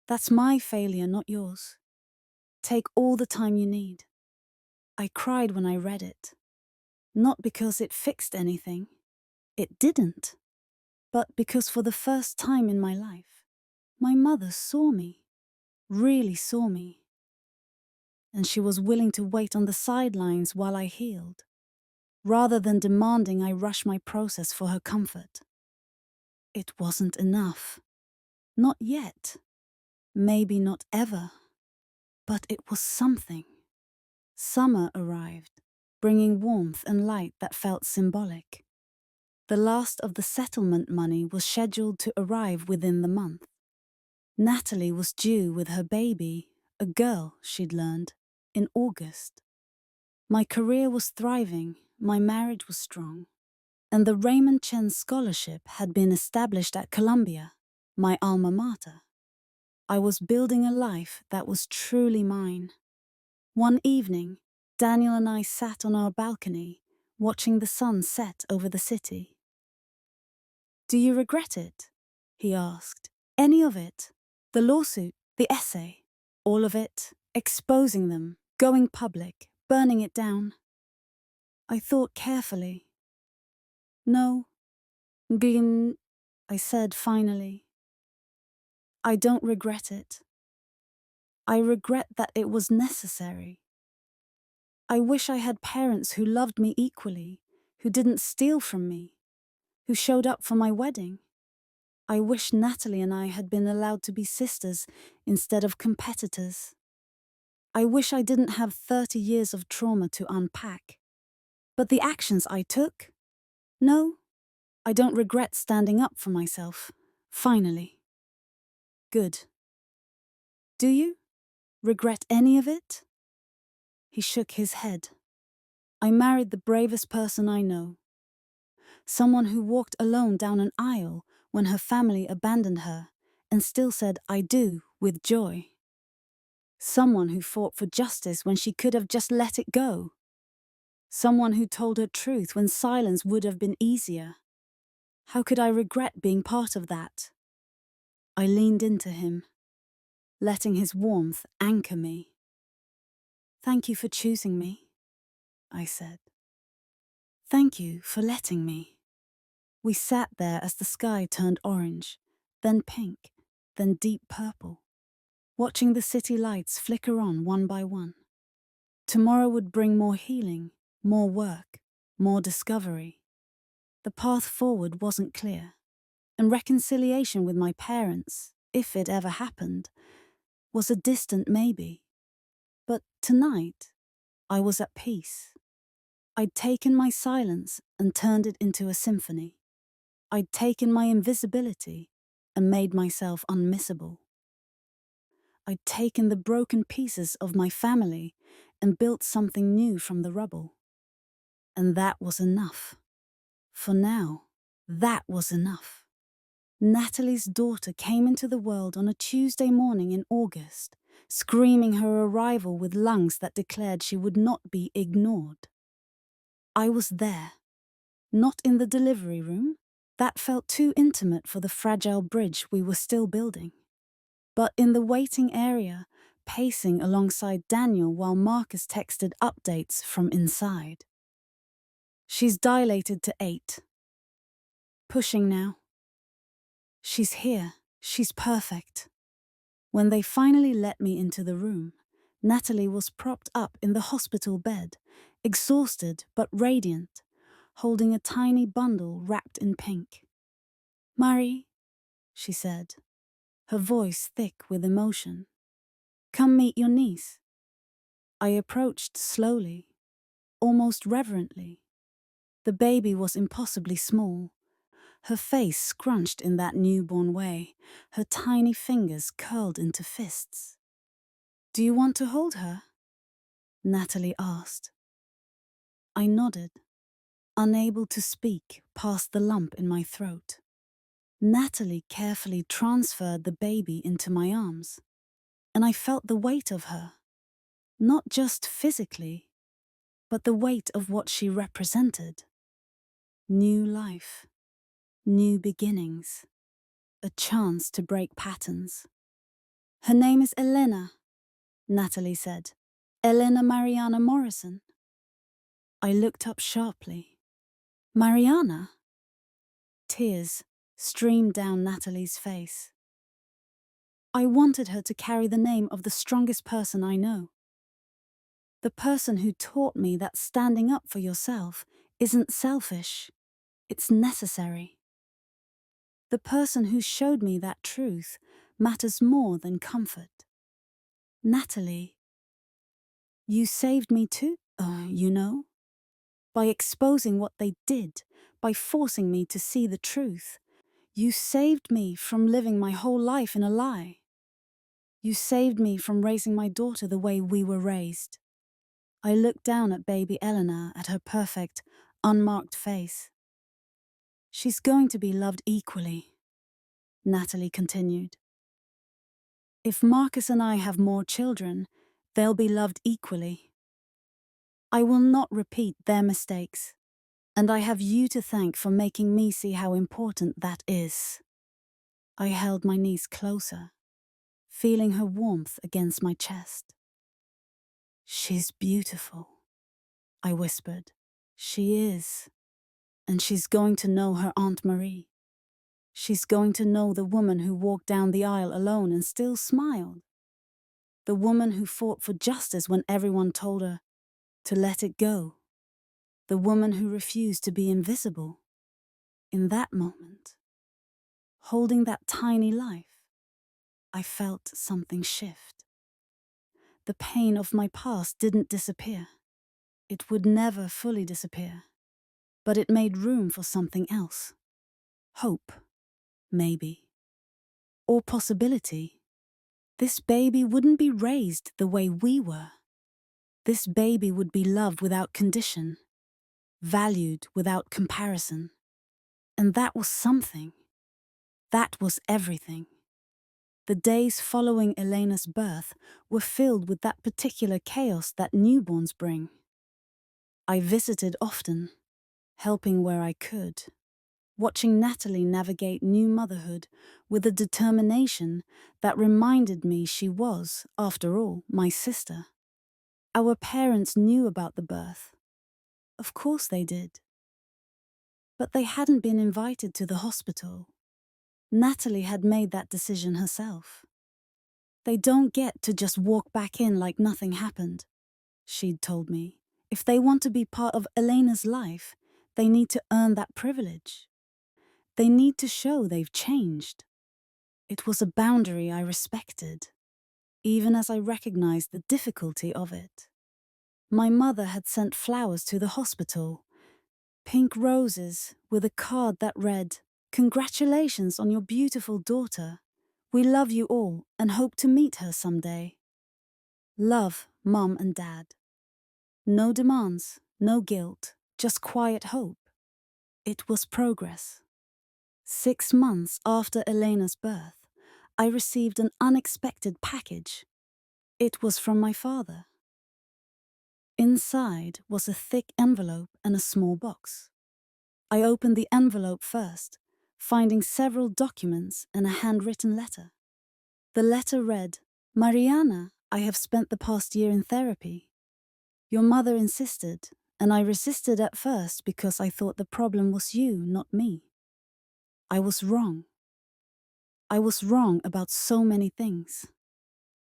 That's my failure, not yours. Take all the time you need. I cried when I read it. Not because it fixed anything. It didn't. But because for the first time in my life, my mother saw me. Really saw me. And she was willing to wait on the sidelines while I healed, rather than demanding I rush my process for her comfort. It wasn't enough. Not yet. Maybe not ever. But it was something. Summer arrived, bringing warmth and light that felt symbolic. The last of the settlement money was scheduled to arrive within the month. Natalie was due with her baby, a girl, she'd learned, in August. My career was thriving, my marriage was strong, and the Raymond Chen Scholarship had been established at Columbia, my alma mater. I was building a life that was truly mine. One evening, Daniel and I sat on our balcony, watching the sun set over the city. "Do you regret it?" he asked. "Any of it? The lawsuit, the essay, all of it, exposing them, going public, burning it down?" I thought carefully. "No, Glyn," I said finally. "I don't regret it. I regret that it was necessary. I wish I had parents who loved me equally, who didn't steal from me, who showed up for my wedding. I wish Natalie and I had been allowed to be sisters instead of competitors. I wish I didn't have 30 years of trauma to unpack. But the actions I took? No, I don't regret standing up for myself. Finally. Good. Do you? Regret any of it?" He shook his head. "I married the bravest person I know. Someone who walked alone down an aisle when her family abandoned her and still said I do with joy. Someone who fought for justice when she could have just let it go. Someone who told her truth when silence would have been easier. How could I regret being part of that?" I leaned into him, letting his warmth anchor me. "Thank you for choosing me," I said. "Thank you for letting me." We sat there as the sky turned orange, then pink, then deep purple, watching the city lights flicker on one by one. Tomorrow would bring more healing, more work, more discovery. The path forward wasn't clear, and reconciliation with my parents, if it ever happened, was a distant maybe. But tonight, I was at peace. I'd taken my silence and turned it into a symphony. I'd taken my invisibility and made myself unmissable. I'd taken the broken pieces of my family and built something new from the rubble. And that was enough. For now, that was enough. Natalie's daughter came into the world on a Tuesday morning in August, screaming her arrival with lungs that declared she would not be ignored. I was there, not in the delivery room. That felt too intimate for the fragile bridge we were still building. But in the waiting area, pacing alongside Daniel while Marcus texted updates from inside. She's dilated to 8. Pushing now. She's here. She's perfect. When they finally let me into the room, Natalie was propped up in the hospital bed, exhausted but radiant, holding a tiny bundle wrapped in pink. "Marie," she said, her voice thick with emotion. "Come meet your niece." I approached slowly, almost reverently. The baby was impossibly small, her face scrunched in that newborn way, her tiny fingers curled into fists. "Do you want to hold her?" Natalie asked. I nodded, unable to speak past the lump in my throat. Natalie carefully transferred the baby into my arms, and I felt the weight of her, not just physically, but the weight of what she represented. New life, new beginnings, a chance to break patterns. "Her name is Elena," Natalie said. "Elena Mariana Morrison." I looked up sharply. "Mariana?" Tears streamed down Natalie's face. "I wanted her to carry the name of the strongest person I know. The person who taught me that standing up for yourself isn't selfish, it's necessary. The person who showed me that truth matters more than comfort. Natalie, you saved me too, you know? By exposing what they did, by forcing me to see the truth. You saved me from living my whole life in a lie. You saved me from raising my daughter the way we were raised." I looked down at baby Eleanor, at her perfect, unmarked face. "She's going to be loved equally," Natalie continued. "If Marcus and I have more children, they'll be loved equally. I will not repeat their mistakes, and I have you to thank for making me see how important that is." I held my niece closer, feeling her warmth against my chest. "She's beautiful," I whispered. "She is. And she's going to know her Aunt Marie. She's going to know the woman who walked down the aisle alone and still smiled. The woman who fought for justice when everyone told her to let it go. The woman who refused to be invisible. In that moment, holding that tiny life, I felt something shift. The pain of my past didn't disappear. It would never fully disappear. But it made room for something else. Hope, maybe. Or possibility. This baby wouldn't be raised the way we were. This baby would be loved without condition, valued without comparison. And that was something. That was everything. The days following Elena's birth were filled with that particular chaos that newborns bring. I visited often, helping where I could, watching Natalie navigate new motherhood with a determination that reminded me she was, after all, my sister. Our parents knew about the birth. Of course they did. But they hadn't been invited to the hospital. Natalie had made that decision herself. They don't get to just walk back in like nothing happened, she'd told me. If they want to be part of Elena's life, they need to earn that privilege. They need to show they've changed. It was a boundary I respected, even as I recognized the difficulty of it. My mother had sent flowers to the hospital, pink roses with a card that read, "Congratulations on your beautiful daughter. We love you all and hope to meet her someday. Love, Mum and Dad." No demands, no guilt, just quiet hope. It was progress. 6 months after Elena's birth, I received an unexpected package. It was from my father. Inside was a thick envelope and a small box. I opened the envelope first, finding several documents and a handwritten letter. The letter read, "Mariana, I have spent the past year in therapy. Your mother insisted, and I resisted at first because I thought the problem was you, not me. I was wrong. I was wrong about so many things.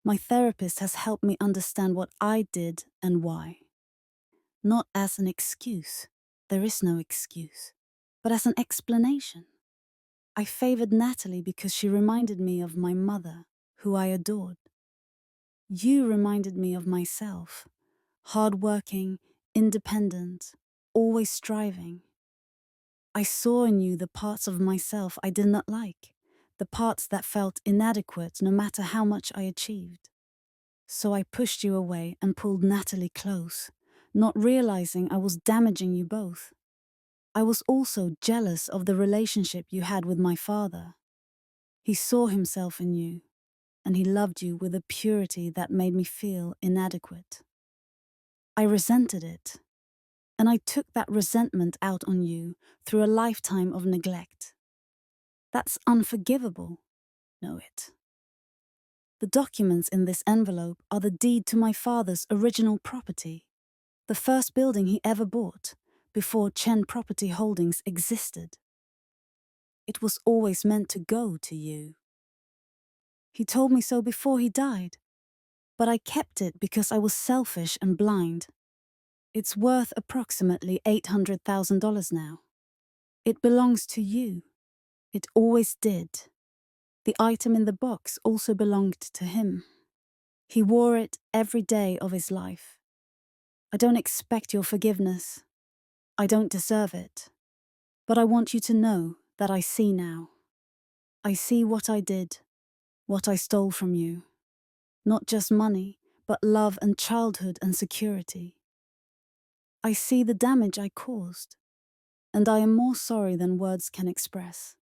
My therapist has helped me understand what I did and why. Not as an excuse, there is no excuse, but as an explanation. I favored Natalie because she reminded me of my mother, who I adored. You reminded me of myself, hardworking, independent, always striving. I saw in you the parts of myself I did not like, the parts that felt inadequate no matter how much I achieved. So I pushed you away and pulled Natalie close, not realizing I was damaging you both. I was also jealous of the relationship you had with my father. He saw himself in you, and he loved you with a purity that made me feel inadequate. I resented it, and I took that resentment out on you through a lifetime of neglect. That's unforgivable. Know it. The documents in this envelope are the deed to my father's original property, the first building he ever bought, before Chen Property Holdings existed. It was always meant to go to you. He told me so before he died, but I kept it because I was selfish and blind. It's worth approximately $800,000 now. It belongs to you. It always did. The item in the box also belonged to him. He wore it every day of his life. I don't expect your forgiveness. I don't deserve it. But I want you to know that I see now. I see what I did, what I stole from you. Not just money, but love and childhood and security. I see the damage I caused, and I am more sorry than words can express.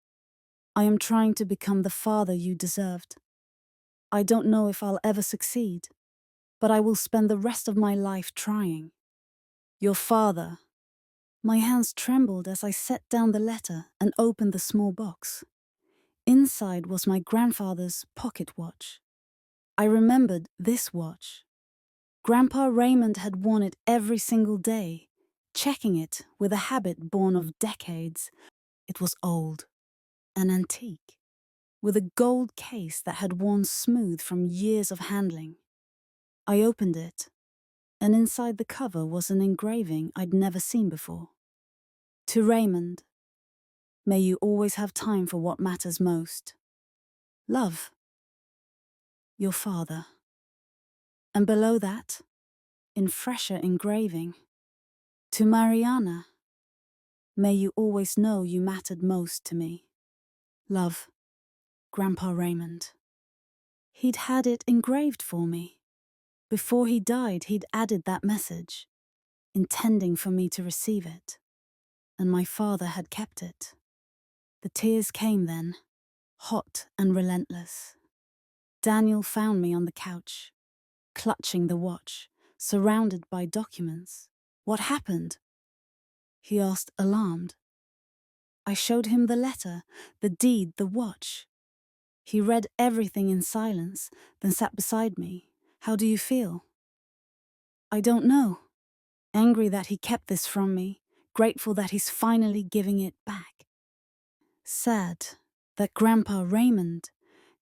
I am trying to become the father you deserved. I don't know if I'll ever succeed, but I will spend the rest of my life trying. Your father. My hands trembled as I set down the letter and opened the small box. Inside was my grandfather's pocket watch. I remembered this watch. Grandpa Raymond had worn it every single day, checking it with a habit born of decades. It was old, an antique, with a gold case that had worn smooth from years of handling. I opened it, and inside the cover was an engraving I'd never seen before. To Raymond, may you always have time for what matters most. Love. Your father. And below that, in fresher engraving, to Mariana, may you always know you mattered most to me. Love, Grandpa Raymond. He'd had it engraved for me. Before he died, he'd added that message, intending for me to receive it. And my father had kept it. The tears came then, hot and relentless. Daniel found me on the couch, clutching the watch, surrounded by documents. What happened? He asked, alarmed. I showed him the letter, the deed, the watch. He read everything in silence, then sat beside me. How do you feel? I don't know. Angry that he kept this from me, grateful that he's finally giving it back. Sad, That Grandpa Raymond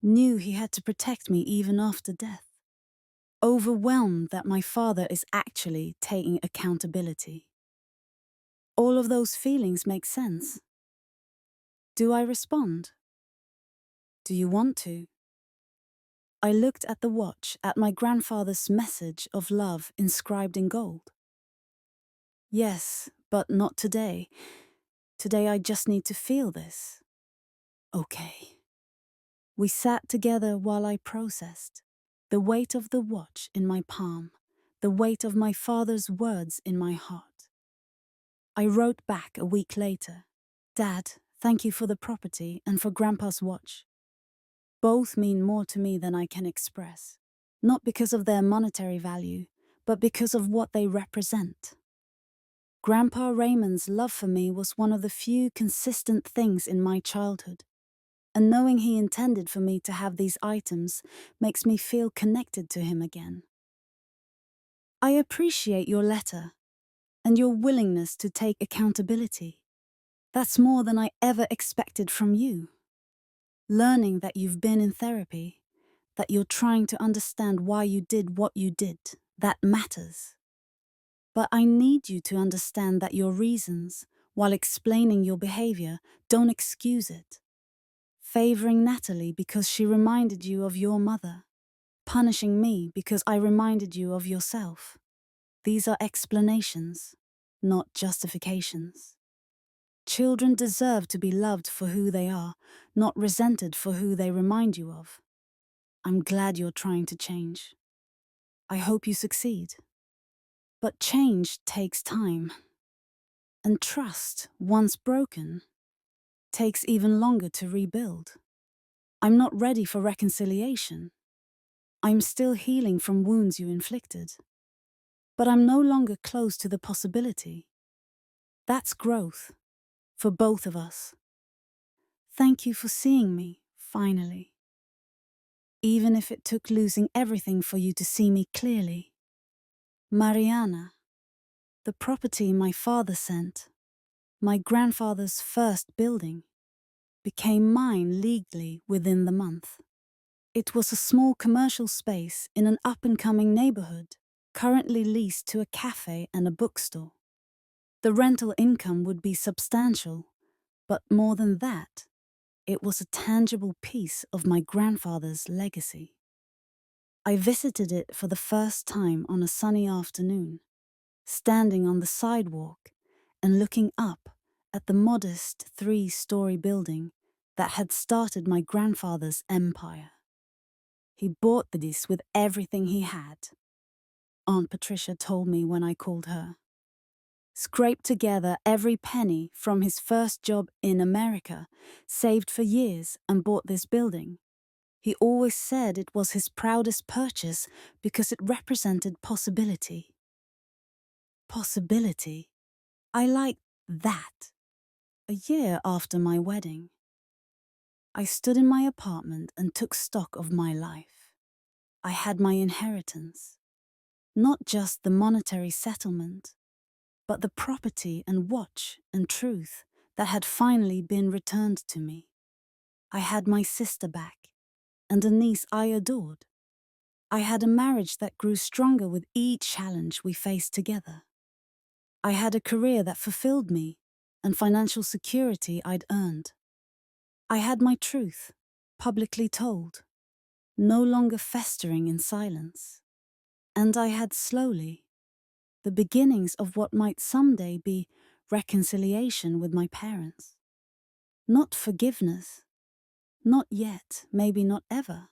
knew he had to protect me even after death. Overwhelmed that my father is actually taking accountability. All of those feelings make sense. Do I respond? Do you want to? I looked at the watch, at my grandfather's message of love inscribed in gold. Yes, but not today. Today I just need to feel this. Okay. We sat together while I processed. The weight of the watch in my palm, the weight of my father's words in my heart. I wrote back a week later. Dad, thank you for the property and for Grandpa's watch. Both mean more to me than I can express. Not because of their monetary value, but because of what they represent. Grandpa Raymond's love for me was one of the few consistent things in my childhood. And knowing he intended for me to have these items makes me feel connected to him again. I appreciate your letter and your willingness to take accountability. That's more than I ever expected from you. Learning that you've been in therapy, that you're trying to understand why you did what you did, that matters. But I need you to understand that your reasons, while explaining your behavior, don't excuse it. Favoring Natalie because she reminded you of your mother. Punishing me because I reminded you of yourself. These are explanations, not justifications. Children deserve to be loved for who they are, not resented for who they remind you of. I'm glad you're trying to change. I hope you succeed. But change takes time. And trust, once broken, takes even longer to rebuild. I'm not ready for reconciliation. I'm still healing from wounds you inflicted. But I'm no longer close to the possibility. That's growth, for both of us. Thank you for seeing me, finally. Even if it took losing everything for you to see me clearly. Mariana, the property my father sent, my grandfather's first building, became mine legally within the month. It was a small commercial space in an up-and-coming neighborhood, currently leased to a cafe and a bookstore. The rental income would be substantial, but more than that, it was a tangible piece of my grandfather's legacy. I visited it for the first time on a sunny afternoon, standing on the sidewalk and looking up at the modest 3-story building that had started my grandfather's empire. He bought this with everything he had, Aunt Patricia told me when I called her. Scraped together every penny from his first job in America, saved for years and bought this building. He always said it was his proudest purchase because it represented possibility. Possibility. I liked that. A year after my wedding, I stood in my apartment and took stock of my life. I had my inheritance. Not just the monetary settlement, but the property and watch and truth that had finally been returned to me. I had my sister back, and a niece I adored. I had a marriage that grew stronger with each challenge we faced together. I had a career that fulfilled me, and financial security I'd earned. I had my truth, publicly told, no longer festering in silence. And I had slowly the beginnings of what might someday be reconciliation with my parents. Not forgiveness, not yet, maybe not ever,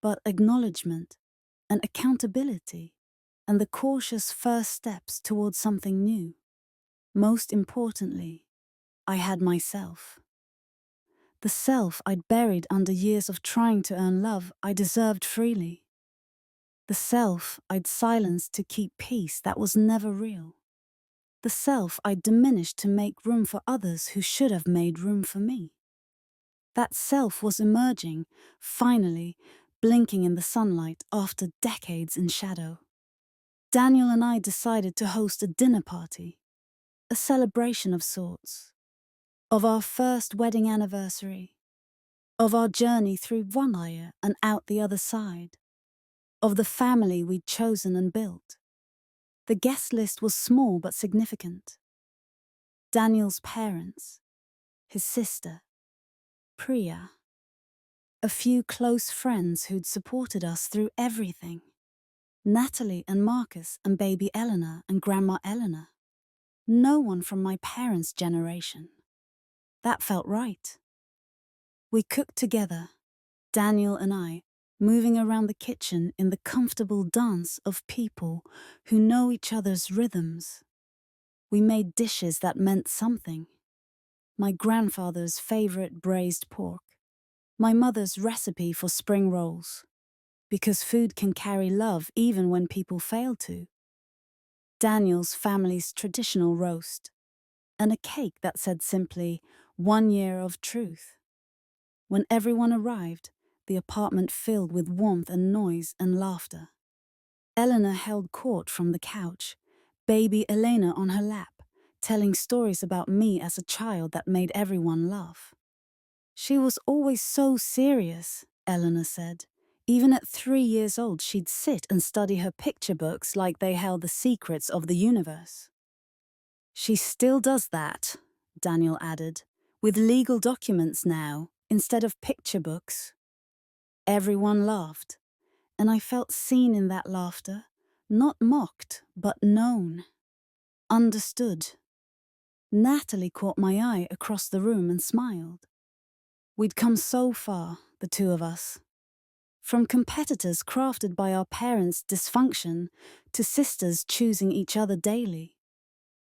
but acknowledgement and accountability and the cautious first steps towards something new. Most importantly, I had myself. The self I'd buried under years of trying to earn love I deserved freely. The self I'd silenced to keep peace that was never real. The self I'd diminished to make room for others who should have made room for me. That self was emerging, finally, blinking in the sunlight after decades in shadow. Daniel and I decided to host a dinner party, a celebration of sorts, of our first wedding anniversary, of our journey through one fire and out the other side, of the family we'd chosen and built. The guest list was small but significant. Daniel's parents, his sister, Priya, a few close friends who'd supported us through everything, Natalie and Marcus and baby Eleanor and Grandma Eleanor. No one from my parents' generation. That felt right. We cooked together, Daniel and I, moving around the kitchen in the comfortable dance of people who know each other's rhythms. We made dishes that meant something. My grandfather's favorite braised pork, my mother's recipe for spring rolls, because food can carry love even when people fail to. Daniel's family's traditional roast, and a cake that said simply, 1 year of truth. When everyone arrived, the apartment filled with warmth and noise and laughter. Eleanor held court from the couch, baby Elena on her lap, telling stories about me as a child that made everyone laugh. She was always so serious, Eleanor said. Even at 3 years old, she'd sit and study her picture books like they held the secrets of the universe. She still does that, Daniel added, with legal documents now, instead of picture books. Everyone laughed, and I felt seen in that laughter, not mocked, but known, understood. Natalie caught my eye across the room and smiled. We'd come so far, the two of us. From competitors crafted by our parents' dysfunction to sisters choosing each other daily.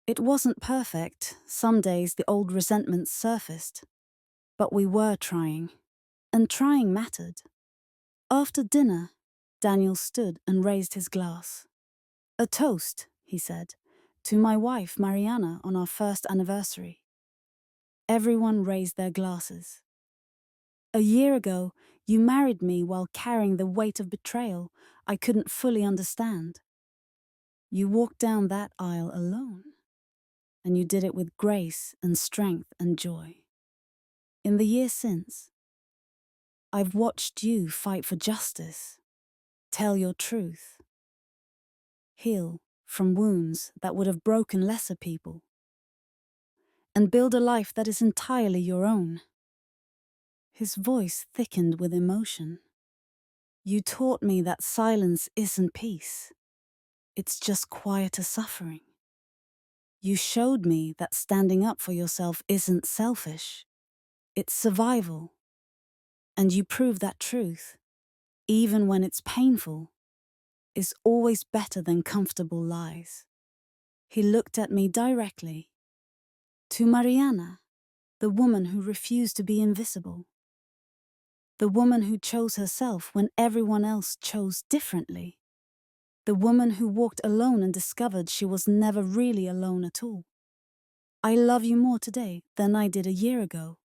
It wasn't perfect, some days the old resentments surfaced. But we were trying, and trying mattered. After dinner, Daniel stood and raised his glass. A toast, he said, to my wife Mariana on our first anniversary. Everyone raised their glasses. A year ago, you married me while carrying the weight of betrayal I couldn't fully understand. You walked down that aisle alone, and you did it with grace and strength and joy. In the years since, I've watched you fight for justice, tell your truth, heal from wounds that would have broken lesser people, and build a life that is entirely your own. His voice thickened with emotion. You taught me that silence isn't peace. It's just quieter suffering. You showed me that standing up for yourself isn't selfish. It's survival. And you proved that truth, even when it's painful, is always better than comfortable lies. He looked at me directly. To Mariana, the woman who refused to be invisible. The woman who chose herself when everyone else chose differently. The woman who walked alone and discovered she was never really alone at all. I love you more today than I did a year ago,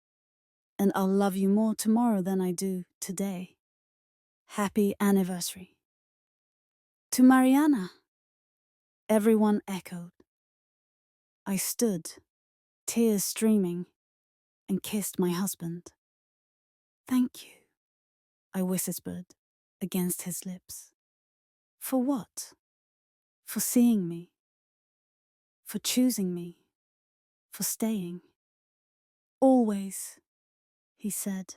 and I'll love you more tomorrow than I do today. Happy anniversary. To Mariana, everyone echoed. I stood, tears streaming, and kissed my husband. Thank you, I whispered against his lips. For what? For seeing me. For choosing me. For staying. Always, he said.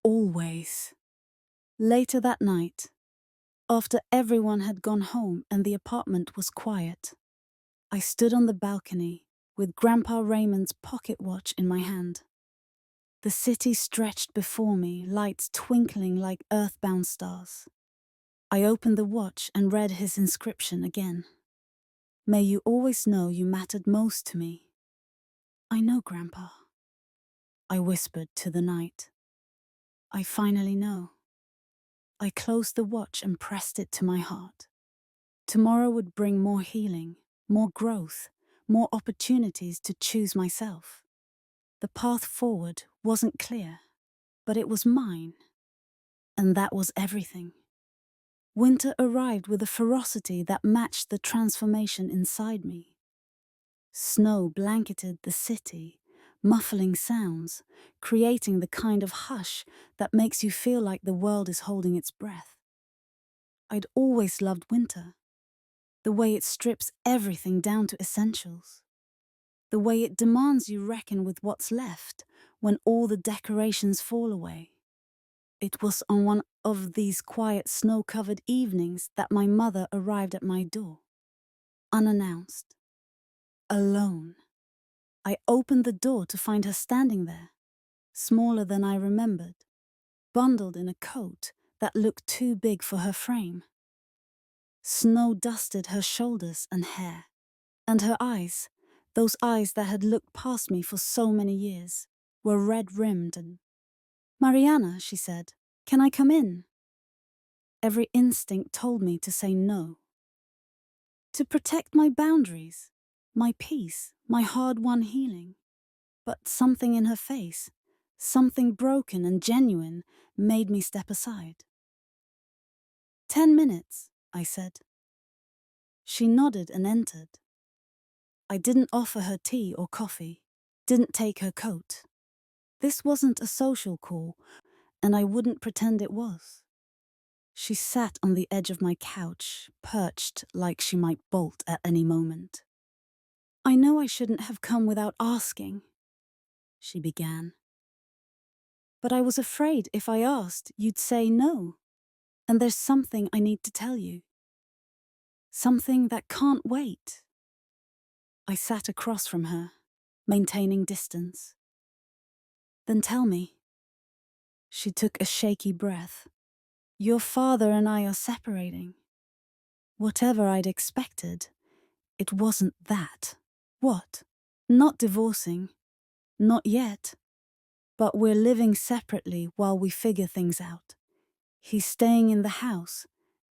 Always. Later that night, after everyone had gone home and the apartment was quiet, I stood on the balcony with Grandpa Raymond's pocket watch in my hand. The city stretched before me, lights twinkling like earthbound stars. I opened the watch and read his inscription again. May you always know you mattered most to me. I know, Grandpa. I whispered to the night. I finally know. I closed the watch and pressed it to my heart. Tomorrow would bring more healing, more growth, more opportunities to choose myself. The path forward wasn't clear, but it was mine. And that was everything. Winter arrived with a ferocity that matched the transformation inside me. Snow blanketed the city, muffling sounds, creating the kind of hush that makes you feel like the world is holding its breath. I'd always loved winter, the way it strips everything down to essentials, the way it demands you reckon with what's left when all the decorations fall away. It was on one of these quiet snow-covered evenings that my mother arrived at my door, unannounced, alone. I opened the door to find her standing there, smaller than I remembered, bundled in a coat that looked too big for her frame. Snow dusted her shoulders and hair, and her eyes, those eyes that had looked past me for so many years, were red-rimmed and... "Mariana," she said, "can I come in?" Every instinct told me to say no. To protect my boundaries, my peace, my hard-won healing. But something in her face, something broken and genuine, made me step aside. 10 minutes, I said. She nodded and entered. I didn't offer her tea or coffee, didn't take her coat. This wasn't a social call, and I wouldn't pretend it was. She sat on the edge of my couch, perched like she might bolt at any moment. "I know I shouldn't have come without asking," she began. "But I was afraid if I asked, you'd say no. And there's something I need to tell you. Something that can't wait." I sat across from her, maintaining distance. "Then tell me." She took a shaky breath. "Your father and I are separating." Whatever I'd expected, it wasn't that. What? Not divorcing. Not yet. But we're living separately while we figure things out. He's staying in the house,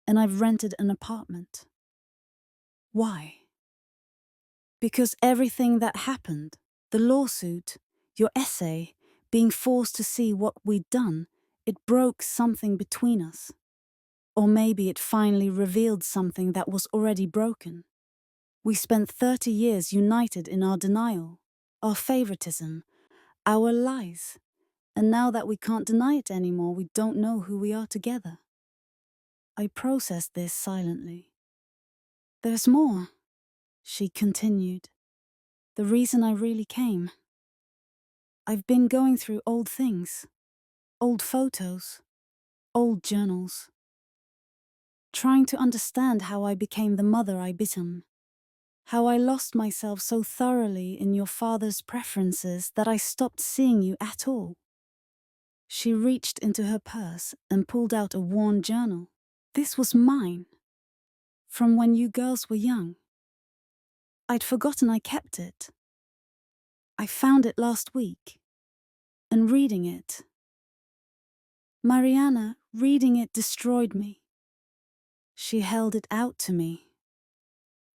and I've rented an apartment. Why? Because everything that happened, the lawsuit, your essay, being forced to see what we'd done, it broke something between us. Or maybe it finally revealed something that was already broken. We spent 30 years united in our denial, our favoritism, our lies. And now that we can't deny it anymore, we don't know who we are together. I processed this silently. "There's more," she continued. "The reason I really came. I've been going through old things, old photos, old journals, trying to understand how I became the mother I became, how I lost myself so thoroughly in your father's preferences that I stopped seeing you at all." She reached into her purse and pulled out a worn journal. This was mine, from when you girls were young. I'd forgotten I kept it. I found it last week, and reading it, Mariana, reading it destroyed me. She held it out to me.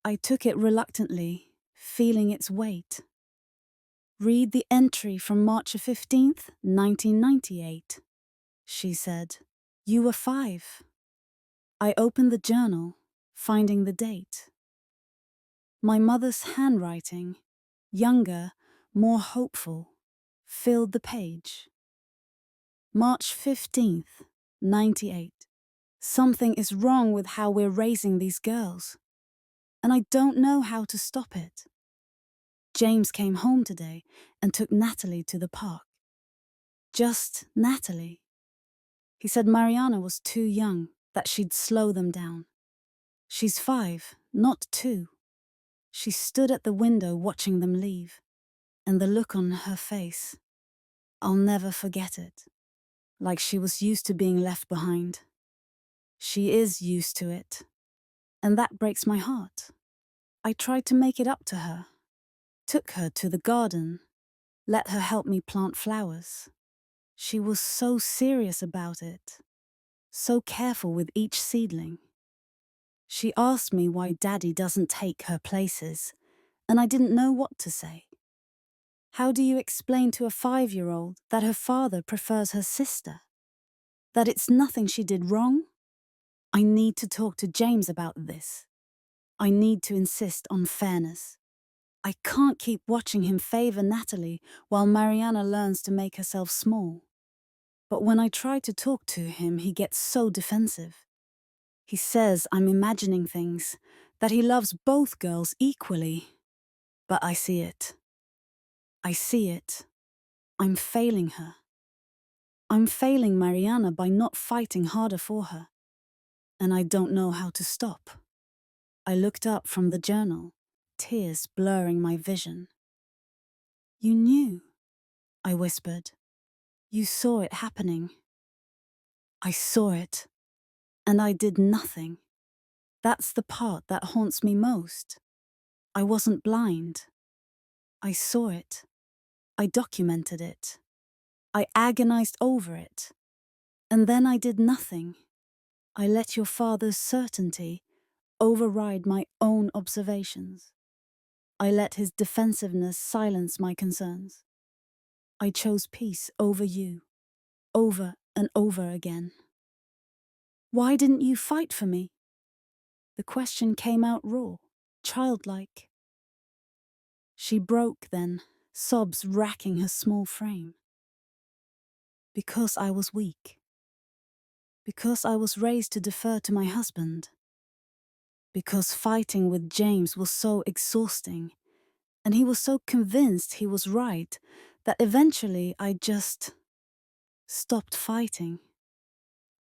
I took it reluctantly, feeling its weight. "Read the entry from March 15th, 1998, she said. "You were 5. I opened the journal, finding the date. My mother's handwriting, younger, more hopeful, filled the page. March 15th, 98. Something is wrong with how we're raising these girls, and I don't know how to stop it. James came home today and took Natalie to the park. Just Natalie. He said Mariana was too young, that she'd slow them down. She's 5, not 2. She stood at the window watching them leave, and the look on her face, I'll never forget it. Like she was used to being left behind. She is used to it, and that breaks my heart. I tried to make it up to her, took her to the garden, let her help me plant flowers. She was so serious about it, so careful with each seedling. She asked me why Daddy doesn't take her places, and I didn't know what to say. How do you explain to a 5-year-old that her father prefers her sister? That it's nothing she did wrong? I need to talk to James about this. I need to insist on fairness. I can't keep watching him favor Natalie while Mariana learns to make herself small. But when I try to talk to him, he gets so defensive. He says I'm imagining things, that he loves both girls equally. But I see it. I see it. I'm failing her. I'm failing Mariana by not fighting harder for her. And I don't know how to stop. I looked up from the journal, tears blurring my vision. You knew, I whispered. You saw it happening. I saw it, and I did nothing. That's the part that haunts me most. I wasn't blind. I saw it. I documented it. I agonized over it. And then I did nothing. I let your father's certainty override my own observations. I let his defensiveness silence my concerns. I chose peace over you, over and over again. Why didn't you fight for me? The question came out raw, childlike. She broke then, sobs racking her small frame. Because I was weak. Because I was raised to defer to my husband. Because fighting with James was so exhausting, and he was so convinced he was right that eventually I just stopped fighting.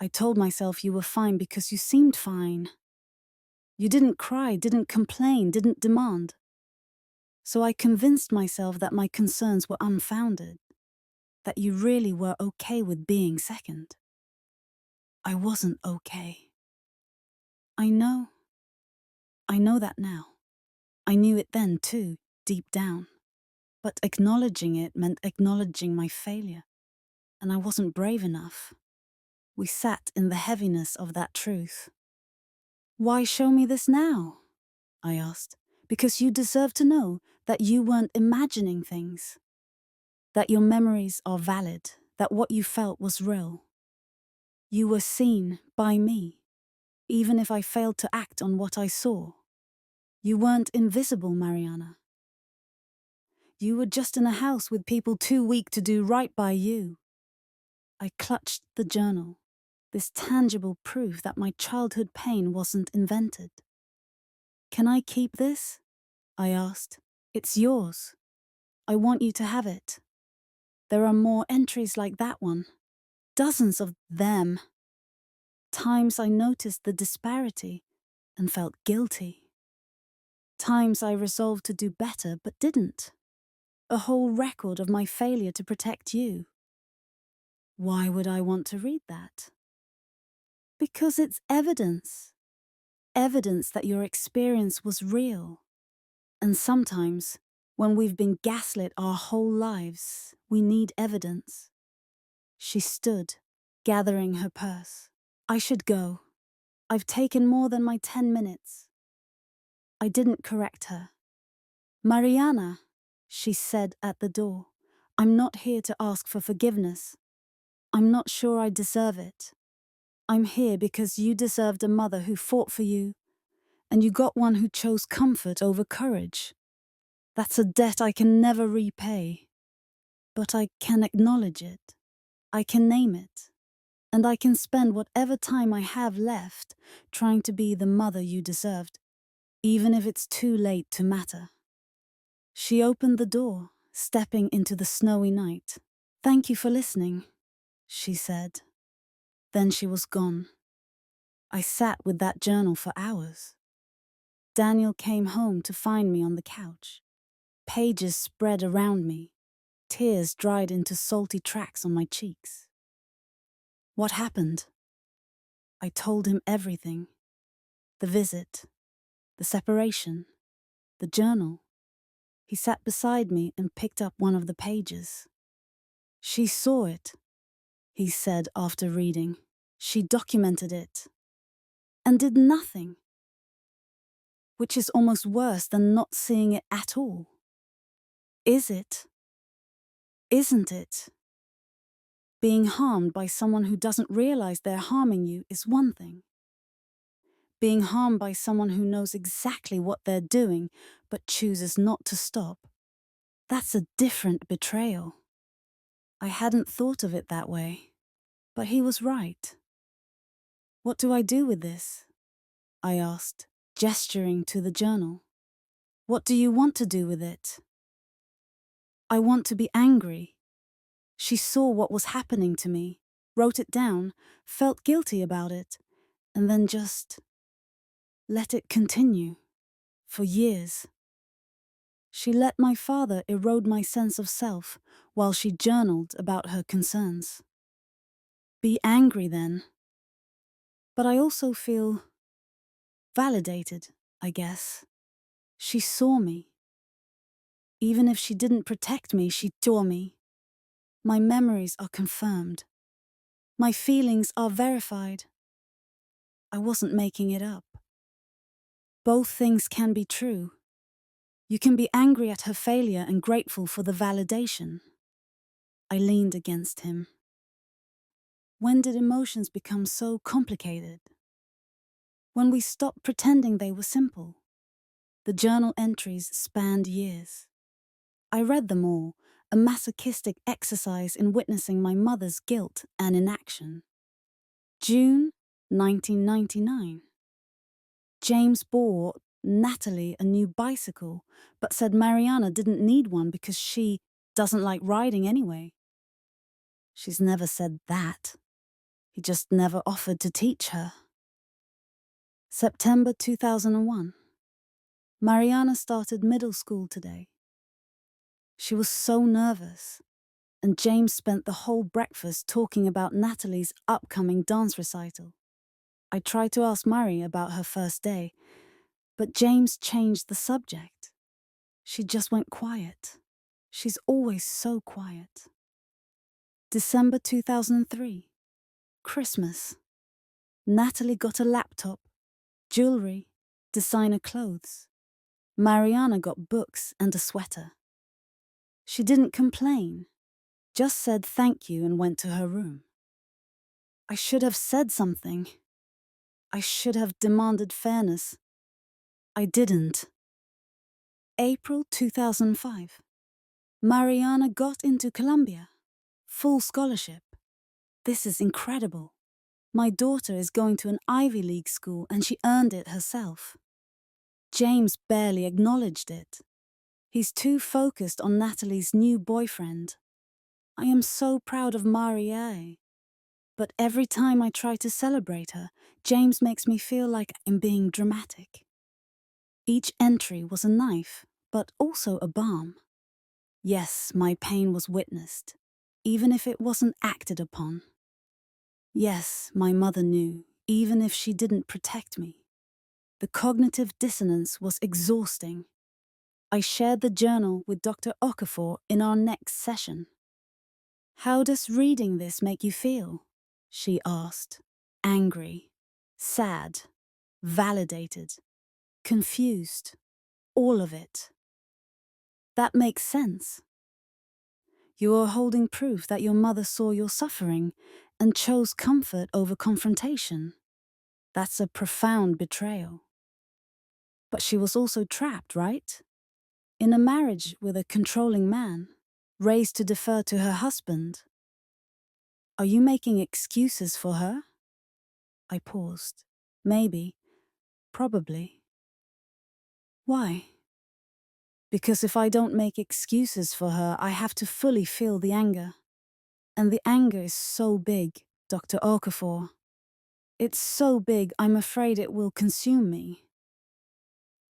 I told myself you were fine because you seemed fine. You didn't cry, didn't complain, didn't demand. So I convinced myself that my concerns were unfounded, that you really were okay with being second. I wasn't okay. I know that now. I knew it then too, deep down. But acknowledging it meant acknowledging my failure, and I wasn't brave enough. We sat in the heaviness of that truth. Why show me this now? I asked. Because you deserve to know that you weren't imagining things. That your memories are valid, that what you felt was real. You were seen by me, even if I failed to act on what I saw. You weren't invisible, Mariana. You were just in a house with people too weak to do right by you. I clutched the journal, this tangible proof that my childhood pain wasn't invented. Can I keep this? I asked. It's yours. I want you to have it. There are more entries like that one. Dozens of them. Times I noticed the disparity and felt guilty. Times I resolved to do better but didn't. A whole record of my failure to protect you. Why would I want to read that? Because it's evidence. Evidence that your experience was real. And sometimes, when we've been gaslit our whole lives, we need evidence. She stood, gathering her purse. I should go. I've taken more than my 10 minutes. I didn't correct her. Mariana, she said at the door, I'm not here to ask for forgiveness. I'm not sure I deserve it. I'm here because you deserved a mother who fought for you, and you got one who chose comfort over courage. That's a debt I can never repay. But I can acknowledge it. I can name it. And I can spend whatever time I have left trying to be the mother you deserved, even if it's too late to matter. She opened the door, stepping into the snowy night. Thank you for listening, she said. Then she was gone. I sat with that journal for hours. Daniel came home to find me on the couch. Pages spread around me. Tears dried into salty tracks on my cheeks. What happened? I told him everything. The visit, the separation, the journal. He sat beside me and picked up one of the pages. She saw it, he said after reading. She documented it. And did nothing. Which is almost worse than not seeing it at all. Is it? Isn't it? Being harmed by someone who doesn't realize they're harming you is one thing. being harmed by someone who knows exactly what they're doing but chooses not to stop. That's a different betrayal. I hadn't thought of it that way, but he was right. What do I do with this? I asked, gesturing to the journal. What do you want to do with it? I want to be angry. She saw what was happening to me, wrote it down, felt guilty about it, and then just let it continue for years. She let my father erode my sense of self while she journaled about her concerns. Be angry then. But I also feel validated, I guess. She saw me. Even if she didn't protect me, she saw me. My memories are confirmed. My feelings are verified. I wasn't making it up. Both things can be true. You can be angry at her failure and grateful for the validation. I leaned against him. When did emotions become so complicated? When we stopped pretending they were simple. The journal entries spanned years. I read them all, a masochistic exercise in witnessing my mother's guilt and inaction. June 1999. James bought Natalie a new bicycle, but said Mariana didn't need one because she doesn't like riding anyway. She's never said that. He just never offered to teach her. September 2001. Mariana started middle school today. She was so nervous, and James spent the whole breakfast talking about Natalie's upcoming dance recital. I tried to ask Mari about her first day, but James changed the subject. She just went quiet. She's always so quiet. December 2003. Christmas. Natalie got a laptop, jewelry, designer clothes. Mariana got books and a sweater. She didn't complain, just said thank you and went to her room. I should have said something. I should have demanded fairness. I didn't. April 2005. Mariana got into Columbia. Full scholarship. This is incredible. My daughter is going to an Ivy League school and she earned it herself. James barely acknowledged it. He's too focused on Natalie's new boyfriend. I am so proud of Maria. But every time I try to celebrate her, James makes me feel like I'm being dramatic. Each entry was a knife, but also a balm. Yes, my pain was witnessed, even if it wasn't acted upon. Yes, my mother knew, even if she didn't protect me. The cognitive dissonance was exhausting. I shared the journal with Dr. Okafor in our next session. How does reading this make you feel? She asked. Angry, sad, validated, confused, all of it. That makes sense. You are holding proof that your mother saw your suffering and chose comfort over confrontation. That's a profound betrayal. But she was also trapped, right? In a marriage with a controlling man, raised to defer to her husband. Are you making excuses for her? I paused. Maybe. Probably. Why? Because if I don't make excuses for her, I have to fully feel the anger. And the anger is so big, Dr. Okafor. It's so big, I'm afraid it will consume me.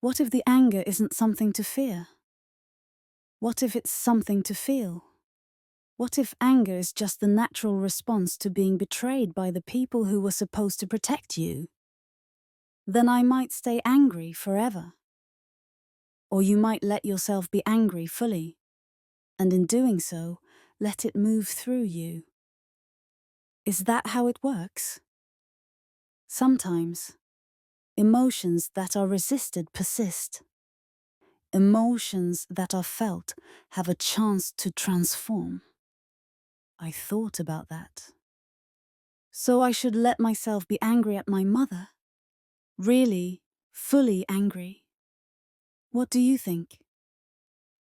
What if the anger isn't something to fear? What if it's something to feel? What if anger is just the natural response to being betrayed by the people who were supposed to protect you? Then I might stay angry forever. Or you might let yourself be angry fully, and in doing so, let it move through you. Is that how it works? Sometimes, emotions that are resisted persist. Emotions that are felt have a chance to transform. I thought about that. So I should let myself be angry at my mother? Really, fully angry. What do you think?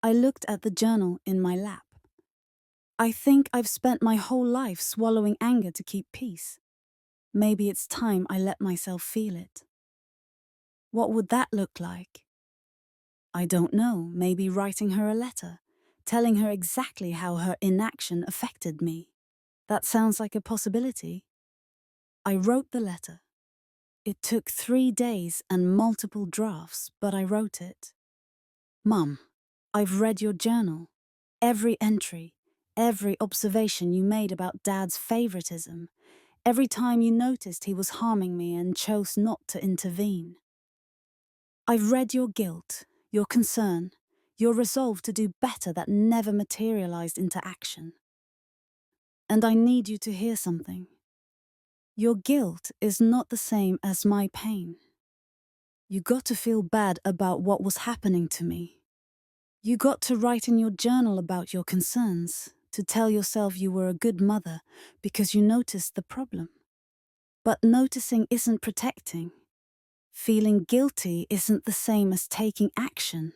I looked at the journal in my lap. I think I've spent my whole life swallowing anger to keep peace. Maybe it's time I let myself feel it. What would that look like? I don't know, maybe writing her a letter, telling her exactly how her inaction affected me. That sounds like a possibility. I wrote the letter. It took 3 days and multiple drafts, but I wrote it. Mum, I've read your journal. Every entry, every observation you made about Dad's favoritism, every time you noticed he was harming me and chose not to intervene. I've read your guilt, your concern, your resolve to do better that never materialized into action. And I need you to hear something. Your guilt is not the same as my pain. You got to feel bad about what was happening to me. You got to write in your journal about your concerns, to tell yourself you were a good mother because you noticed the problem. But noticing isn't protecting. Feeling guilty isn't the same as taking action.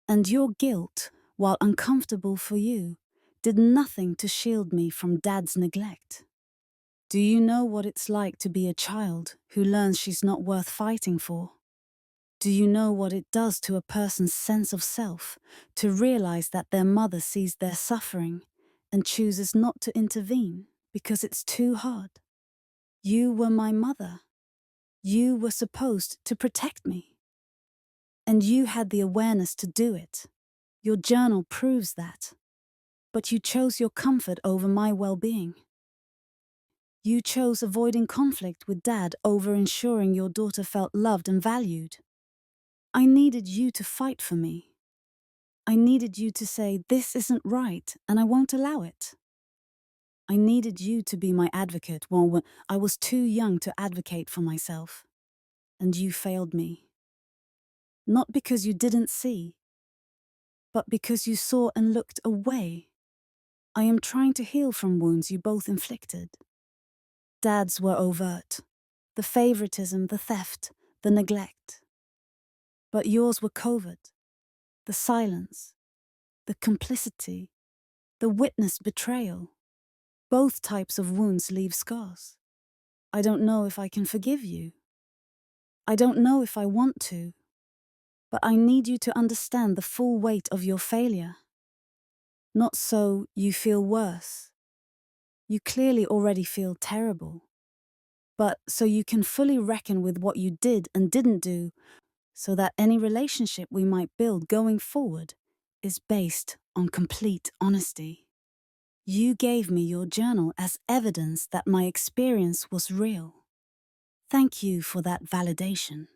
And your guilt, while uncomfortable for you, did nothing to shield me from Dad's neglect. Do you know what it's like to be a child who learns she's not worth fighting for? Do you know what it does to a person's sense of self to realize that their mother sees their suffering and chooses not to intervene because it's too hard? You were my mother. You were supposed to protect me. And you had the awareness to do it. Your journal proves that. But you chose your comfort over my well-being. You chose avoiding conflict with Dad over ensuring your daughter felt loved and valued. I needed you to fight for me. I needed you to say, this isn't right, and I won't allow it. I needed you to be my advocate when I was too young to advocate for myself. And you failed me. Not because you didn't see, but because you saw and looked away. I am trying to heal from wounds you both inflicted. Dad's were overt. The favoritism, the theft, the neglect. But yours were covert. The silence, the complicity, the witnessed betrayal. Both types of wounds leave scars. I don't know if I can forgive you. I don't know if I want to. But I need you to understand the full weight of your failure. Not so you feel worse. You clearly already feel terrible. But so you can fully reckon with what you did and didn't do, so that any relationship we might build going forward is based on complete honesty. You gave me your journal as evidence that my experience was real. Thank you for that validation.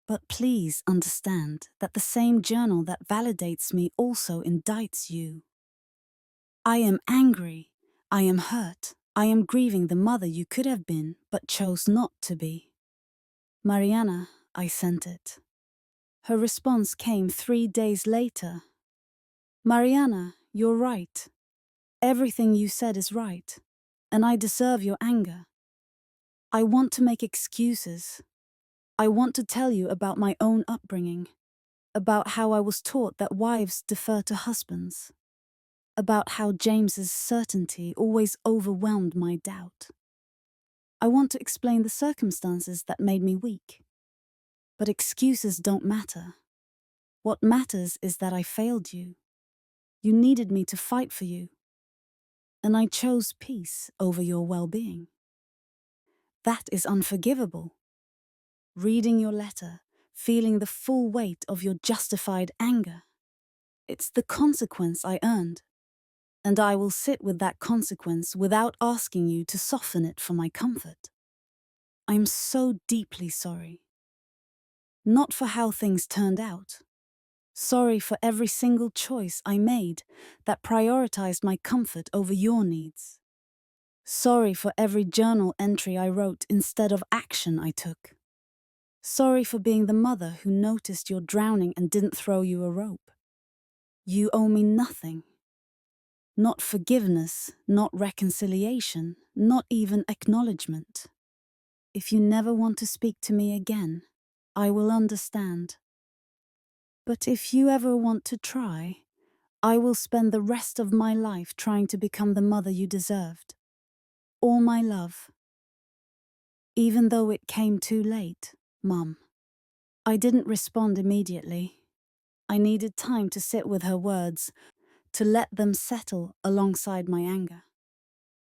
But please understand that the same journal that validates me also indicts you. I am angry. I am hurt. I am grieving the mother you could have been, but chose not to be. Mariana, I sent it. Her response came 3 days later. Mariana, you're right. Everything you said is right, and I deserve your anger. I want to make excuses. I want to tell you about my own upbringing, about how I was taught that wives defer to husbands, about how James's certainty always overwhelmed my doubt. I want to explain the circumstances that made me weak. But excuses don't matter. What matters is that I failed you. You needed me to fight for you. And I chose peace over your well-being. That is unforgivable. Reading your letter, feeling the full weight of your justified anger. It's the consequence I earned. And I will sit with that consequence without asking you to soften it for my comfort. I'm so deeply sorry. Not for how things turned out. Sorry for every single choice I made that prioritized my comfort over your needs. Sorry for every journal entry I wrote instead of action I took. Sorry for being the mother who noticed you're drowning and didn't throw you a rope. You owe me nothing. Not forgiveness, not reconciliation, not even acknowledgement. If you never want to speak to me again, I will understand. But if you ever want to try, I will spend the rest of my life trying to become the mother you deserved. All my love. Even though it came too late, Mum. I didn't respond immediately. I needed time to sit with her words, to let them settle alongside my anger.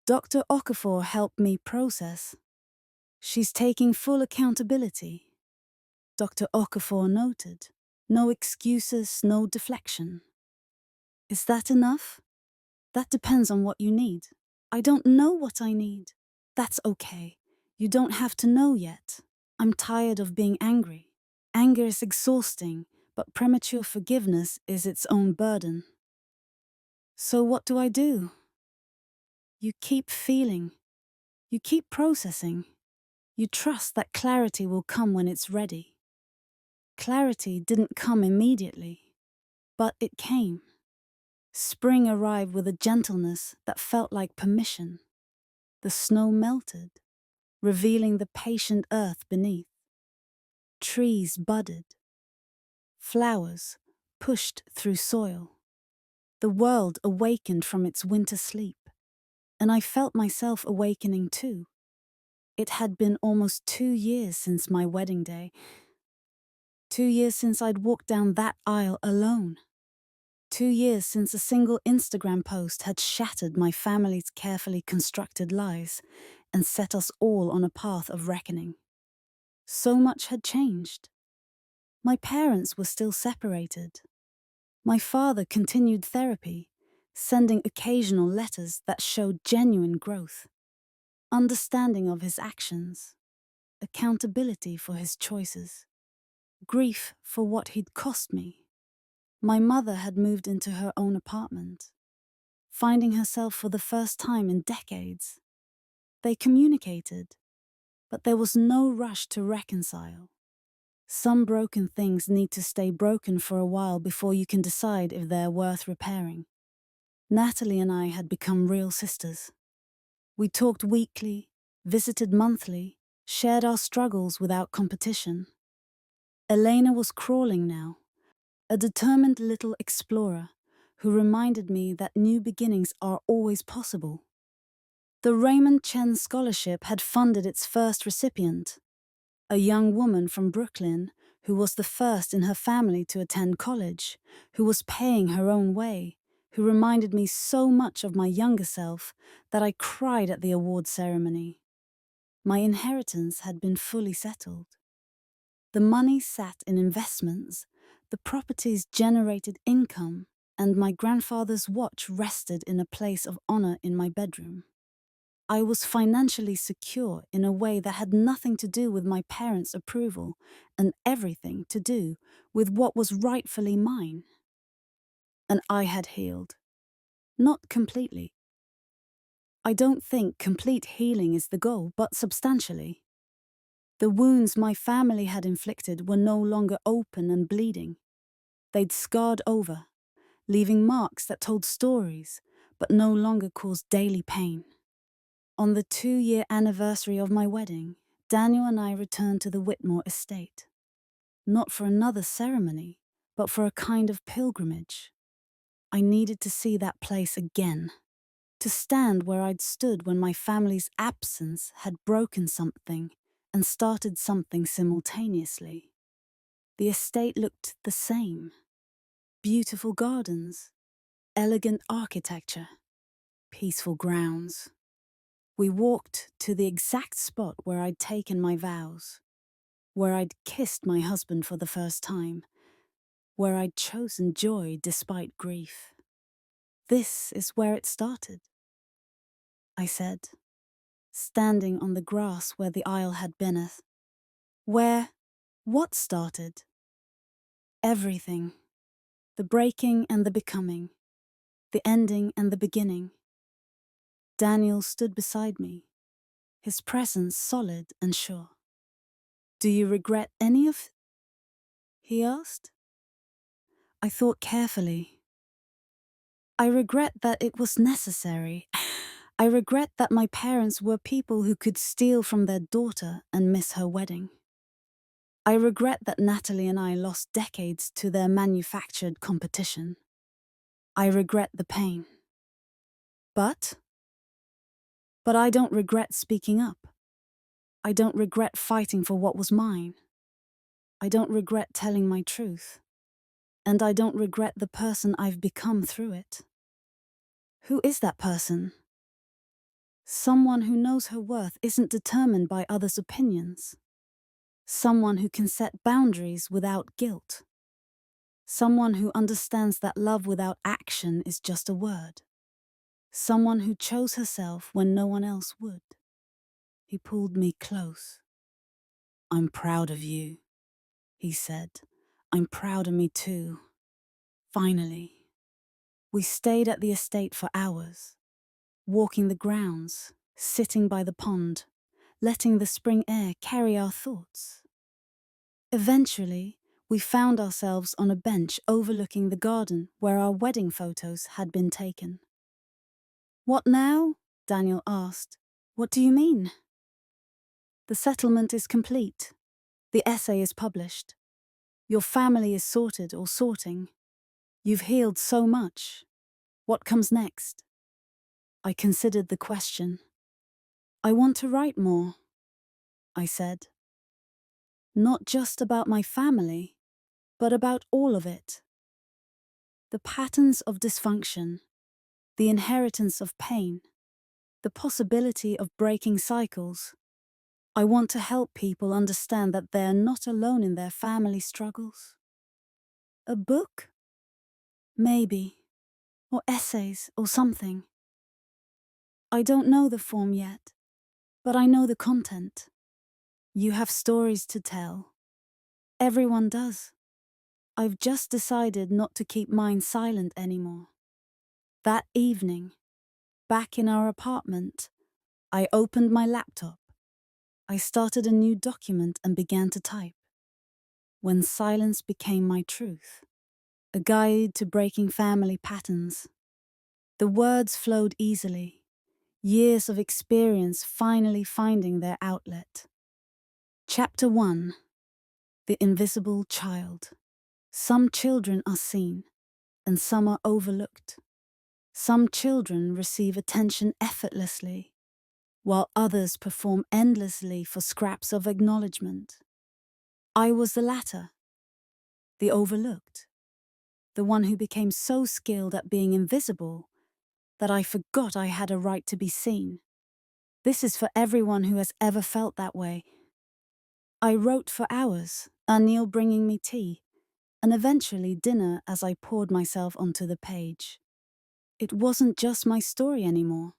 Dr. Okafor helped me process. She's taking full accountability. Dr. Okafor noted. No excuses, no deflection. Is that enough? That depends on what you need. I don't know what I need. That's okay. You don't have to know yet. I'm tired of being angry. Anger is exhausting, but premature forgiveness is its own burden. So what do I do? You keep feeling. You keep processing. You trust that clarity will come when it's ready. Clarity didn't come immediately, but it came. Spring arrived with a gentleness that felt like permission. The snow melted, revealing the patient earth beneath. Trees budded. Flowers pushed through soil. The world awakened from its winter sleep, and I felt myself awakening too. It had been almost 2 years since my wedding day. 2 years since I'd walked down that aisle alone. 2 years since a single Instagram post had shattered my family's carefully constructed lives and set us all on a path of reckoning. So much had changed. My parents were still separated. My father continued therapy, sending occasional letters that showed genuine growth, understanding of his actions, accountability for his choices, grief for what he'd cost me. My mother had moved into her own apartment, finding herself for the first time in decades. They communicated, but there was no rush to reconcile. Some broken things need to stay broken for a while before you can decide if they're worth repairing. Natalie and I had become real sisters. We talked weekly, visited monthly, shared our struggles without competition. Elena was crawling now, a determined little explorer who reminded me that new beginnings are always possible. The Raymond Chen Scholarship had funded its first recipient, a young woman from Brooklyn who was the first in her family to attend college, who was paying her own way, who reminded me so much of my younger self that I cried at the award ceremony. My inheritance had been fully settled. The money sat in investments, the properties generated income, and my grandfather's watch rested in a place of honor in my bedroom. I was financially secure in a way that had nothing to do with my parents' approval and everything to do with what was rightfully mine. And I had healed. Not completely. I don't think complete healing is the goal, but substantially. The wounds my family had inflicted were no longer open and bleeding. They'd scarred over, leaving marks that told stories, but no longer caused daily pain. On the 2-year anniversary of my wedding, Daniel and I returned to the Whitmore estate. Not for another ceremony, but for a kind of pilgrimage. I needed to see that place again, to stand where I'd stood when my family's absence had broken something and started something simultaneously. The estate looked the same. Beautiful gardens, elegant architecture, peaceful grounds. We walked to the exact spot where I'd taken my vows, where I'd kissed my husband for the first time, where I'd chosen joy despite grief. This is where it started, I said, standing on the grass where the aisle had been. Where? What started? Everything. The breaking and the becoming. The ending and the beginning. Daniel stood beside me, his presence solid and sure. Do you regret any of it? He asked. I thought carefully. I regret that it was necessary. I regret that my parents were people who could steal from their daughter and miss her wedding. I regret that Natalie and I lost decades to their manufactured competition. I regret the pain. But I don't regret speaking up. I don't regret fighting for what was mine. I don't regret telling my truth. And I don't regret the person I've become through it. Who is that person? Someone who knows her worth isn't determined by others' opinions. Someone who can set boundaries without guilt. Someone who understands that love without action is just a word. Someone who chose herself when no one else would. He pulled me close. "I'm proud of you," he said. "I'm proud of me too." Finally. We stayed at the estate for hours, walking the grounds, sitting by the pond, letting the spring air carry our thoughts. Eventually, we found ourselves on a bench overlooking the garden where our wedding photos had been taken. "What now?" Daniel asked. "What do you mean?" "The settlement is complete. The essay is published. Your family is sorted or sorting. You've healed so much. What comes next?" I considered the question. "I want to write more," I said. "Not just about my family, but about all of it. The patterns of dysfunction, the inheritance of pain, the possibility of breaking cycles. I want to help people understand that they're not alone in their family struggles." "A book?" "Maybe. Or essays, or something. I don't know the form yet, but I know the content. You have stories to tell. Everyone does. I've just decided not to keep mine silent anymore." That evening, back in our apartment, I opened my laptop. I started a new document and began to type. When silence became my truth. A guide to breaking family patterns. The words flowed easily. Years of experience finally finding their outlet. Chapter 1. The Invisible Child. Some children are seen, and some are overlooked. Some children receive attention effortlessly, while others perform endlessly for scraps of acknowledgement. I was the latter, the overlooked, the one who became so skilled at being invisible that I forgot I had a right to be seen. This is for everyone who has ever felt that way. I wrote for hours, Anil bringing me tea, and eventually dinner as I poured myself onto the page. It wasn't just my story anymore.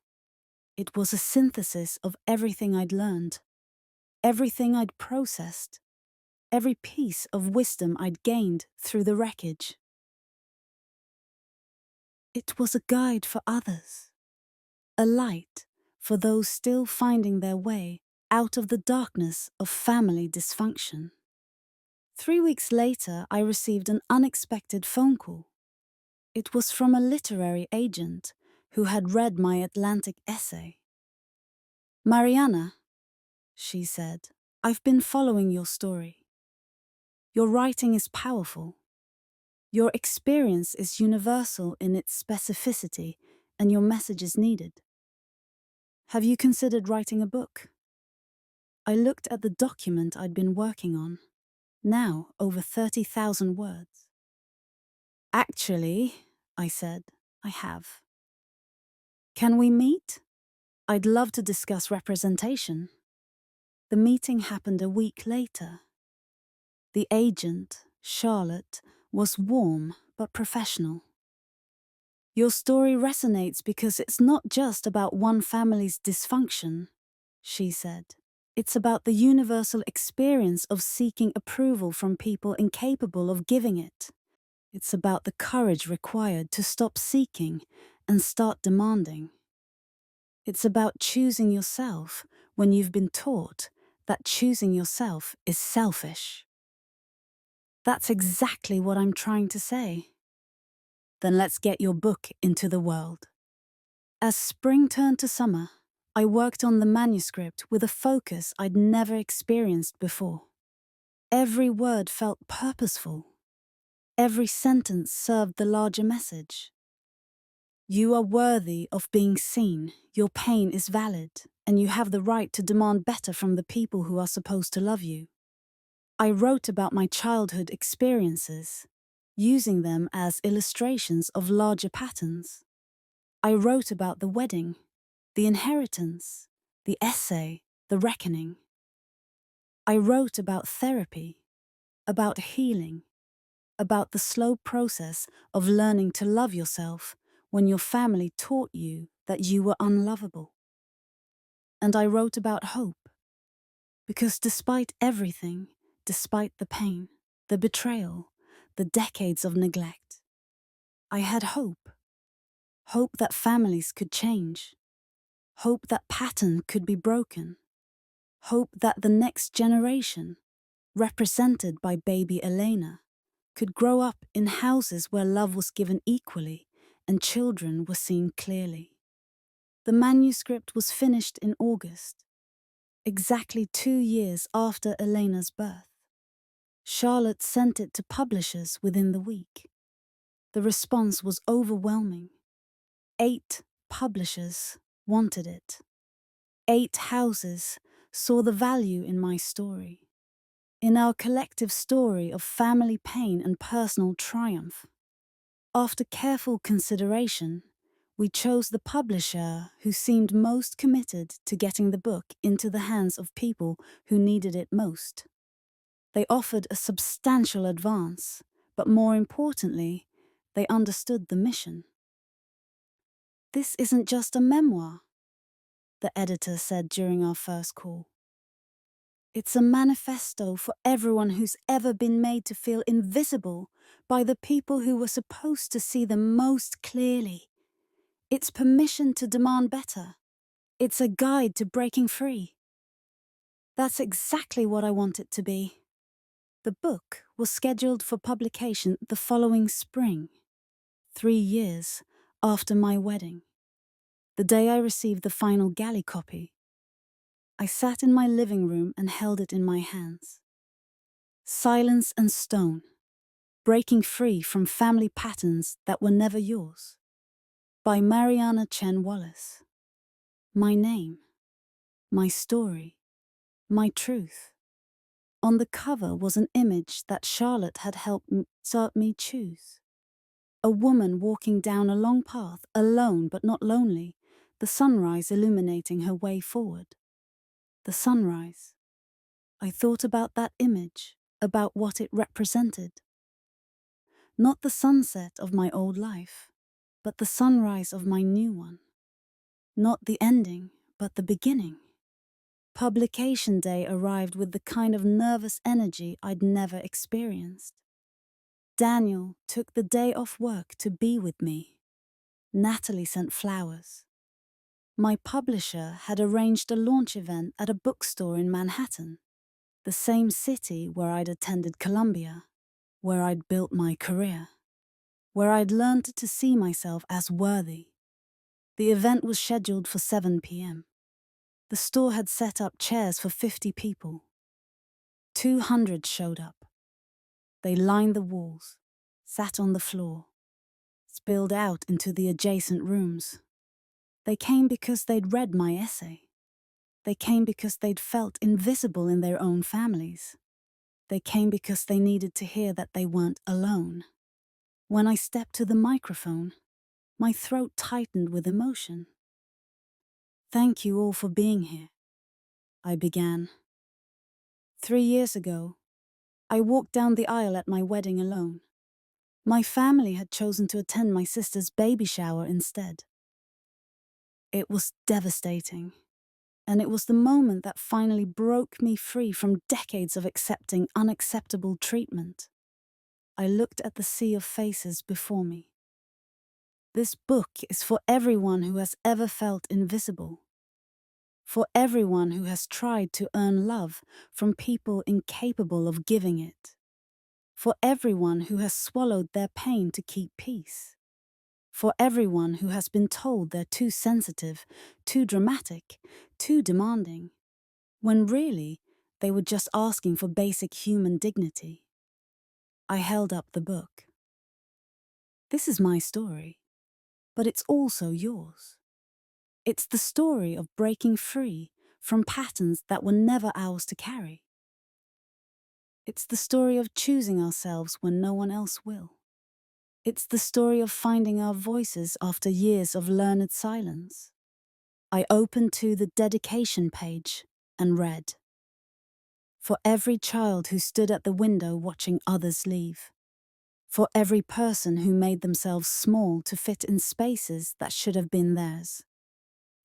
It was a synthesis of everything I'd learned, everything I'd processed, every piece of wisdom I'd gained through the wreckage. It was a guide for others, a light for those still finding their way out of the darkness of family dysfunction. 3 weeks later, I received an unexpected phone call. It was from a literary agent who had read my Atlantic essay. "Mariana," she said, "I've been following your story. Your writing is powerful. Your experience is universal in its specificity, and your message is needed. Have you considered writing a book?" I looked at the document I'd been working on, now over 30,000 words. "Actually," I said, "I have." "Can we meet? I'd love to discuss representation." The meeting happened a week later. The agent, Charlotte, was warm but professional. "Your story resonates because it's not just about one family's dysfunction," she said. "It's about the universal experience of seeking approval from people incapable of giving it. It's about the courage required to stop seeking and start demanding. It's about choosing yourself when you've been taught that choosing yourself is selfish." That's exactly what I'm trying to say. "Then let's get your book into the world." As spring turned to summer, I worked on the manuscript with a focus I'd never experienced before. Every word felt purposeful. Every sentence served the larger message. You are worthy of being seen, your pain is valid, and you have the right to demand better from the people who are supposed to love you. I wrote about my childhood experiences, using them as illustrations of larger patterns. I wrote about the wedding, the inheritance, the essay, the reckoning. I wrote about therapy, about healing, about the slow process of learning to love yourself when your family taught you that you were unlovable. And I wrote about hope, because despite everything, despite the pain, the betrayal, the decades of neglect, I had hope. Hope that families could change. Hope that pattern could be broken. Hope that the next generation, represented by baby Elena, could grow up in houses where love was given equally and children were seen clearly. The manuscript was finished in August, exactly 2 years after Elena's birth. Charlotte sent it to publishers within the week. The response was overwhelming. 8 publishers wanted it. 8 houses saw the value in my story, in our collective story of family pain and personal triumph. After careful consideration, we chose the publisher who seemed most committed to getting the book into the hands of people who needed it most. They offered a substantial advance, but more importantly, they understood the mission. "This isn't just a memoir," the editor said during our first call. "It's a manifesto for everyone who's ever been made to feel invisible by the people who were supposed to see them most clearly. It's permission to demand better. It's a guide to breaking free." That's exactly what I want it to be. The book was scheduled for publication the following spring, 3 years after my wedding. The day I received the final galley copy, I sat in my living room and held it in my hands. Silence and Stone, Breaking Free from Family Patterns That Were Never Yours, by Mariana Chen Wallace. My name, my story, my truth. On the cover was an image that Charlotte had helped me choose. A woman walking down a long path, alone but not lonely, the sunrise illuminating her way forward. The sunrise. I thought about that image, about what it represented. Not the sunset of my old life, but the sunrise of my new one. Not the ending, but the beginning. Publication day arrived with the kind of nervous energy I'd never experienced. Daniel took the day off work to be with me. Natalie sent flowers. My publisher had arranged a launch event at a bookstore in Manhattan, the same city where I'd attended Columbia, where I'd built my career, where I'd learned to see myself as worthy. The event was scheduled for 7 p.m. The store had set up chairs for 50 people. 200 showed up. They lined the walls, sat on the floor, spilled out into the adjacent rooms. They came because they'd read my essay. They came because they'd felt invisible in their own families. They came because they needed to hear that they weren't alone. When I stepped to the microphone, my throat tightened with emotion. "Thank you all for being here," I began. 3 years ago, I walked down the aisle at my wedding alone. My family had chosen to attend my sister's baby shower instead. It was devastating, and it was the moment that finally broke me free from decades of accepting unacceptable treatment. I looked at the sea of faces before me. This book is for everyone who has ever felt invisible. For everyone who has tried to earn love from people incapable of giving it. For everyone who has swallowed their pain to keep peace. For everyone who has been told they're too sensitive, too dramatic, too demanding, when really they were just asking for basic human dignity. I held up the book. This is my story, but it's also yours. It's the story of breaking free from patterns that were never ours to carry. It's the story of choosing ourselves when no one else will. It's the story of finding our voices after years of learned silence. I opened to the dedication page and read. For every child who stood at the window watching others leave. For every person who made themselves small to fit in spaces that should have been theirs.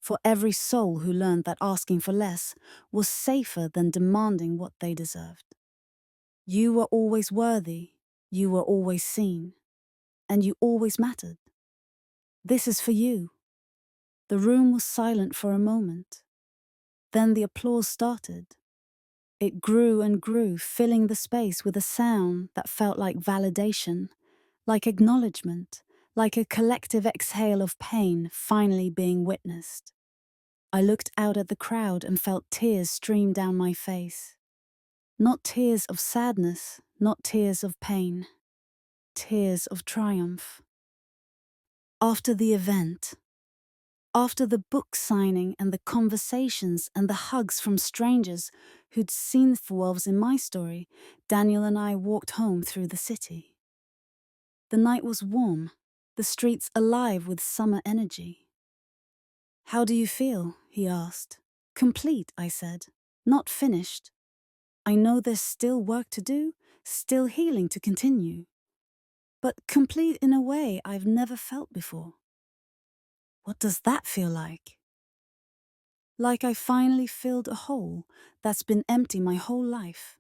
For every soul who learned that asking for less was safer than demanding what they deserved. You were always worthy, you were always seen, and you always mattered. This is for you. The room was silent for a moment. Then the applause started. It grew and grew, filling the space with a sound that felt like validation, like acknowledgement, like a collective exhale of pain finally being witnessed. I looked out at the crowd and felt tears stream down my face. Not tears of sadness, not tears of pain. Tears of triumph. After the event, after the book signing and the conversations and the hugs from strangers who'd seen the wolves in my story, Daniel and I walked home through the city. The night was warm, the streets alive with summer energy. How do you feel? He asked. Complete, I said. Not finished. I know there's still work to do, still healing to continue. But complete in a way I've never felt before. What does that feel like? Like I finally filled a hole that's been empty my whole life.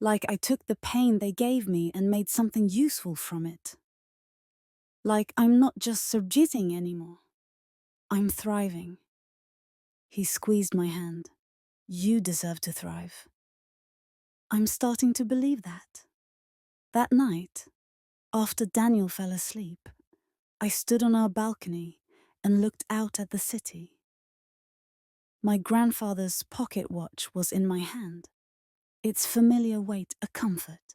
Like I took the pain they gave me and made something useful from it. Like I'm not just subjecting anymore. I'm thriving. He squeezed my hand. You deserve to thrive. I'm starting to believe that. That night, after Daniel fell asleep, I stood on our balcony and looked out at the city. My grandfather's pocket watch was in my hand, its familiar weight a comfort.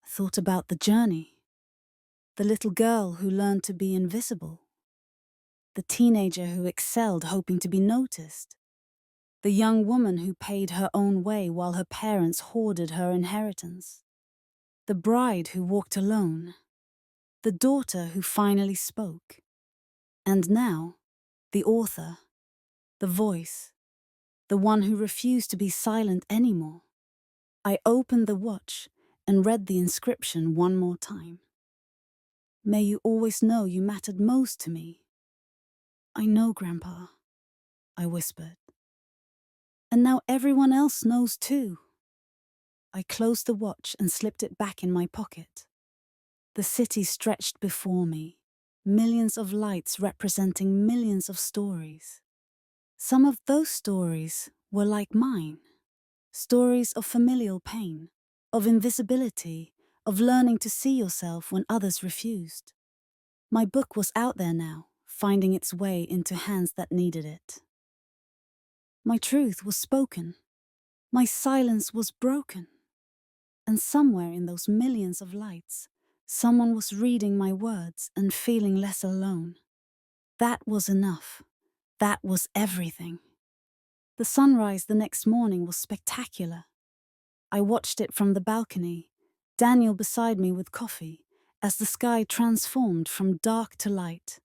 I thought about the journey, the little girl who learned to be invisible, the teenager who excelled hoping to be noticed, the young woman who paid her own way while her parents hoarded her inheritance, the bride who walked alone, the daughter who finally spoke, and now, the author, the voice, the one who refused to be silent anymore. I opened the watch and read the inscription one more time. May you always know you mattered most to me. I know, Grandpa, I whispered. And now everyone else knows too. I closed the watch and slipped it back in my pocket. The city stretched before me, millions of lights representing millions of stories. Some of those stories were like mine. Stories of familial pain, of invisibility, of learning to see yourself when others refused. My book was out there now, finding its way into hands that needed it. My truth was spoken. My silence was broken. And somewhere in those millions of lights, someone was reading my words and feeling less alone. That was enough. That was everything. The sunrise the next morning was spectacular. I watched it from the balcony, Daniel beside me with coffee, as the sky transformed from dark to light.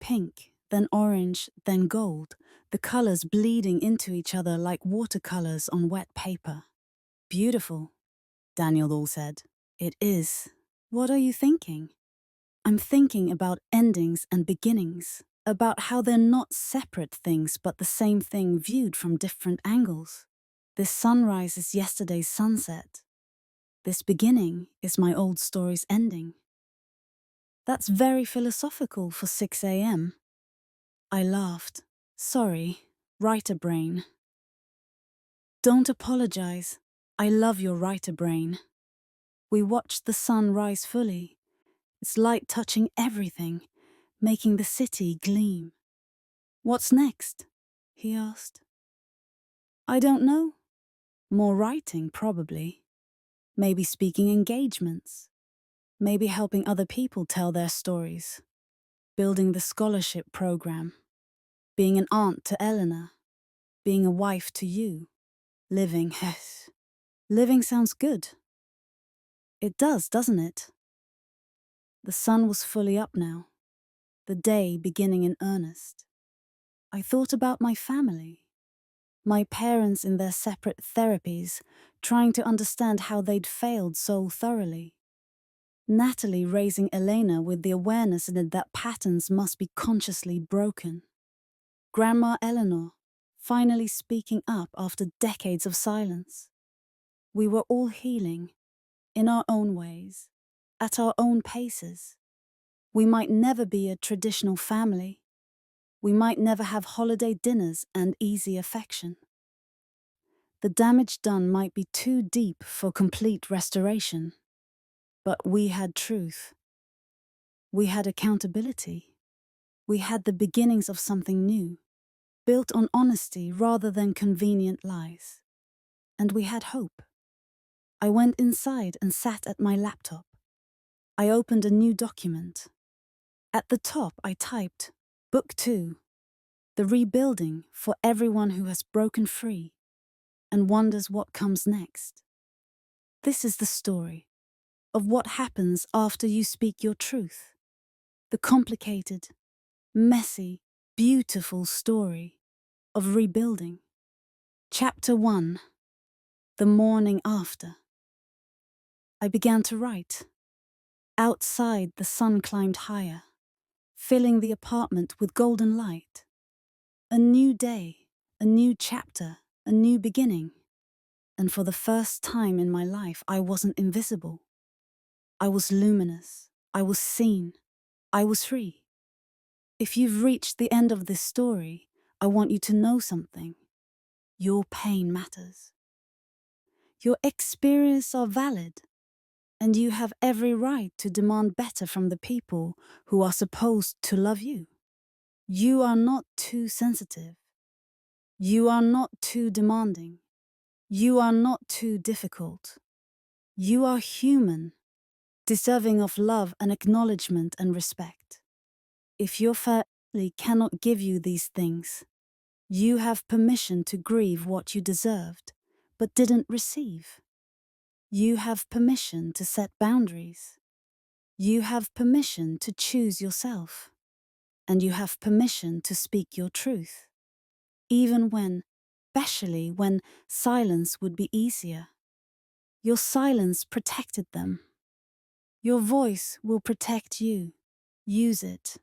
Pink, then orange, then gold, the colors bleeding into each other like watercolors on wet paper. Beautiful, Daniel all said. It is. What are you thinking? I'm thinking about endings and beginnings, about how they're not separate things but the same thing viewed from different angles. This sunrise is yesterday's sunset. This beginning is my old story's ending. That's very philosophical for 6 a.m. I laughed. Sorry, writer brain. Don't apologize. I love your writer brain. We watched the sun rise fully, its light touching everything, making the city gleam. "What's next?" he asked. "I don't know. More writing, probably. Maybe speaking engagements. Maybe helping other people tell their stories. Building the scholarship program. Being an aunt to Eleanor. Being a wife to you. Living, living sounds good. It does, doesn't it?" The sun was fully up now, the day beginning in earnest. I thought about my family, my parents in their separate therapies, trying to understand how they'd failed so thoroughly. Natalie raising Elena with the awareness that patterns must be consciously broken. Grandma Eleanor finally speaking up after decades of silence. We were all healing, in our own ways, at our own paces. We might never be a traditional family. We might never have holiday dinners and easy affection. The damage done might be too deep for complete restoration. But we had truth. We had accountability. We had the beginnings of something new, built on honesty rather than convenient lies. And we had hope. I went inside and sat at my laptop. I opened a new document. At the top I typed, Book 2, The Rebuilding for Everyone Who Has Broken Free and Wonders What Comes Next. This is the story of what happens after you speak your truth. The complicated, messy, beautiful story of rebuilding. Chapter 1. The Morning After. I began to write. Outside, the sun climbed higher, filling the apartment with golden light. A new day, a new chapter, a new beginning. And for the first time in my life, I wasn't invisible. I was luminous. I was seen. I was free. If you've reached the end of this story, I want you to know something. Your pain matters. Your experiences are valid, and you have every right to demand better from the people who are supposed to love you. You are not too sensitive. You are not too demanding. You are not too difficult. You are human, deserving of love and acknowledgement and respect. If your family cannot give you these things, you have permission to grieve what you deserved, but didn't receive. You have permission to set boundaries. You have permission to choose yourself. And you have permission to speak your truth. Even when, especially when silence would be easier. Your silence protected them. Your voice will protect you. Use it.